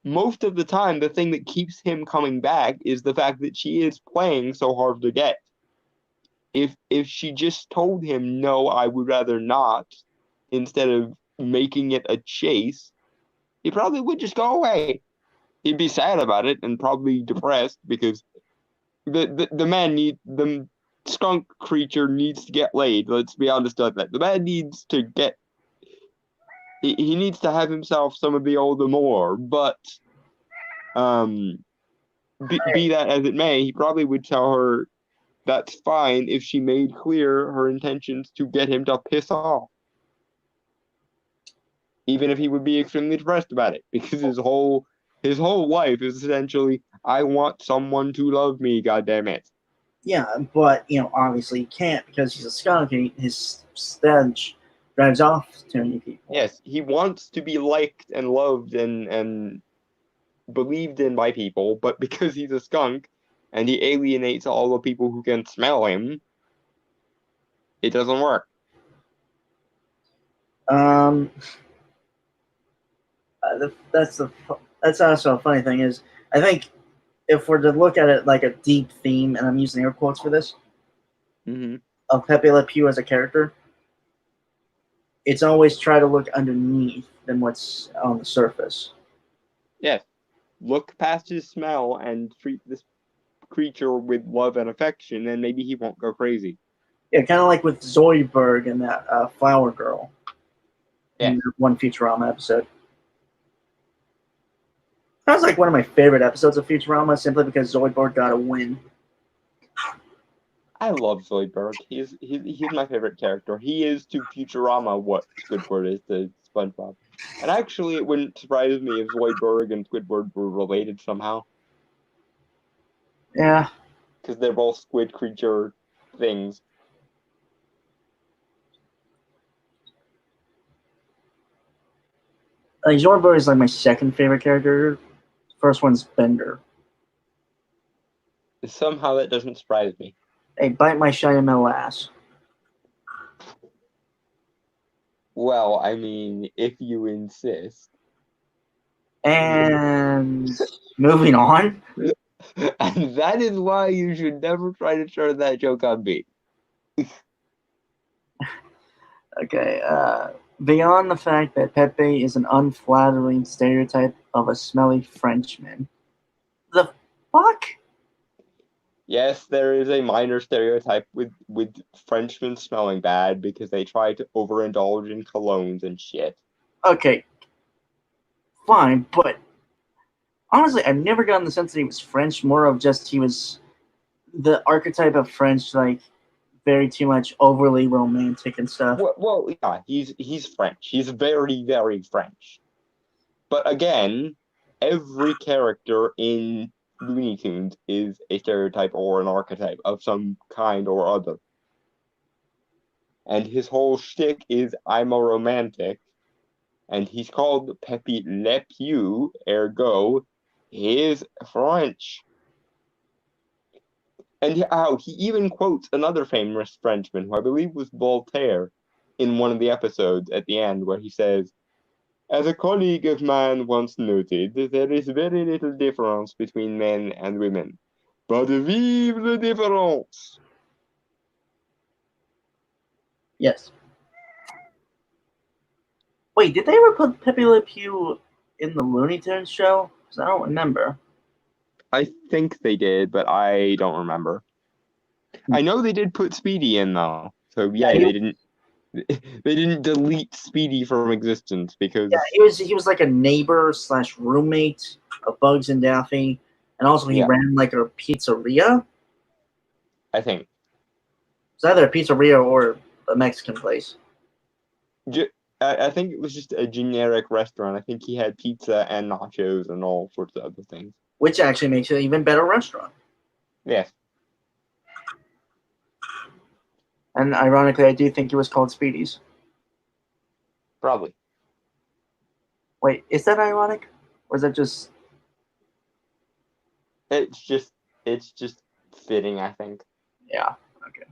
Most of the time, the thing that keeps him coming back is the fact that she is playing so hard to get. If she just told him, no, I would rather not, instead of making it a chase, he probably would just go away. He'd be sad about it and probably depressed because the skunk creature needs to get laid. Let's be honest about that. The man needs to get. He needs to have himself some of the older more, but be that as it may, he probably would tell her that's fine if she made clear her intentions to get him to piss off. Even if he would be extremely depressed about it, because his whole life is essentially, I want someone to love me, goddammit. Yeah, but obviously he can't because he's a skunk and his stench drives off too many people. Yes, he wants to be liked and loved and believed in by people, but because he's a skunk and he alienates all the people who can smell him, it doesn't work. That's also a funny thing is I think if we're to look at it like a deep theme, and I'm using air quotes for this, Hmm. of Pepe Le Pew as a character, it's always try to look underneath than what's on the surface. Yes. Look past his smell and treat this creature with love and affection, and maybe he won't go crazy. Yeah, kind of like with Zoidberg and that Flower Girl in Yes. that one Futurama episode. That was like one of my favorite episodes of Futurama simply because Zoidberg got a win. I love Zoidberg. He's my favorite character. He is to Futurama what Squidward is to SpongeBob. And actually, it wouldn't surprise me if Zoidberg and Squidward were related somehow, Yeah, because they're both squid creature things. like Zoidberg is like my second favorite character. First one's Bender. Somehow that doesn't surprise me. Hey, bite my shiny metal ass. Well, I mean, if you insist. And moving on. And that is why you should never try to turn that joke on me. Okay, beyond the fact that Pepe is an unflattering stereotype of a smelly Frenchman, the fuck? Yes, there is a minor stereotype with Frenchmen smelling bad because they try to overindulge in colognes and shit. Okay, fine, but honestly, I've never gotten the sense that he was French. More of just he was the archetype of French, like very too much overly romantic and stuff. Well, yeah, he's French. He's very, very French. But again, every character in Looney Tunes is a stereotype or an archetype of some kind or other. And his whole shtick is I'm a romantic, and he's called Pepe Le Pew, ergo, he is French. And he even quotes another famous Frenchman, who I believe was Voltaire, in one of the episodes at the end, where he says, as a colleague of mine once noted, there is very little difference between men and women. But vive la différence! Yes. Wait, did they ever put Pepe Le Pew in the Looney Tunes show? Because I don't remember. I think they did, but I don't remember. I know they did put Speedy in though, so yeah, they didn't delete Speedy from existence because Yeah, he was like a neighbor / roommate of Bugs and Daffy, and also he ran like a pizzeria. I think It's either a pizzeria or a Mexican place. I think it was just a generic restaurant. I think he had pizza and nachos and all sorts of other things. Which actually makes it an even better restaurant. Yes. And ironically, I do think it was called Speedy's. Probably. Wait, is that ironic? Or is that just... It's just fitting, I think. Yeah, okay.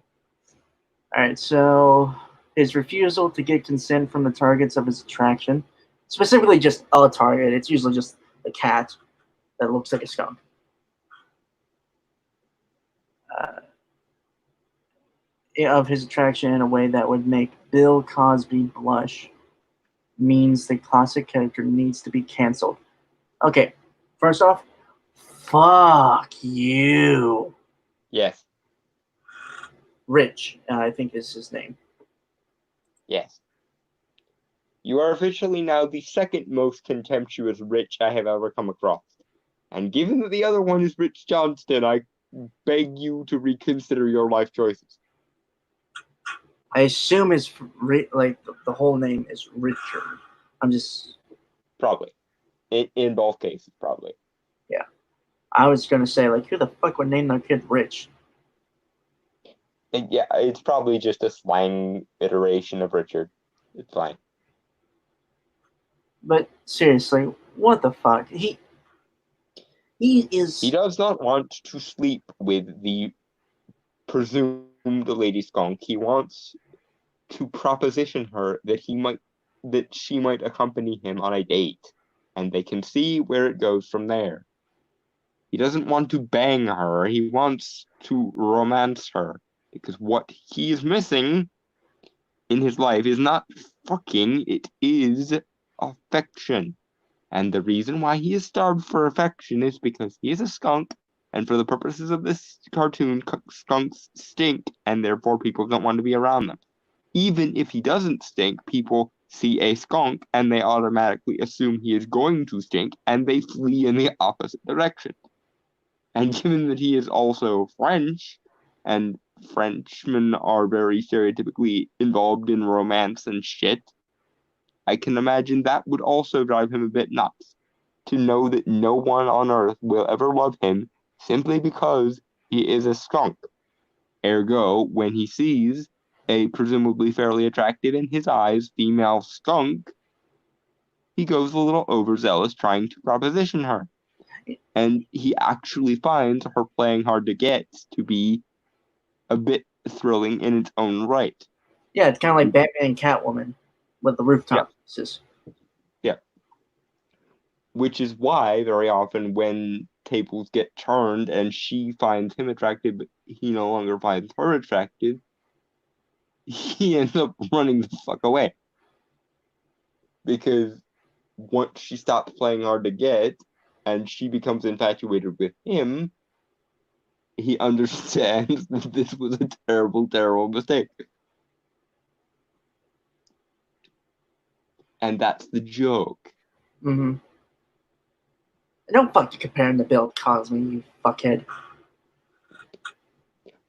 Alright, so his refusal to get consent from the targets of his attraction, specifically just a target, it's usually just a cat that looks like a skunk. Of his attraction in a way that would make Bill Cosby blush means the classic character needs to be canceled. Okay, first off, fuck you. Yes. Rich, I think is his name. Yes. You are officially now the second most contemptuous Rich I have ever come across. And given that the other one is Rich Johnston, I beg you to reconsider your life choices. I assume his the whole name is Richard. I'm just probably in both cases, probably. Yeah, I was gonna say like, who the fuck would name their kid Rich? Yeah, it's probably just a slang iteration of Richard. It's fine. But seriously, what the fuck? He does not want to sleep with the presumed lady skunk. He wants to proposition her that she might accompany him on a date. and they can see where it goes from there. He doesn't want to bang her, he wants to romance her, because what he is missing in his life is not fucking, it is affection. And the reason why he is starved for affection is because he is a skunk, and for the purposes of this cartoon, skunks stink, and therefore people don't want to be around them. Even if he doesn't stink, people see a skunk and they automatically assume he is going to stink, and they flee in the opposite direction. And given that he is also French, and Frenchmen are very stereotypically involved in romance and shit, I can imagine that would also drive him a bit nuts. To know that no one on Earth will ever love him simply because he is a skunk. Ergo, when he sees a presumably fairly attractive in his eyes female skunk, he goes a little overzealous trying to proposition her. And he actually finds her playing hard to get to be a bit thrilling in its own right. Yeah, it's kind of like Batman and Catwoman with the rooftop pieces. Yeah. Which is why very often when tables get turned and she finds him attractive but he no longer finds her attractive, he ends up running the fuck away. Because once she stops playing hard to get and she becomes infatuated with him, he understands that this was a terrible, terrible mistake. And that's the joke. Mm-hmm. Don't fucking compare him to Bill Cosby, you fuckhead.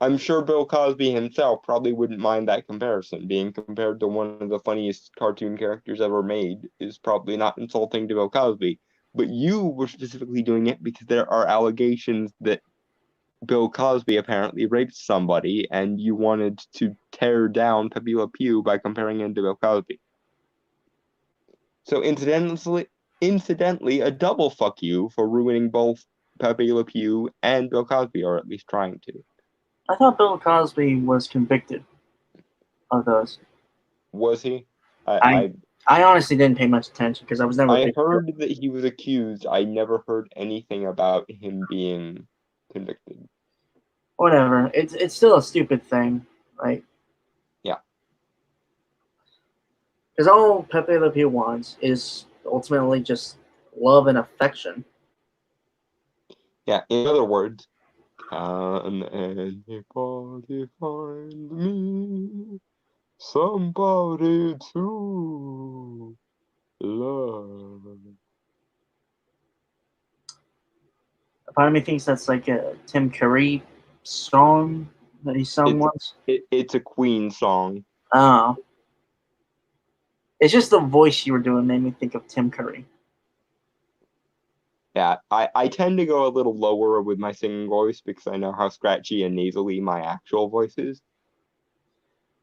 I'm sure Bill Cosby himself probably wouldn't mind that comparison. Being compared to one of the funniest cartoon characters ever made is probably not insulting to Bill Cosby. But you were specifically doing it because there are allegations that Bill Cosby apparently raped somebody, and you wanted to tear down Pepe Le Pew by comparing him to Bill Cosby. So incidentally, a double fuck you for ruining both Pepe Le Pew and Bill Cosby, or at least trying to. I thought Bill Cosby was convicted of those. Was he? I honestly didn't pay much attention because I was never. I heard that he was accused. I never heard anything about him being convicted. Whatever. It's still a stupid thing, right? Yeah. Because all Pepe Le Pew wants is ultimately just love and affection. Yeah. In other words, can anybody find me somebody to love? Part of me thinks that's like a Tim Curry song that he sung once. It's a Queen song. Oh. It's just the voice you were doing made me think of Tim Curry. Yeah, I tend to go a little lower with my singing voice because I know how scratchy and nasally my actual voice is.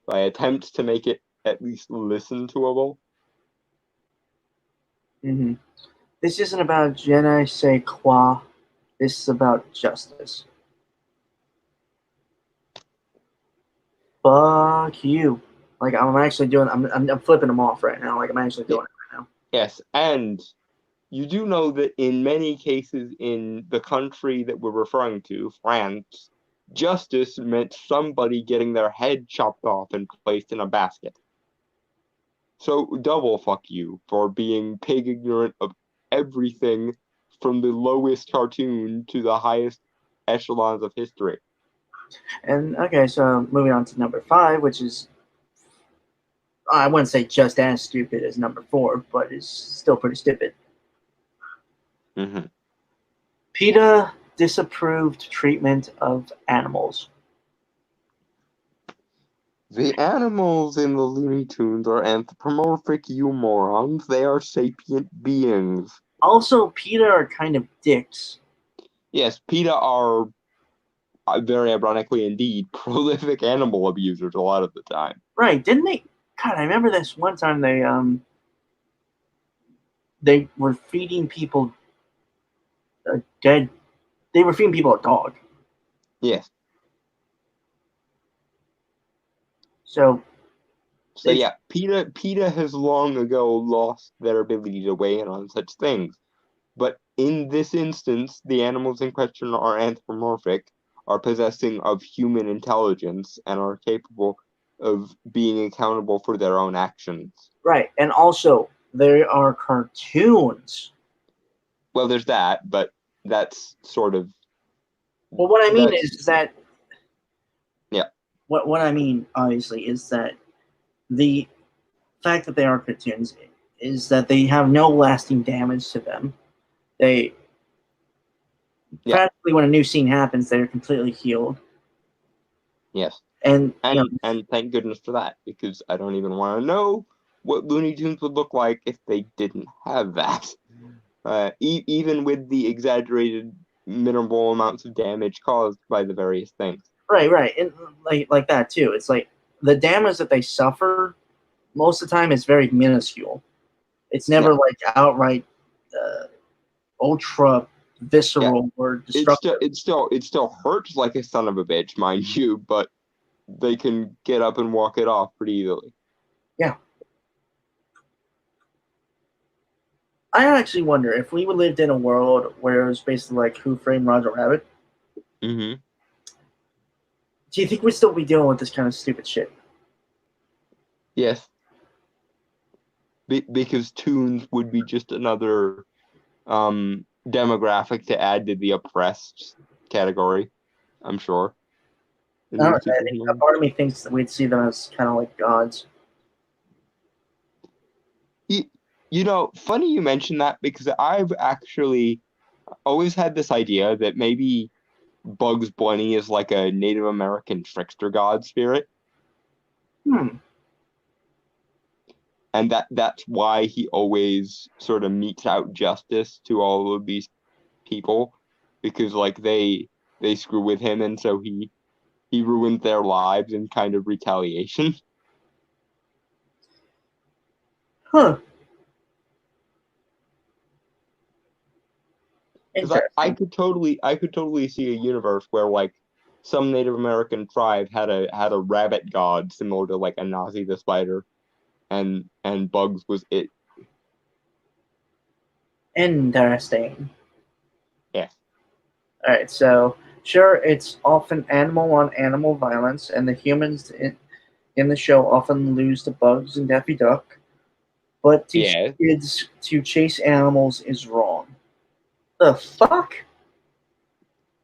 I attempt to make it at least listen-toable. Mm-hmm. This isn't about je ne sais quoi. This is about justice. Fuck you. Like, I'm actually doing, I'm flipping them off right now. Like, I'm actually doing it right now. Yes, and you do know that in many cases in the country that we're referring to, France, justice meant somebody getting their head chopped off and placed in a basket. So double fuck you for being pig ignorant of everything from the lowest cartoon to the highest echelons of history. And, okay, so moving on to number 5, which is, I wouldn't say just as stupid as number 4, but is still pretty stupid. Mm-hmm. PETA disapproved treatment of animals. The animals in the Looney Tunes are anthropomorphic, you morons. They are sapient beings. Also, PETA are kind of dicks. Yes, PETA are, very ironically indeed, prolific animal abusers a lot of the time. Right, didn't they? God, I remember this one time they were feeding people a dead. They were feeding people a dog. Yes. So, So yeah, PETA has long ago lost their ability to weigh in on such things. But in this instance, the animals in question are anthropomorphic, are possessing of human intelligence, and are capable of being accountable for their own actions. Right, and also they are cartoons. Well, there's that, but that's sort of. Well, what I mean that's- is that. Yeah. What I mean, obviously, is that the fact that they are cartoons is that they have no lasting damage to them. They Yeah. practically, when a new scene happens, they're completely healed. Yes. And And thank goodness for that, because I don't even want to know what Looney Tunes would look like if they didn't have that. Even with the exaggerated minimal amounts of damage caused by the various things. right, and like that too. It's like the damage that they suffer most of the time is very minuscule. It's never like outright ultra visceral or destructive. It still hurts like a son of a bitch, mind you, but they can get up and walk it off pretty easily. Yeah. I actually wonder if we lived in a world where it was basically like Who Framed Roger Rabbit. Mm-hmm. Do you think we'd still be dealing with this kind of stupid shit? Yes. Because Toons would be just another demographic to add to the oppressed category, I'm sure. I don't know, I think a part of me thinks that we'd see them as kind of like gods. You know, funny you mention that, because I've actually always had this idea that maybe Bugs Bunny is like a Native American trickster god spirit. And that's why he always sort of metes out justice to all of these people, because like they screw with him, and so he ruined their lives in kind of retaliation. Huh. Because I could totally see a universe where like some Native American tribe had a rabbit god similar to like a Nazi the spider, and Bugs was it. Interesting. Yeah. All right, so sure, it's often animal on animal violence, and the humans in the show often lose to Bugs and Daffy Duck. But teaching kids to chase animals is wrong. The fuck?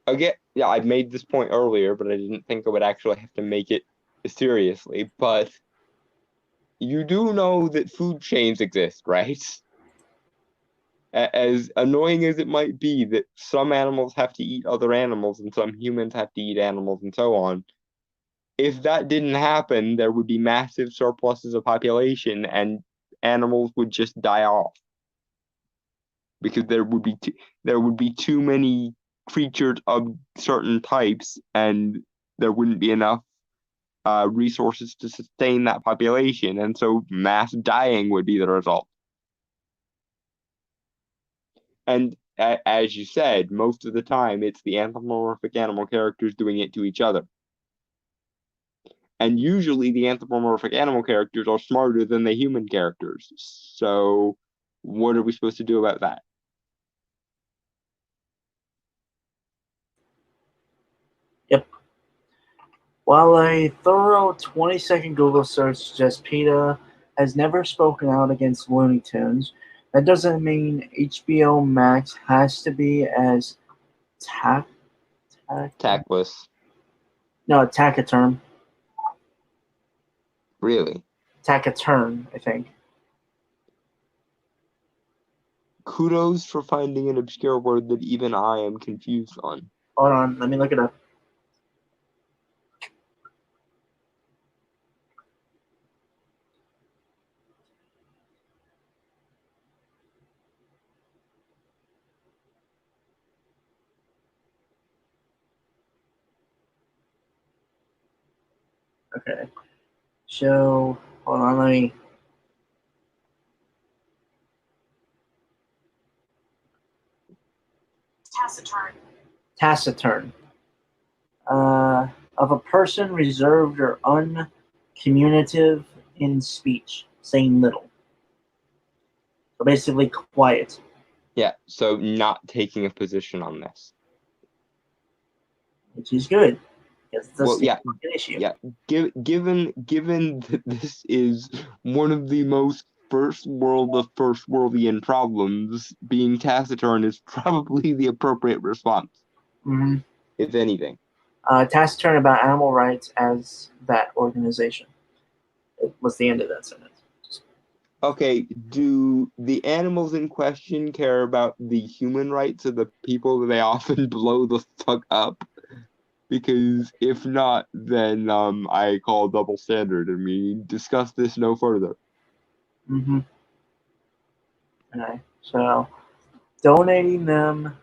Again, yeah, I made this point earlier, but I didn't think I would actually have to make it seriously. But you do know that food chains exist, right? As annoying as it might be that some animals have to eat other animals and some humans have to eat animals and so on, if that didn't happen, there would be massive surpluses of population and animals would just die off. Because there would be too many creatures of certain types, and there wouldn't be enough resources to sustain that population, and so mass dying would be the result. And as you said, most of the time it's the anthropomorphic animal characters doing it to each other. And usually the anthropomorphic animal characters are smarter than the human characters. So what are we supposed to do about that? Yep. While a thorough 20-second Google search suggests PETA has never spoken out against Looney Tunes, that doesn't mean HBO Max has to be as Tactless. No, taciturn. Really? Taciturn, I think. Kudos for finding an obscure word that even I am confused on. Hold on, let me look it up. Okay. So, hold on, let me. Taciturn. Taciturn. Of a person reserved or uncommunicative, in speech, saying little. So basically quiet. Yeah, so not taking a position on this. Which is good. Because it's a Well, yeah, significant issue. yeah. Given that this is one of the most first worldian problems, being taciturn is probably the appropriate response, Mm-hmm. if anything. Taciturn about animal rights as that organization. It was the end of that sentence. Okay, do the animals in question care about the human rights of the people that they often blow the fuck up? Because if not, then I call double standard and we discuss this no further. Mm-hmm. Okay, so donating them,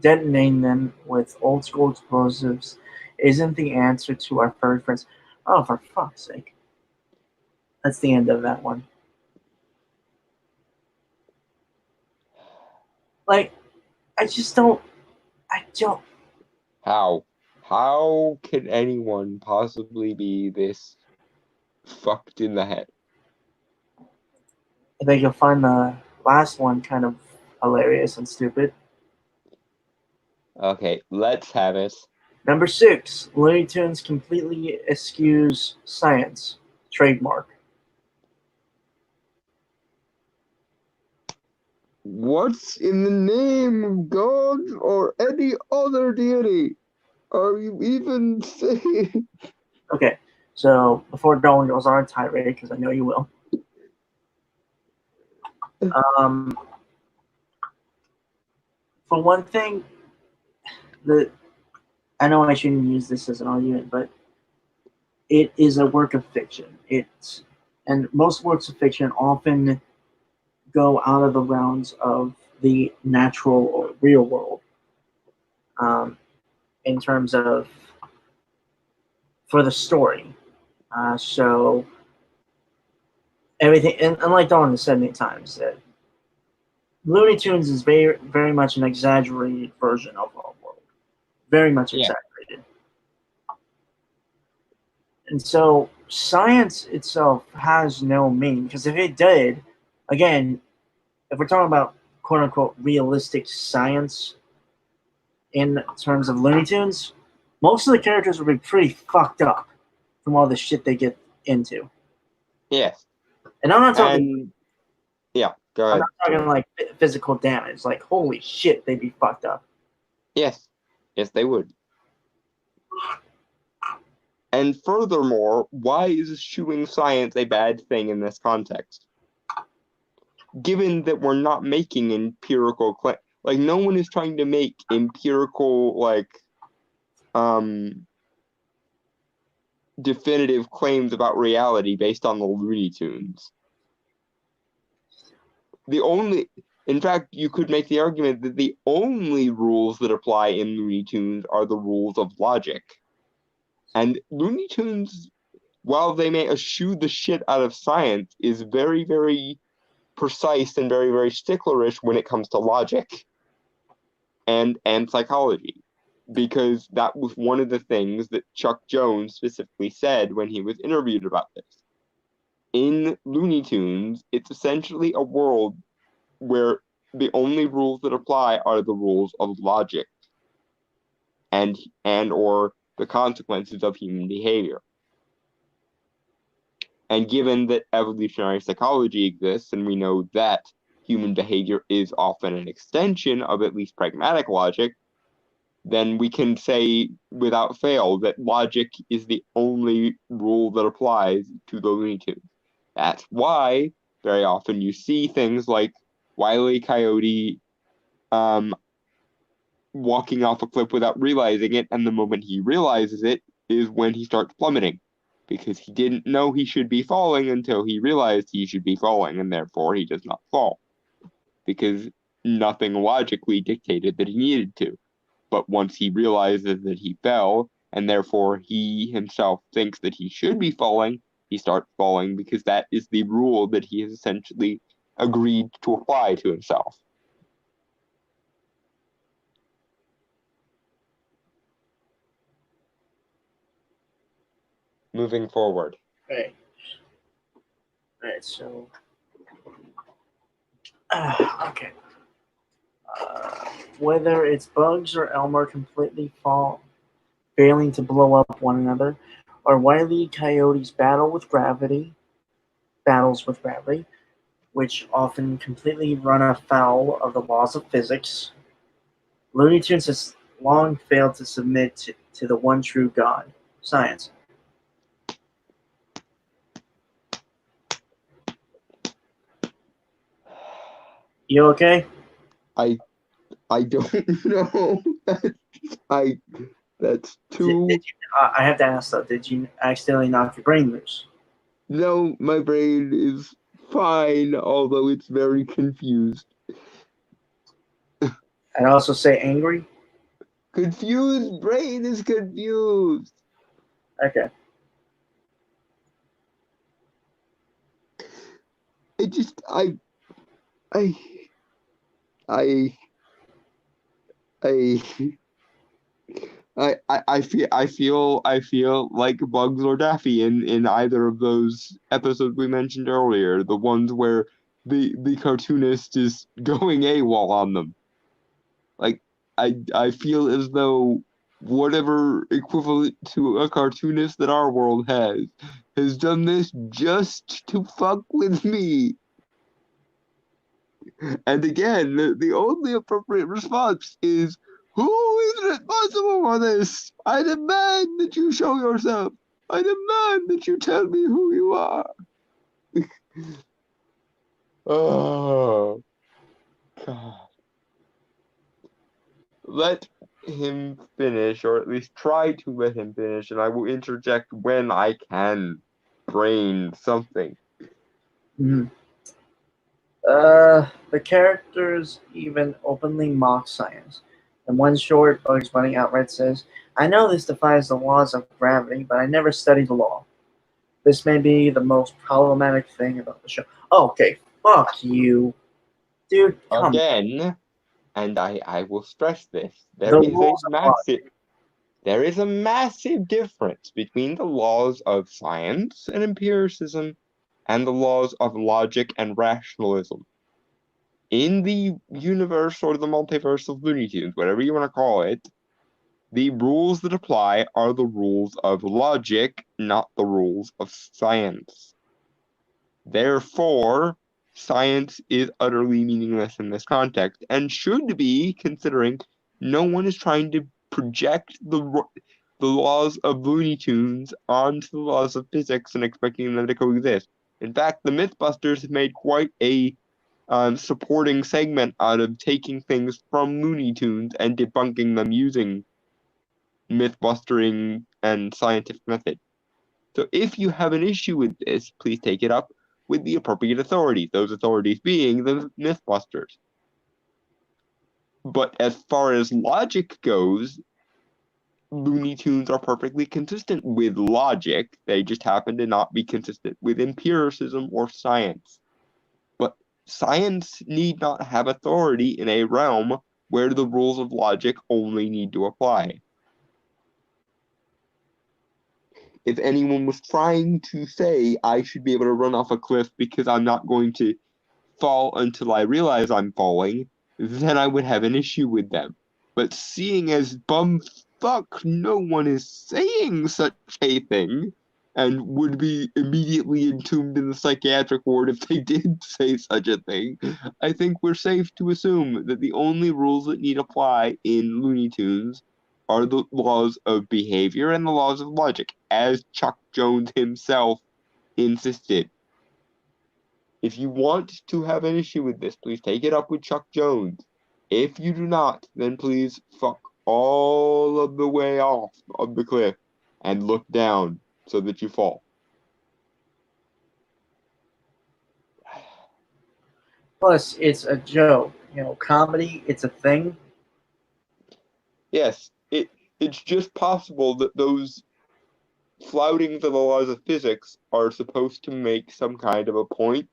detonating them with old school explosives isn't the answer to our furry friends. Oh, for fuck's sake. That's the end of that one. Like, I don't. How can anyone possibly be this fucked in the head? I think you'll find the last one kind of hilarious and stupid. Okay, let's have it. Number 6, Looney Tunes completely eschews science. Trademark. What's in the name of God or any other deity are you even saying? Okay, so before Darwin goes on a tirade, because I know you will. For one thing, I know I shouldn't use this as an argument, but it is a work of fiction. And most works of fiction often go out of the realms of the natural or real world, in terms of for the story. So everything, and like Dawn has said many times, that Looney Tunes is very, very much an exaggerated version of our world. Very much Yeah. exaggerated. And so science itself has no meaning, because if it did, again, if we're talking about quote unquote realistic science in terms of Looney Tunes, most of the characters would be pretty fucked up from all the shit they get into. Yes. And I'm not talking. And yeah, go I'm ahead. not talking like physical damage. Like holy shit, they'd be fucked up. Yes. Yes, they would. And furthermore, why is eschewing science a bad thing in this context? Given that we're not making empirical claims, like no one is trying to make empirical, like, definitive claims about reality based on the Looney Tunes. In fact, you could make the argument that the only rules that apply in Looney Tunes are the rules of logic. And Looney Tunes, while they may eschew the shit out of science, is very, very precise and very, very sticklerish when it comes to logic and psychology. Because that was one of the things that Chuck Jones specifically said when he was interviewed about this. In Looney Tunes, it's essentially a world where the only rules that apply are the rules of logic and or the consequences of human behavior. And given that evolutionary psychology exists, and we know that human behavior is often an extension of at least pragmatic logic, then we can say without fail that logic is the only rule that applies to the Looney Tunes. That's why very often you see things like Wile E. Coyote walking off a cliff without realizing it, and the moment he realizes it is when he starts plummeting, because he didn't know he should be falling until he realized he should be falling, and therefore he does not fall, because nothing logically dictated that he needed to. But once he realizes that he fell, and therefore he himself thinks that he should be falling, he starts falling, because that is the rule that he has essentially agreed to apply to himself. Moving forward. Okay. Alright, so. Okay. Whether it's Bugs or Elmer completely failing to blow up one another, or Wile E. Coyote's battles with gravity, which often completely run afoul of the laws of physics, Looney Tunes has long failed to submit to the one true God, science. You okay? I don't know. I that's too. I have to ask though, did you accidentally knock your brain loose? No, my brain is fine, although it's very confused. I'd also say angry. Confused brain is confused. Okay. It just I I I I feel like Bugs or Daffy in either of those episodes we mentioned earlier, the ones where the cartoonist is going AWOL on them. Like I feel as though whatever equivalent to a cartoonist that our world has done this just to fuck with me. And again, the only appropriate response is, who is responsible for this? I demand that you show yourself. I demand that you tell me who you are. Oh, God. Let him finish, or at least try to let him finish, and I will interject when I can brain something. Mhm. The characters even openly mock science. In one short, Bugs Bunny outright says, I know this defies the laws of gravity, but I never studied the law. This may be the most problematic thing about the show. Okay, fuck you. Dude, come on. Again, and I will stress this, The rules apply. there is a massive difference between the laws of science and empiricism and the laws of logic and rationalism. In the universe or the multiverse of Looney Tunes, whatever you want to call it, the rules that apply are the rules of logic, not the rules of science. Therefore, science is utterly meaningless in this context and should be, considering no one is trying to project the laws of Looney Tunes onto the laws of physics and expecting them to coexist. In fact, the Mythbusters have made quite a supporting segment out of taking things from Looney Tunes and debunking them using mythbustering and scientific method. So if you have an issue with this, please take it up with the appropriate authorities, those authorities being the Mythbusters. But as far as logic goes, Looney Tunes are perfectly consistent with logic. They just happen to not be consistent with empiricism or science. But science need not have authority in a realm where the rules of logic only need to apply. If anyone was trying to say I should be able to run off a cliff because I'm not going to fall until I realize I'm falling, then I would have an issue with them. But seeing as bumfuck no one is saying such a thing, and would be immediately entombed in the psychiatric ward if they did say such a thing, I think we're safe to assume that the only rules that need apply in Looney Tunes are the laws of behavior and the laws of logic, as Chuck Jones himself insisted. If you want to have an issue with this, please take it up with Chuck Jones. If you do not, then please fuck all of the way off of the cliff and look down so that you fall. Plus, it's a joke. You know, comedy, it's a thing. Yes, it's just possible that those flouting the laws of physics are supposed to make some kind of a point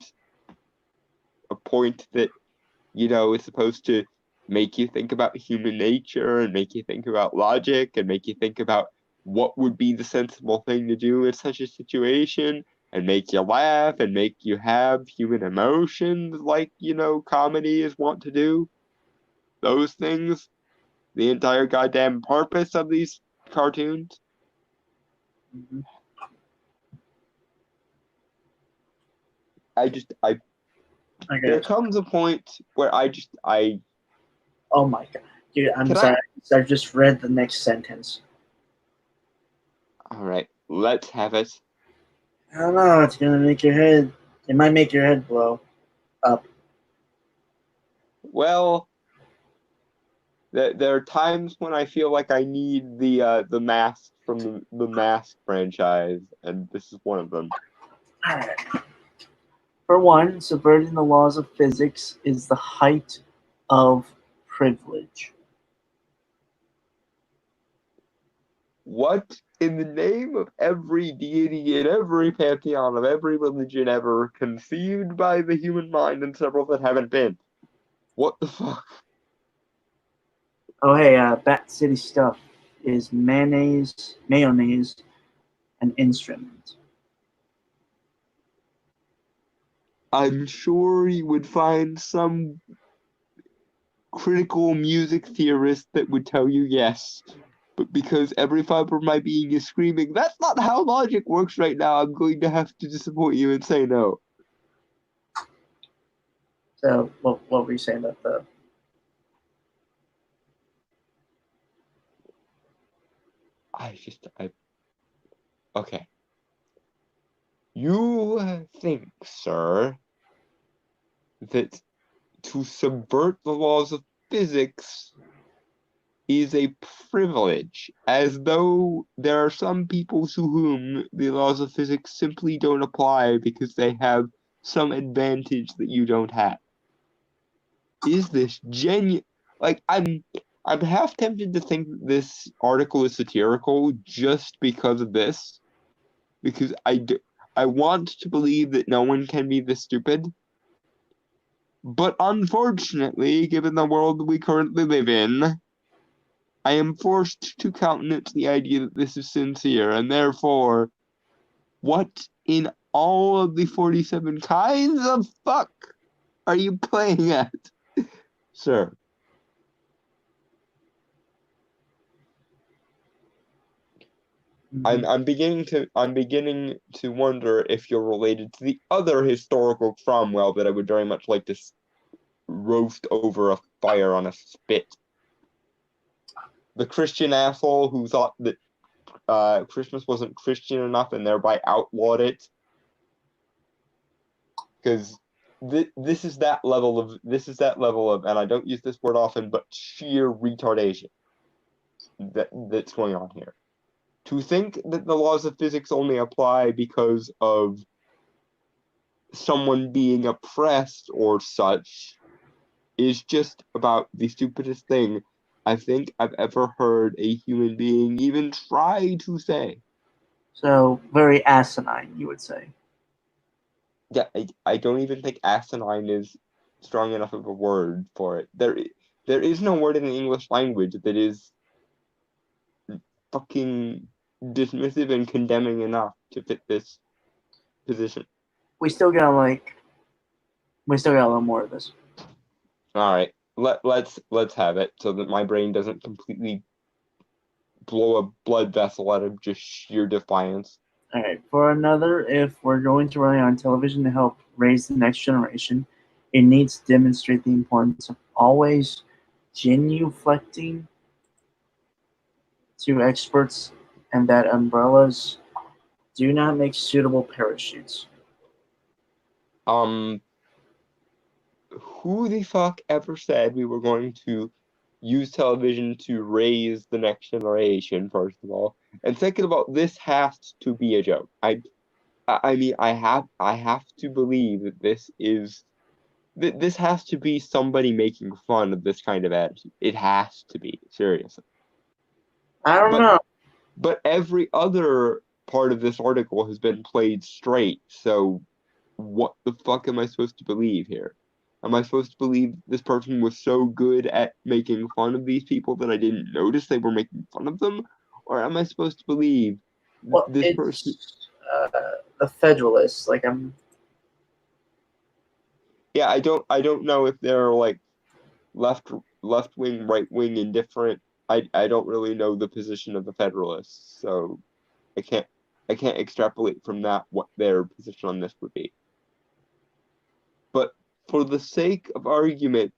that, you know, is supposed to make you think about human nature and make you think about logic and make you think about what would be the sensible thing to do in such a situation. and make you laugh and make you have human emotions like, comedy is wont to do. Those things, the entire goddamn purpose of these cartoons. Mhm. There comes a point where Oh my god. Dude, I'm Can I- sorry. I just read the next sentence. alright, let's have it. I don't know. It's gonna make your head. It might make your head blow up. Well, there are times when I feel like I need the mask from the Mask franchise, and this is one of them. Alright. For one, subverting the laws of physics is the height of privilege. What in the name of every deity in every pantheon of every religion ever conceived by the human mind and several that haven't been? What the fuck? Oh hey, Bat City stuff is mayonnaise, an instrument. I'm sure you would find some critical music theorist that would tell you yes. But because every fiber of my being is screaming, that's not how logic works right now, I'm going to have to disappoint you and say no. So what were you saying about the? Okay. You think, sir, that to subvert the laws of physics is a privilege, as though there are some people to whom the laws of physics simply don't apply because they have some advantage that you don't have. Is this genuine? Like, I'm half tempted to think that this article is satirical just because of this, because I want to believe that no one can be this stupid. But unfortunately, given the world we currently live in, I am forced to countenance the idea that this is sincere, and therefore, what in all of the 47 kinds of fuck are you playing at, sir? I'm beginning to wonder if you're related to the other historical Cromwell that I would very much like to roast over a fire on a spit. The Christian asshole who thought that Christmas wasn't Christian enough and thereby outlawed it. Because this is that level of, and I don't use this word often, but sheer retardation that's going on here. To think that the laws of physics only apply because of someone being oppressed or such is just about the stupidest thing I think I've ever heard a human being even try to say. So very asinine, you would say. Yeah, I don't even think asinine is strong enough of a word for it. There is no word in the English language that is fucking dismissive and condemning enough to fit this position. We still got a little more of this. All right, let's have it so that my brain doesn't completely blow a blood vessel out of just sheer defiance. All right. For another, if we're going to rely on television to help raise the next generation, it needs to demonstrate the importance of always genuflecting to experts and that umbrellas do not make suitable parachutes. Who the fuck ever said we were going to use television to raise the next generation, first of all? And second of all, this has to be a joke. I mean, I have to believe that this has to be somebody making fun of this kind of attitude. It has to be, seriously. I don't know. But every other part of this article has been played straight, so what the fuck am I supposed to believe here? Am I supposed to believe this person was so good at making fun of these people that I didn't notice they were making fun of them? Or am I supposed to believe Well, this person... the Federalists. Like Yeah, I don't know if they're like left wing, right wing, indifferent. I don't really know the position of the Federalists, so I can't extrapolate from that what their position on this would be. But for the sake of argument,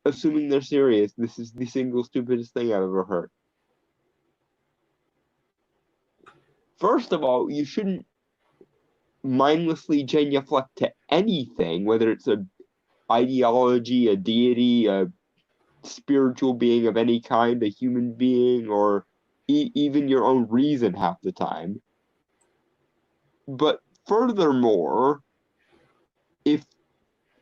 assuming they're serious, this is the single stupidest thing I've ever heard. First of all, you shouldn't mindlessly genuflect to anything, whether it's a ideology, a deity, a spiritual being of any kind, a human being, or even your own reason half the time. But furthermore, if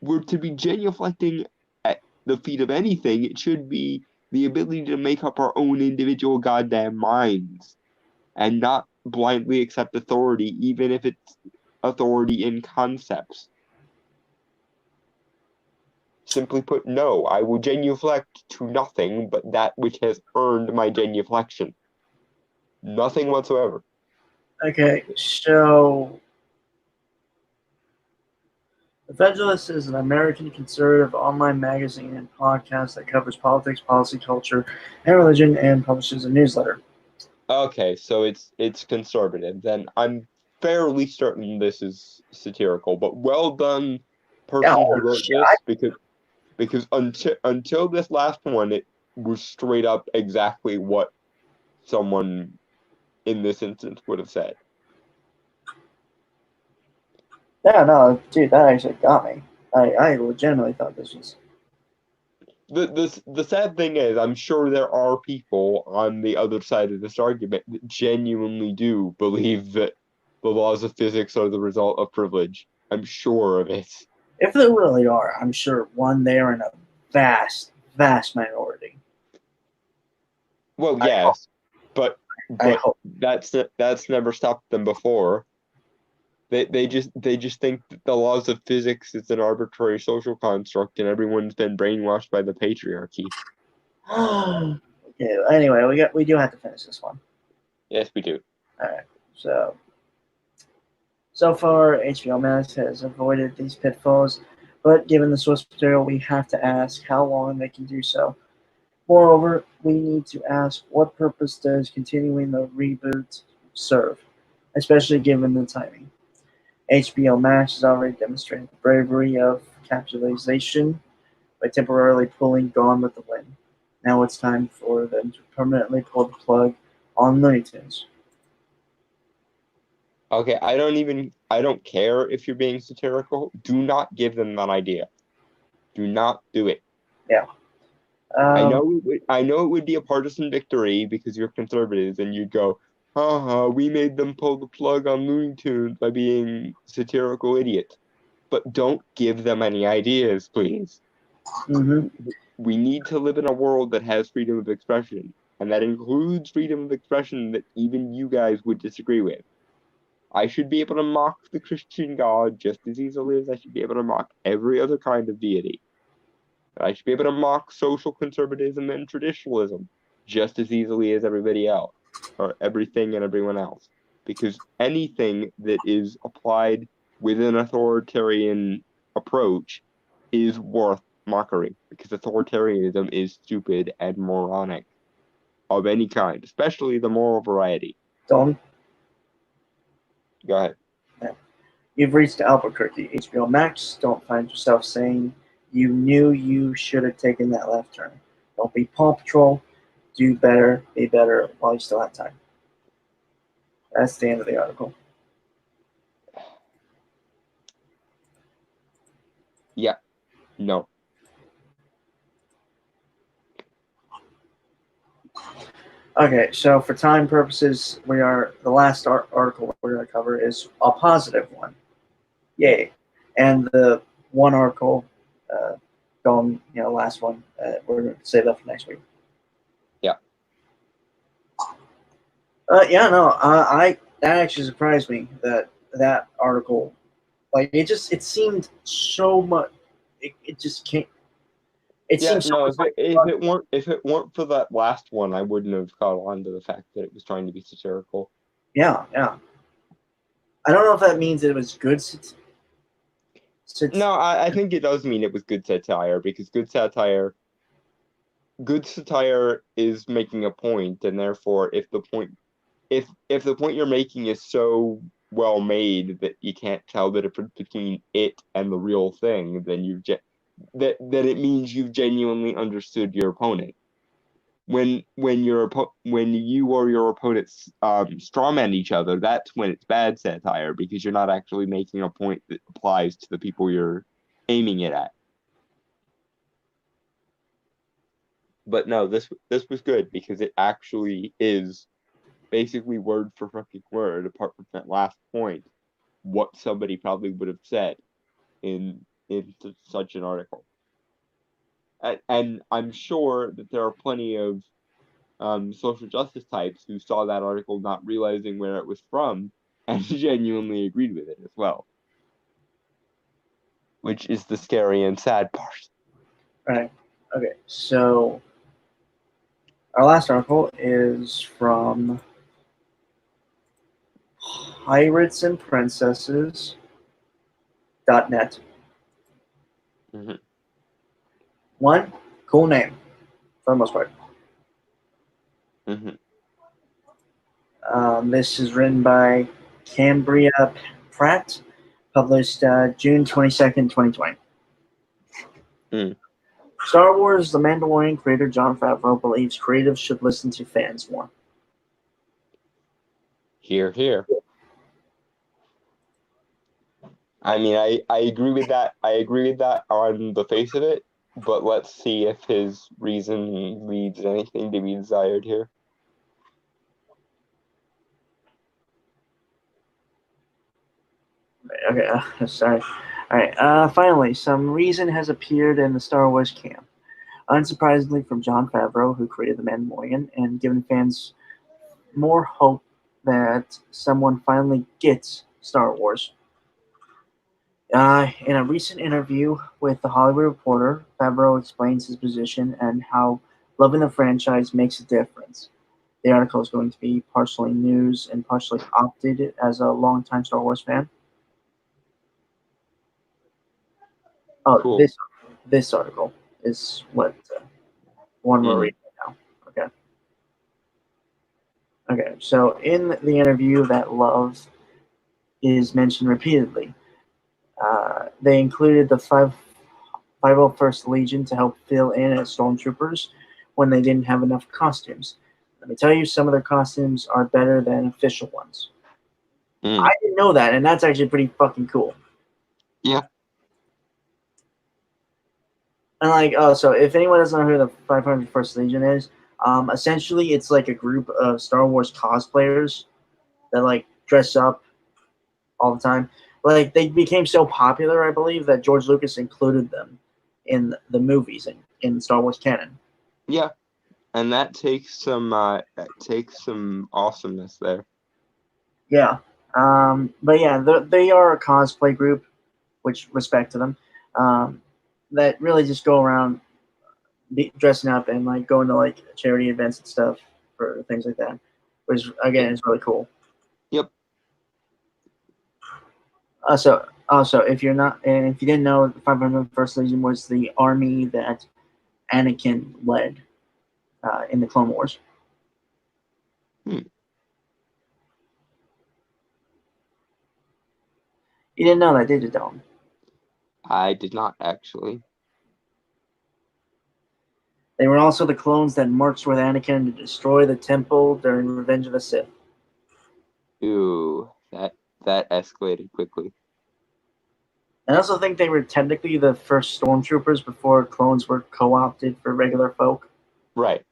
we're to be genuflecting at the feet of anything, it should be the ability to make up our own individual goddamn minds and not blindly accept authority, even if it's authority in concepts. Simply put, no, I will genuflect to nothing but that which has earned my genuflection. Nothing whatsoever. okay, so The Federalist is an American conservative online magazine and podcast that covers politics, policy, culture, and religion, and publishes a newsletter. Okay, so it's conservative. Then I'm fairly certain this is satirical, but well done, person who wrote this, because until this last one, it was straight up exactly what someone in this instance would have said. Yeah, no, dude, that actually got me. I legitimately thought this was. The sad thing is, I'm sure there are people on the other side of this argument that genuinely do believe that the laws of physics are the result of privilege. I'm sure of it. If there really are, I'm sure one, they are in a vast, vast minority. Well, yes, but that's never stopped them before. They just think that the laws of physics is an arbitrary social construct, and everyone's been brainwashed by the patriarchy. Okay. Anyway, we do have to finish this one. Yes, we do. All right. So far, HBO Max has avoided these pitfalls, but given the source material, we have to ask how long they can do so. Moreover, we need to ask what purpose does continuing the reboot serve, especially given the timing. HBO Max has already demonstrated the bravery of capitalization by temporarily pulling Gone with the Wind. Now it's time for them to permanently pull the plug on Looney Tunes. Okay, I don't care if you're being satirical. Do not give them that idea. Do not do it. Yeah. I know it would be a partisan victory because you're conservatives and you'd go, we made them pull the plug on Looney Tunes by being satirical idiots. But don't give them any ideas, please. Mm-hmm. We need to live in a world that has freedom of expression, and that includes freedom of expression that even you guys would disagree with. I should be able to mock the Christian God just as easily as I should be able to mock every other kind of deity. I should be able to mock social conservatism and traditionalism just as easily as everybody else, or everything and everyone else. Because anything that is applied with an authoritarian approach is worth mockery, because authoritarianism is stupid and moronic of any kind, especially the moral variety. Don? Go ahead. Yeah. You've reached Albuquerque. HBO Max, don't find yourself saying you knew you should have taken that left turn. Don't be Paw Patrol. Do better, be better while you still have time. That's the end of the article. Yeah. No. Okay, so for time purposes, the last article we're going to cover is a positive one. Yay. And the one article, last one, we're going to save that for next week. Yeah. That actually surprised me that article, like it seemed so much, it just can't. It seems so much if it weren't for that last one, I wouldn't have caught on to the fact that it was trying to be satirical. Yeah, yeah. I don't know if that means it was good. No, I think it does mean it was good satire, because good satire is making a point, and therefore if the point you're making is so well made that you can't tell the difference between it and the real thing, then that it means you've genuinely understood your opponent. When you or your opponents strawman each other, that's when it's bad satire, because you're not actually making a point that applies to the people you're aiming it at. But no, this was good, because it actually is basically word for fucking word, apart from that last point, what somebody probably would have said in such an article. And I'm sure that there are plenty of social justice types who saw that article not realizing where it was from and genuinely agreed with it as well, which is the scary and sad part. Right. Okay. So our last article is from piratesandprincesses.net. Mm-hmm. One, cool name for the most part. Mm-hmm. This is written by Cambria Pratt, published June 22nd, 2020. Star Wars The Mandalorian creator Jon Favreau believes creatives should listen to fans more. Hear, hear. I mean, I agree with that. I agree with that on the face of it, but let's see if his reason leaves anything to be desired here. Okay, sorry. All right. Finally, some reason has appeared in the Star Wars camp. Unsurprisingly, from Jon Favreau, who created The Mandalorian, and given fans more hope that someone finally gets Star Wars. In a recent interview with The Hollywood Reporter, Favreau explains his position and how loving the franchise makes a difference. The article is going to be partially news and partially opted as a longtime Star Wars fan. Oh, Cool. this article is what one we're reading now. Okay. Okay. So in the interview, that love is mentioned repeatedly. They included the 501st Legion to help fill in as stormtroopers when they didn't have enough costumes. Let me tell you, some of their costumes are better than official ones. I didn't know that, and that's actually pretty fucking cool. Yeah. And so if anyone doesn't know who the 501st Legion is, essentially it's like a group of Star Wars cosplayers that dress up all the time. They became so popular, I believe, that George Lucas included them in the movies in Star Wars canon. Yeah, and that takes some awesomeness there. Yeah, but yeah, they are a cosplay group, which respect to them. That really just go around dressing up and going to charity events and stuff for things like that, which again is really cool. Yep. Also, if you didn't know, the 501st Legion was the army that Anakin led in the Clone Wars. You didn't know that, did you, Dalton? I did not, actually. They were also the clones that marched with Anakin to destroy the temple during Revenge of the Sith. Ooh, that escalated quickly. I also think they were technically the first stormtroopers before clones were co-opted for regular folk. Right.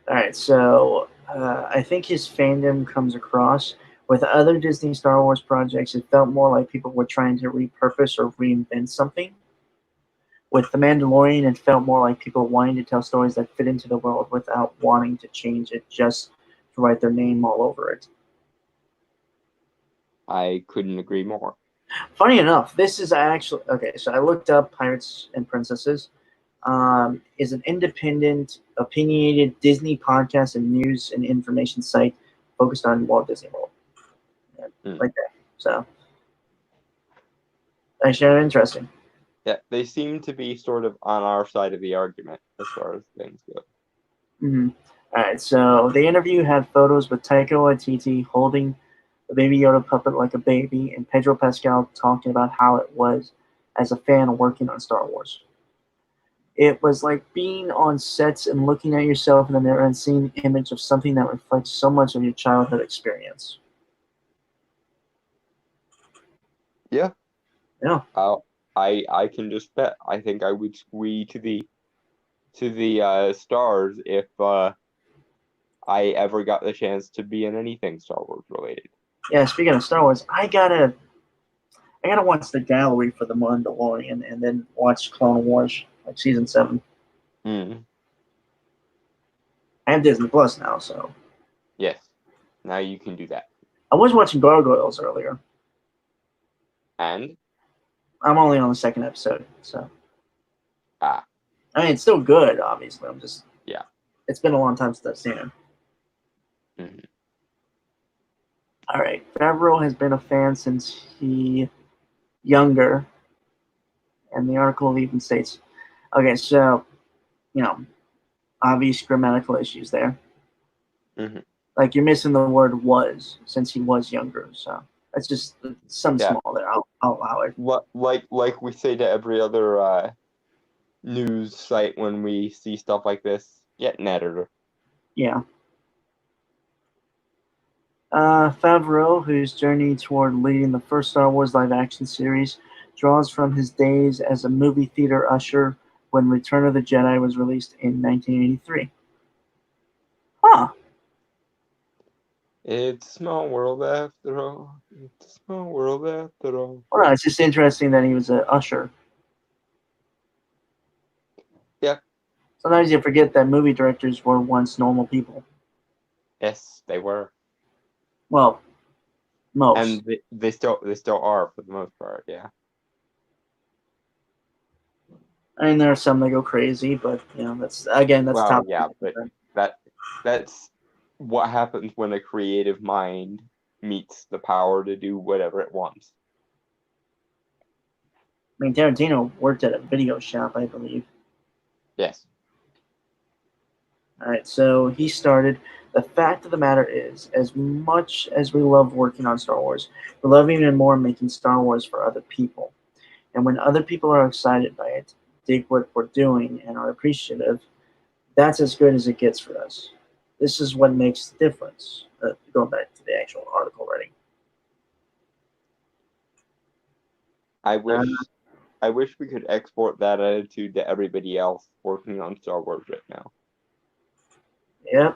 Alright, so I think his fandom comes across. With other Disney Star Wars projects, it felt more like people were trying to repurpose or reinvent something. With The Mandalorian, it felt more like people wanting to tell stories that fit into the world without wanting to change it just to write their name all over it. I couldn't agree more. Funny enough, this is actually... Okay, so I looked up Pirates and Princesses. is an independent, opinionated Disney podcast and news and information site focused on Walt Disney World. Yeah, like that. So, actually, interesting. Yeah, they seem to be sort of on our side of the argument as far as things go. Mm-hmm. All right, so the interview had photos with Taika Waititi holding the Baby Yoda puppet like a baby, and Pedro Pascal talking about how it was as a fan working on Star Wars. It was like being on sets and looking at yourself in the mirror and seeing the image of something that reflects so much of your childhood experience. Yeah. Yeah. I can just bet. I think I would squee to the stars if I ever got the chance to be in anything Star Wars related. Yeah, speaking of Star Wars, I gotta watch the gallery for The Mandalorian and then watch Clone Wars, like season 7. Mm. I have Disney Plus now, so Yes. Now you can do that. I was watching Gargoyles earlier. And I'm only on the second episode, so ah, I mean it's still good, obviously. I'm just yeah. It's been a long time since I've seen it. Mm-hmm. All right, Favreau has been a fan since he younger, and the article even states, okay, so obvious grammatical issues there. Mm-hmm. Like you're missing the word "was" since he was younger, so that's just some small there. I'll allow it. Like we say to every other news site when we see stuff like this, get an editor. Yeah. Favreau, whose journey toward leading the first Star Wars live-action series, draws from his days as a movie theater usher when Return of the Jedi was released in 1983. Huh. It's a small world after all. It's a small world after all. Well, no, it's just interesting that he was an usher. Yeah. Sometimes you forget that movie directors were once normal people. Yes, they were. Well, most. And they still are for the most part, yeah. I mean, there are some that go crazy, but that's Well, top. yeah, but that's what happens when a creative mind meets the power to do whatever it wants. I mean, Tarantino worked at a video shop, I believe. Yes. All right, so he started. The fact of the matter is, as much as we love working on Star Wars, we love even more making Star Wars for other people. And when other people are excited by it, dig what we're doing, and are appreciative, that's as good as it gets for us. This is what makes the difference. Going back to the actual article writing. I wish we could export that attitude to everybody else working on Star Wars right now. Yeah.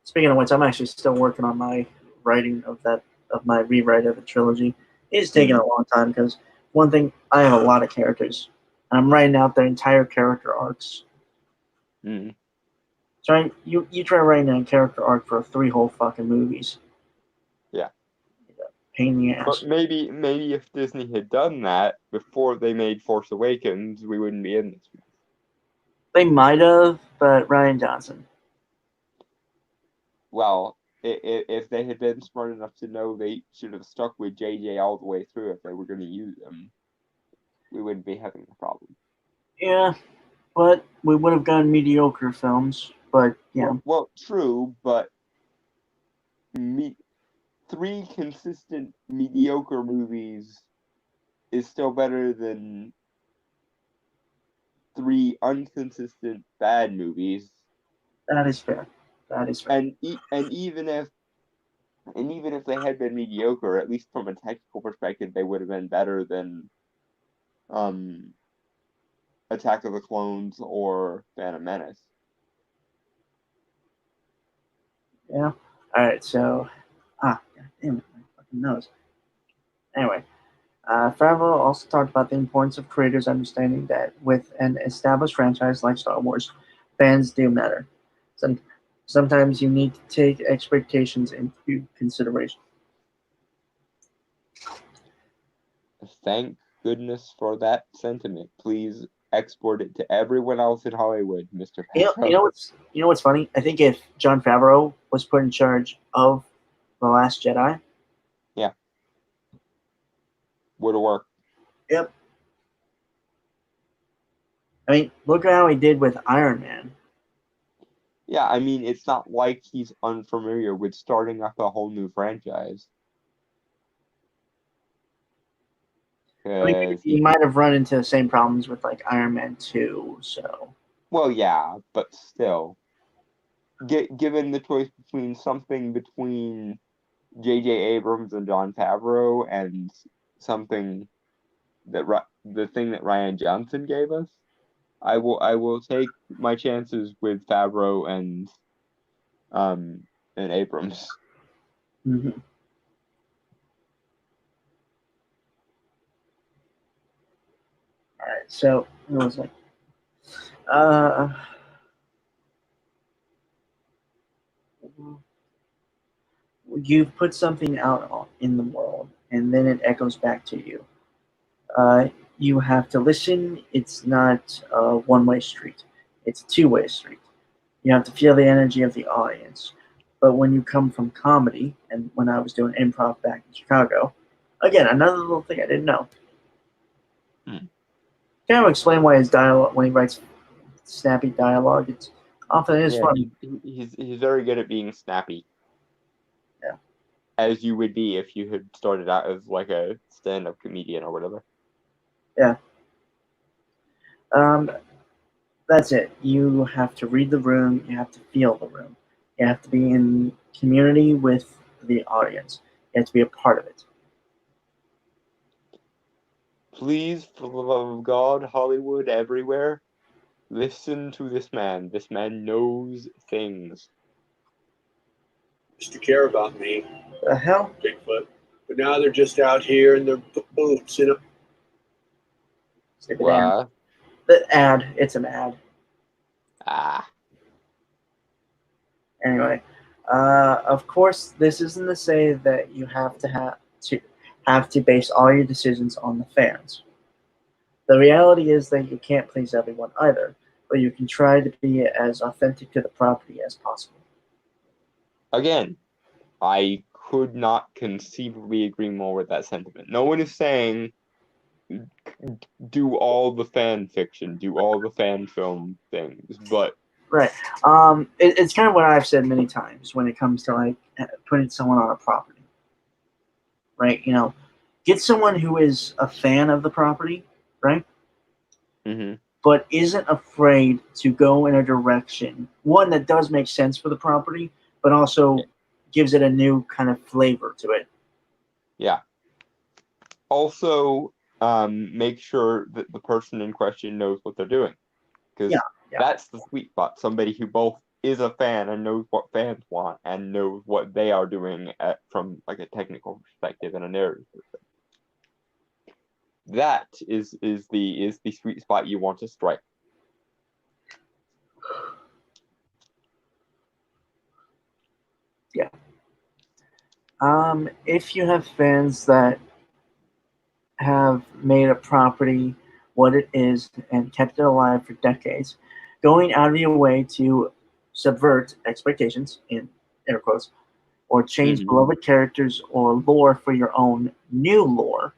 Speaking of which, I'm actually still working on my writing of my rewrite of the trilogy. It's taking a long time because one thing, I have a lot of characters, and I'm writing out their entire character arcs. Mm. So you try writing a character arc for 3 whole fucking movies. Yeah. Pain in the ass. But maybe if Disney had done that before they made Force Awakens, we wouldn't be in this. They might have, but Rian Johnson. Well, if they had been smart enough to know they should have stuck with JJ all the way through if they were going to use them, we wouldn't be having a problem. Yeah, but we would have gotten mediocre films. But yeah. Well, true, but 3 consistent mediocre movies is still better than 3 inconsistent bad movies. That is fair. And even if they had been mediocre, at least from a technical perspective, they would have been better than Attack of the Clones or Phantom Menace. Yeah. All right. So, God damn it, my fucking nose. Anyway, Favreau also talked about the importance of creators understanding that with an established franchise like Star Wars, fans do matter. Sometimes you need to take expectations into consideration. Thank goodness for that sentiment. Please export it to everyone else in Hollywood, Mr. You Favreau. know what's funny? I think if Jon Favreau was put in charge of The Last Jedi, Would have worked. yep. I mean, look at how he did with Iron Man. Yeah, I mean, it's not like he's unfamiliar with starting up a whole new franchise. I mean, 'Cause he might have run into the same problems with like Iron Man 2, so well, yeah, but still, given the choice between something between J.J. Abrams and Jon Favreau and something that the thing that Rian Johnson gave us, I will take my chances with Favreau and Abrams. mhm. All right. So it was like, you've put something out in the world, and then it echoes back to you. You have to listen. It's not a one-way street. It's a two-way street. You have to feel the energy of the audience. But when you come from comedy, and when I was doing improv back in Chicago, again, another little thing I didn't know. Kind of explain why his dialogue, when he writes snappy dialogue, it's often is funny. He's very good at being snappy. Yeah. As you would be if you had started out as like a stand-up comedian or whatever. Yeah. That's it. You have to read the room. You have to feel the room. You have to be in community with the audience. You have to be a part of it. Please, for the love of God, Hollywood, everywhere, listen to this man. This man knows things. Used to care about me, The hell? Bigfoot, but now they're just out here in their boots, you know. Stupid ad. What? The ad. It's an ad. Ah. Anyway, of course, this isn't to say that you have to base all your decisions on the fans. The reality is that you can't please everyone either, but you can try to be as authentic to the property as possible. Again, I could not conceivably agree more with that sentiment. No one is saying do all the fan fiction, do all the fan film things, but Right. It's kind of what I've said many times when it comes to like putting someone on a property. Right. You know, get someone who is a fan of the property, right? mhm. But isn't afraid to go in a direction, one that does make sense for the property, but also gives it a new kind of flavor to it. Yeah. Also, make sure that the person in question knows what they're doing, because Yeah. that's the sweet spot. Somebody who both is a fan and knows what fans want and knows what they are doing from like a technical perspective and a narrative perspective. That is the sweet spot you want to strike. Yeah. If you have fans that have made a property what it is and kept it alive for decades, going out of your way to subvert expectations, in air quotes, or change Mhm. beloved characters or lore for your own new lore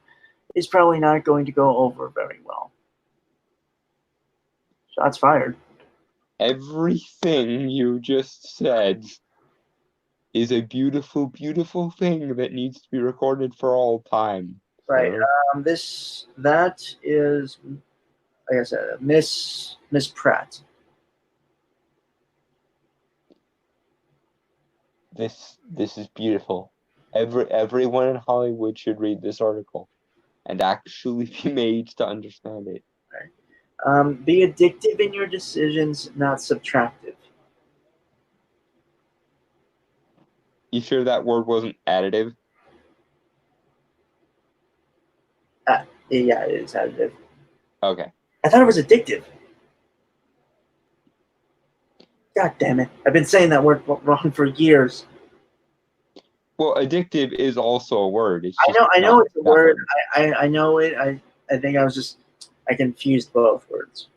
is probably not going to go over very well. Shots fired. Everything you just said is a beautiful, beautiful thing that needs to be recorded for all time. Right. sir. That is, like I said, Miss Pratt. This is beautiful. Everyone in Hollywood should read this article and actually be made to understand it. Be addictive in your decisions, not subtractive. You sure that word wasn't additive? Yeah, it is additive. Okay. I thought it was addictive. God damn it. I've been saying that word wrong for years. Well, addictive is also a word. It's I just know not it's a that word. I know it. I think I was just I confused both words.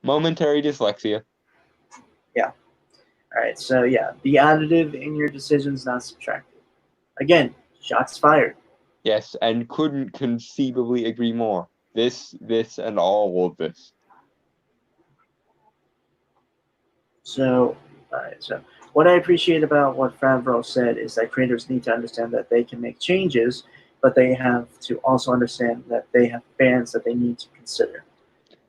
Momentary dyslexia. All right, so yeah, be additive in your decisions, not subtractive. Again, shots fired. Yes, and couldn't conceivably agree more. This, and all of this. So, all right, so what I appreciate about what Favreau said is that creators need to understand that they can make changes, but they have to also understand that they have fans that they need to consider.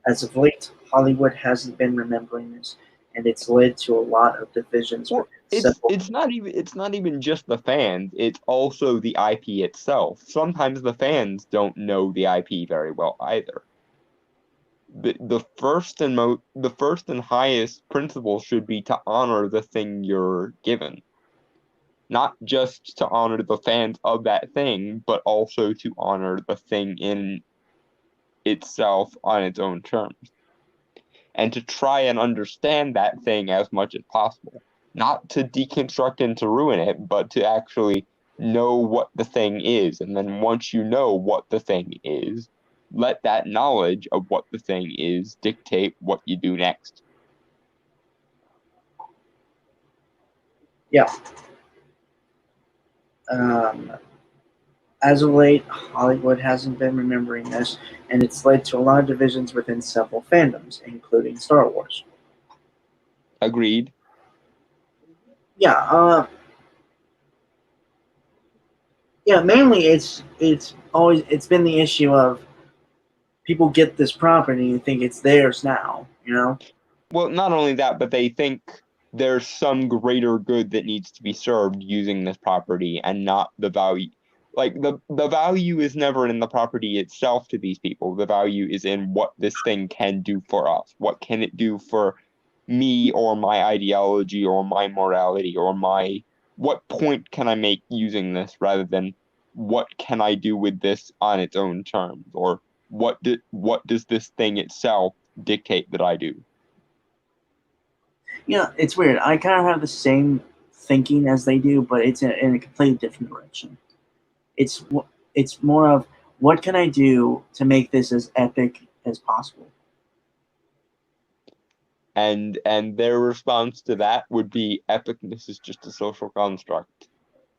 As of late, Hollywood hasn't been remembering this, and it's led to a lot of divisions. Well, within it's not even just the fans, it's also the IP itself. Sometimes the fans don't know the IP very well either. The first and highest principle should be to honor the thing you're given. Not just to honor the fans of that thing, but also to honor the thing in itself on its own terms. And to try and understand that thing as much as possible. Not to deconstruct and to ruin it, but to actually know what the thing is. And then once you know what the thing is, let that knowledge of what the thing is dictate what you do next. Yeah. As of late, Hollywood hasn't been remembering this, and it's led to a lot of divisions within several fandoms, including Star Wars. Agreed. Yeah, mainly it's been the issue of people get this property and think it's theirs now, you know? Well, not only that, but they think there's some greater good that needs to be served using this property and not the value. Like, the value is never in the property itself to these people. The value is in what this thing can do for us. What can it do for me or my ideology or my morality or what point can I make using this rather than what can I do with this on its own terms, or what does this thing itself dictate that I do? Yeah, it's weird. I kind of have the same thinking as they do, but it's in a completely different direction. It's more of what can I do to make this as epic as possible. And their response to that would be epicness is just a social construct.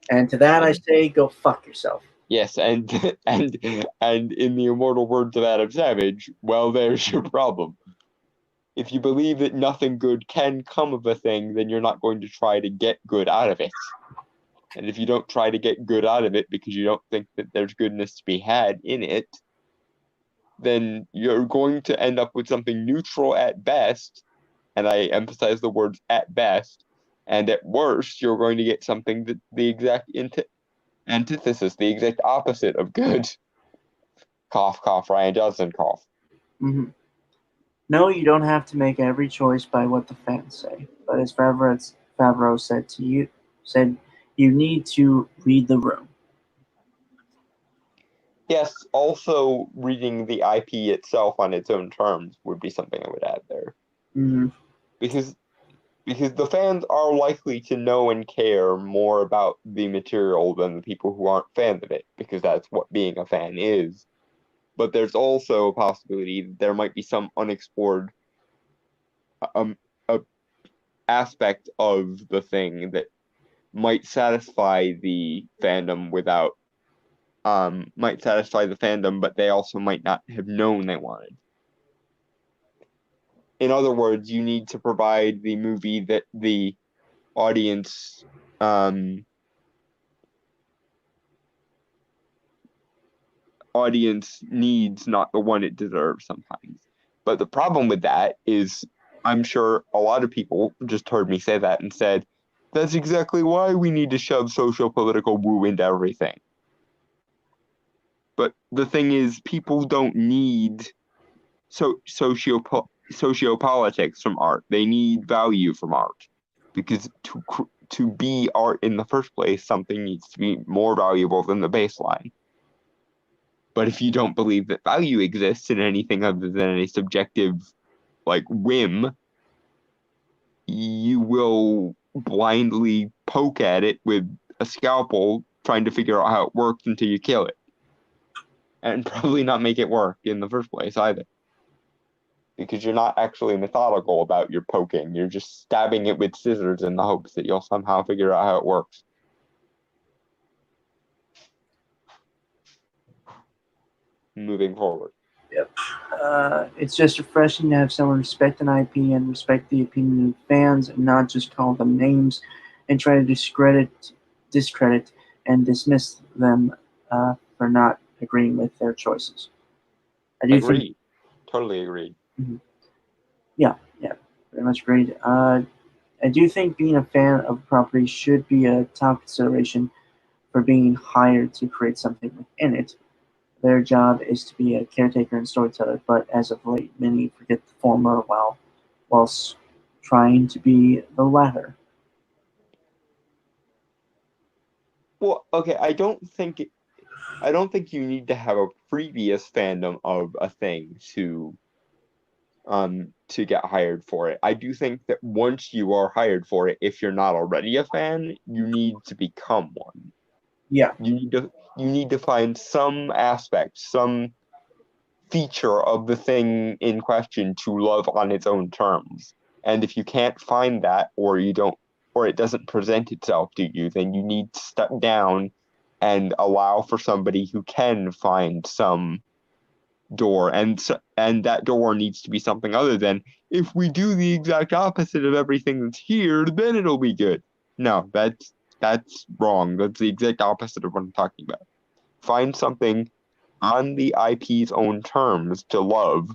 And to that I say, go fuck yourself. Yes, and in the immortal words of Adam Savage, well, there's your problem. If you believe that nothing good can come of a thing, then you're not going to try to get good out of it. And if you don't try to get good out of it because you don't think that there's goodness to be had in it, then you're going to end up with something neutral at best, and I emphasize the words at best, and at worst, you're going to get something that the exact antithesis, the exact opposite of good. Cough, cough, Rian Johnson, cough. Mm-hmm. No, you don't have to make every choice by what the fans say, but as Favreau said you need to read the room. Yes, also reading the IP itself on its own terms would be something I would add there. Mm-hmm. Because the fans are likely to know and care more about the material than the people who aren't fans of it, because that's what being a fan is. But there's also a possibility that there might be some unexplored aspect of the thing that might satisfy the fandom but they also might not have known they wanted. In other words, you need to provide the movie that the audience needs, not the one it deserves sometimes. But the problem with that is, I'm sure a lot of people just heard me say that and said, that's exactly why we need to shove socio-political woo into everything. But the thing is, people don't need sociopolitics from art. They need value from art, because to be art in the first place, something needs to be more valuable than the baseline. But if you don't believe that value exists in anything other than a subjective, whim, you will blindly poke at it with a scalpel, trying to figure out how it works until you kill it. and probably not make it work in the first place either. Because you're not actually methodical about your poking. You're just stabbing it with scissors in the hopes that you'll somehow figure out how it works. Moving forward. It's just refreshing to have someone respect an IP and respect the opinion of fans and not just call them names and try to discredit, and dismiss them for not agreeing with their choices. I do Agreed. Totally agreed. Yeah, very much agreed. I do think being a fan of a property should be a top consideration for being hired to create something within it. Their job is to be a caretaker and storyteller, but as of late, many forget the former whilst trying to be the latter. Well, okay, I don't think you need to have a previous fandom of a thing to get hired for it. I do think that once you are hired for it, if you're not already a fan, you need to become one. Yeah. You need to find some aspect, some feature of the thing in question to love on its own terms. And if you can't find that, or it doesn't present itself to you, then you need to step down and allow for somebody who can find some door, and that door needs to be something other than, if we do the exact opposite of everything that's here, then it'll be good. No, that's wrong. That's the exact opposite of what I'm talking about. Find something on the IP's own terms to love,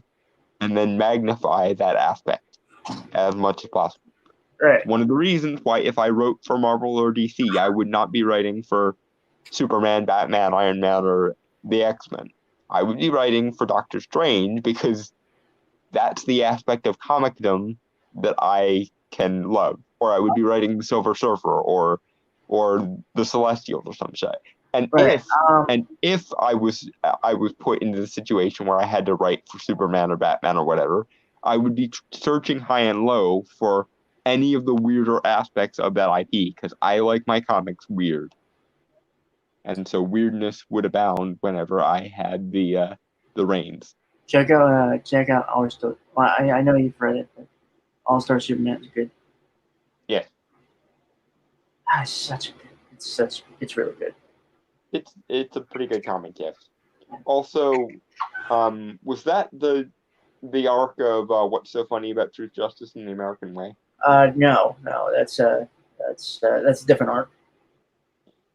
and then magnify that aspect as much as possible. Right. One of the reasons why, if I wrote for Marvel or DC, I would not be writing for Superman, Batman, Iron Man, or the X-Men. I would be writing for Doctor Strange, because that's the aspect of comicdom that I can love. Or I would be writing the Silver Surfer or the Celestials or some shit. And Right. if I was put into the situation where I had to write for Superman or Batman or whatever, I would be searching high and low for any of the weirder aspects of that IP, because I like my comics weird. And so weirdness would abound whenever I had the reins. Check out All Star. Well, I know you've read it, but All Star Superman is good. Yeah. It's really good. It's a pretty good comic, yes. Also, was that the arc of What's So Funny About Truth, Justice, and the American Way? No, that's a different arc.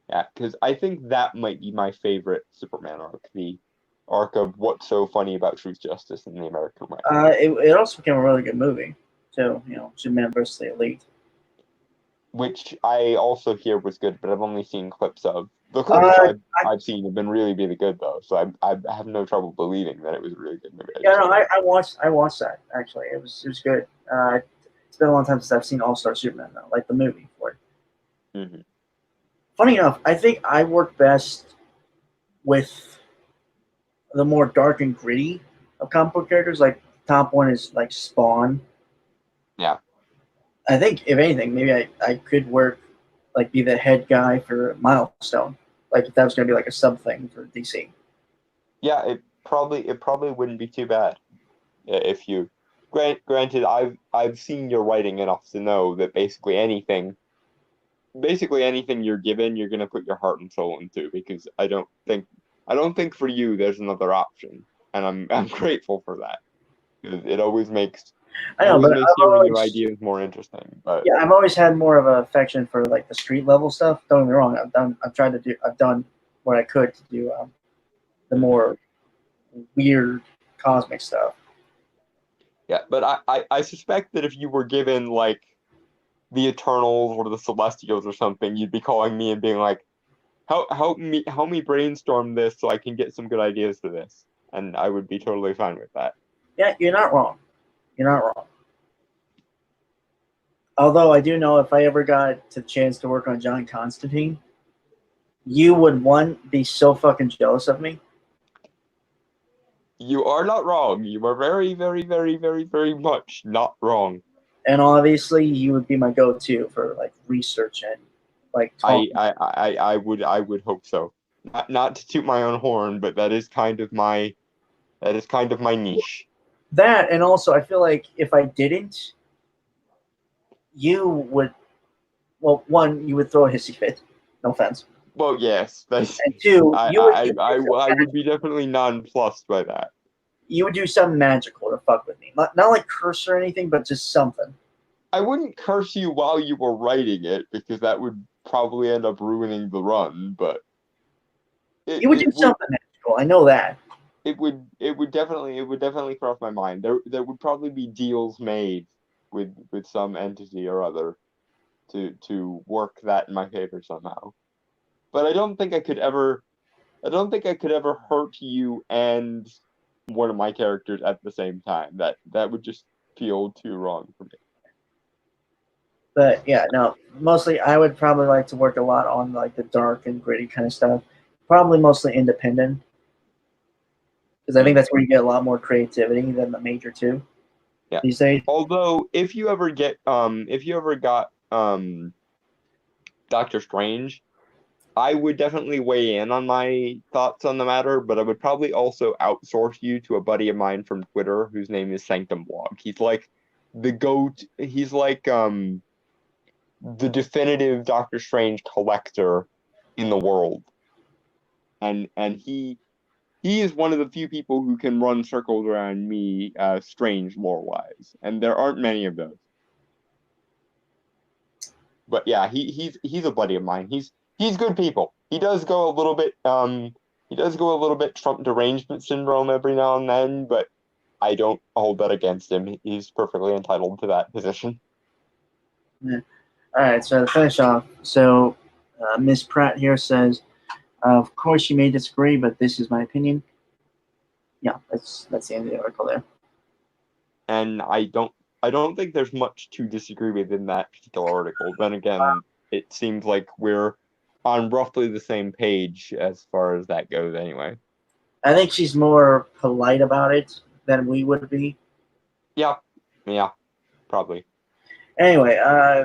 Yeah, because I think that might be my favorite Superman arc, the arc of What's So Funny About Truth, Justice, and the American Way. It also became a really good movie. So, Superman versus the Elite. Which I also hear was good, but I've only seen clips of. The clips I've seen have been really, really good, though, so I have no trouble believing that it was a really good movie. I watched that, actually. It was good. It's been a long time since I've seen All-Star Superman, though, like the movie for it. Mm-hmm. Funny enough, I think I work best with the more dark and gritty of comic book characters. Like, top one is, like, Spawn. Yeah. I think, if anything, maybe I could be the head guy for Milestone. Like, if that was going to be, like, a sub-thing for DC. Yeah, it probably wouldn't be too bad. If you... Granted, I've seen your writing enough to know that basically anything you're given, you're gonna put your heart and soul into, because I don't think for you there's another option, and I'm grateful for that. It always makes hearing your ideas more interesting. But yeah, I've always had more of an affection for like the street level stuff. Don't get me wrong, I've done what I could to do the more weird cosmic stuff. Yeah, but I suspect that if you were given like the Eternals or the Celestials or something, you'd be calling me and being like, help me brainstorm this so I can get some good ideas for this. And I would be totally fine with that. Yeah, you're not wrong. Although I do know if I ever got the chance to work on John Constantine, you would be so fucking jealous of me. You are not wrong. You are very, very, very, very, very much not wrong. And obviously, you would be my go-to for like research and like. I would hope so. not to toot my own horn, but that is kind of my niche. That, and also I feel like if I didn't, you would. Well, one, you would throw a hissy fit. No offense. Well, yes, that's, And two, I would be definitely nonplussed by that. you would do something magical to fuck with me. Not like curse or anything, but just something. I wouldn't curse you while you were writing it because that would probably end up ruining the run. But You would do something magical. I know that. It would definitely cross my mind. There would probably be deals made with some entity or other to work that in my favor somehow. But I don't think I could ever hurt you and one of my characters at the same time. That would just feel too wrong for me. But yeah, no. Mostly, I would probably like to work a lot on like the dark and gritty kind of stuff. Probably mostly independent, because I think that's where you get a lot more creativity than the major two. Yeah. These days. Although, if you ever got Doctor Strange, I would definitely weigh in on my thoughts on the matter, but I would probably also outsource you to a buddy of mine from Twitter whose name is Sanctum Blog. He's like the goat. He's like the definitive Doctor Strange collector in the world, and he is one of the few people who can run circles around me, Strange lore-wise, and there aren't many of those. But yeah, he's a buddy of mine. He's good people. He does go a little bit Trump derangement syndrome every now and then, but I don't hold that against him. He's perfectly entitled to that position. Yeah. All right. So to finish off, Miss Pratt here says, "Of course, you may disagree, but this is my opinion." Yeah, that's the end of the article there. And I don't think there's much to disagree with in that particular article. Then again, it seems like we're on roughly the same page as far as that goes anyway. I think she's more polite about it than we would be. Yeah, probably. Anyway,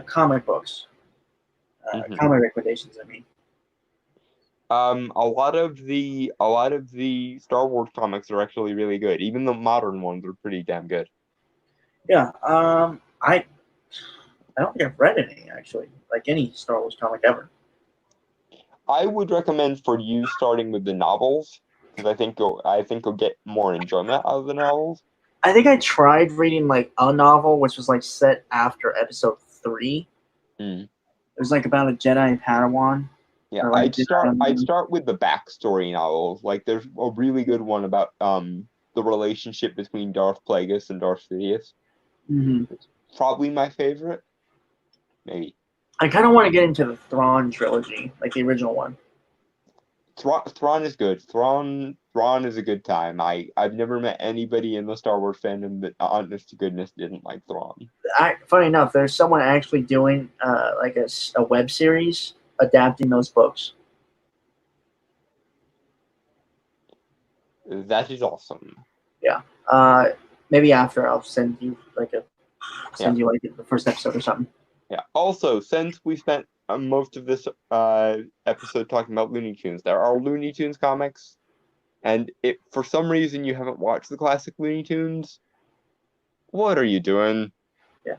comic books. Mhm. Comic recommendations, I mean. A lot of the Star Wars comics are actually really good. Even the modern ones are pretty damn good. Yeah, I don't think I've read any, actually. Like any Star Wars comic ever. I would recommend for you starting with the novels, because I think you'll get more enjoyment out of the novels. I think I tried reading like a novel, which was like set after episode 3. Mm. It was like about a Jedi Padawan. Yeah, Like, I'd start with the backstory novels. Like there's a really good one about the relationship between Darth Plagueis and Darth Sidious. Mm-hmm. It's probably my favorite. Maybe. I kind of want to get into the Thrawn trilogy, like the original one. Thrawn is good. Thrawn is a good time. I've never met anybody in the Star Wars fandom that, honest to goodness, didn't like Thrawn. Funny enough, there's someone actually doing like a web series adapting those books. That is awesome. Yeah. Maybe after I'll send you like the first episode or something. Yeah. Also, since we spent most of this episode talking about Looney Tunes, there are Looney Tunes comics, and if for some reason you haven't watched the classic Looney Tunes, what are you doing? Yeah.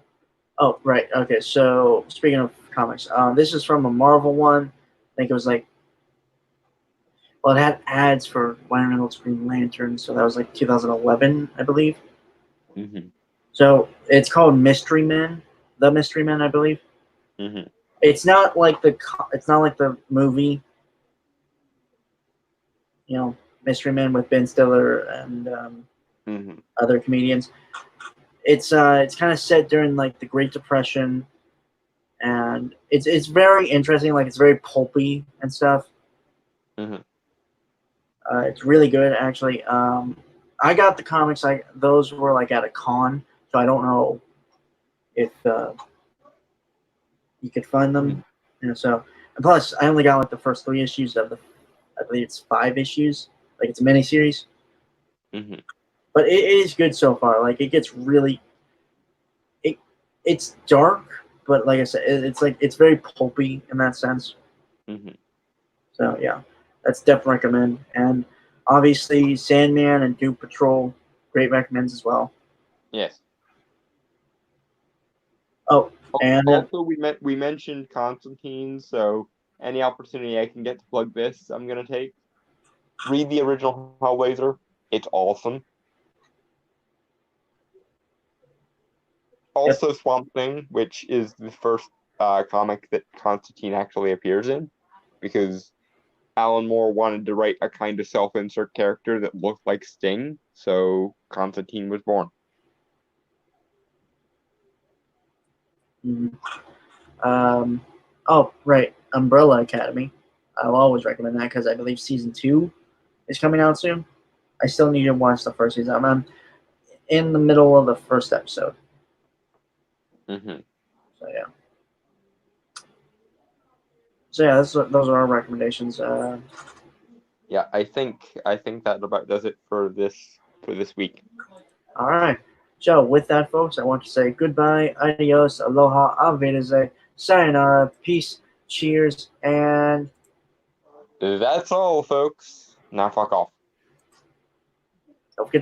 Oh, right. Okay. So speaking of comics, this is from a Marvel one. I think it was like, well, it had ads for Ryan Reynolds' Green Lantern, so that was like 2011, I believe. Mm-hmm. So it's called Mystery Men, The Mystery Men, I believe. Mm-hmm. It's not like the movie, you know, Mystery Men with Ben Stiller and Mm-hmm. other comedians. It's kind of set during like the Great Depression, and it's very interesting. Like it's very pulpy and stuff. Mm-hmm. It's really good, actually. I got the comics. Those were like at a con, so I don't know if you could find them. You know, so and plus I only got like the first 3 issues of I believe it's 5 issues. Like it's a miniseries. Mm-hmm. But it is good so far. Like it gets really, it's dark, but like I said, it's very pulpy in that sense. Mm-hmm. So yeah, That's definitely recommend. And obviously, Sandman and Doom Patrol, great recommends as well. Yes. Oh, and Also, we mentioned Constantine, so any opportunity I can get to plug this, I'm gonna take. Read the original Hellblazer; it's awesome. Also, Swamp Thing, which is the first comic that Constantine actually appears in, because Alan Moore wanted to write a kind of self-insert character that looked like Sting, so Constantine was born. oh, right, Umbrella Academy. I'll always recommend that because I believe season 2 is coming out soon. I still need to watch the first season. I'm in the middle of the first episode. Mm-hmm. So yeah. So yeah, those are our recommendations. Yeah, I think that about does it for this week. All right. So with that, folks, I want to say goodbye, adios, aloha, auf Wiedersehen, sayonara, peace, cheers, and That's all, folks. Now fuck off. don't forget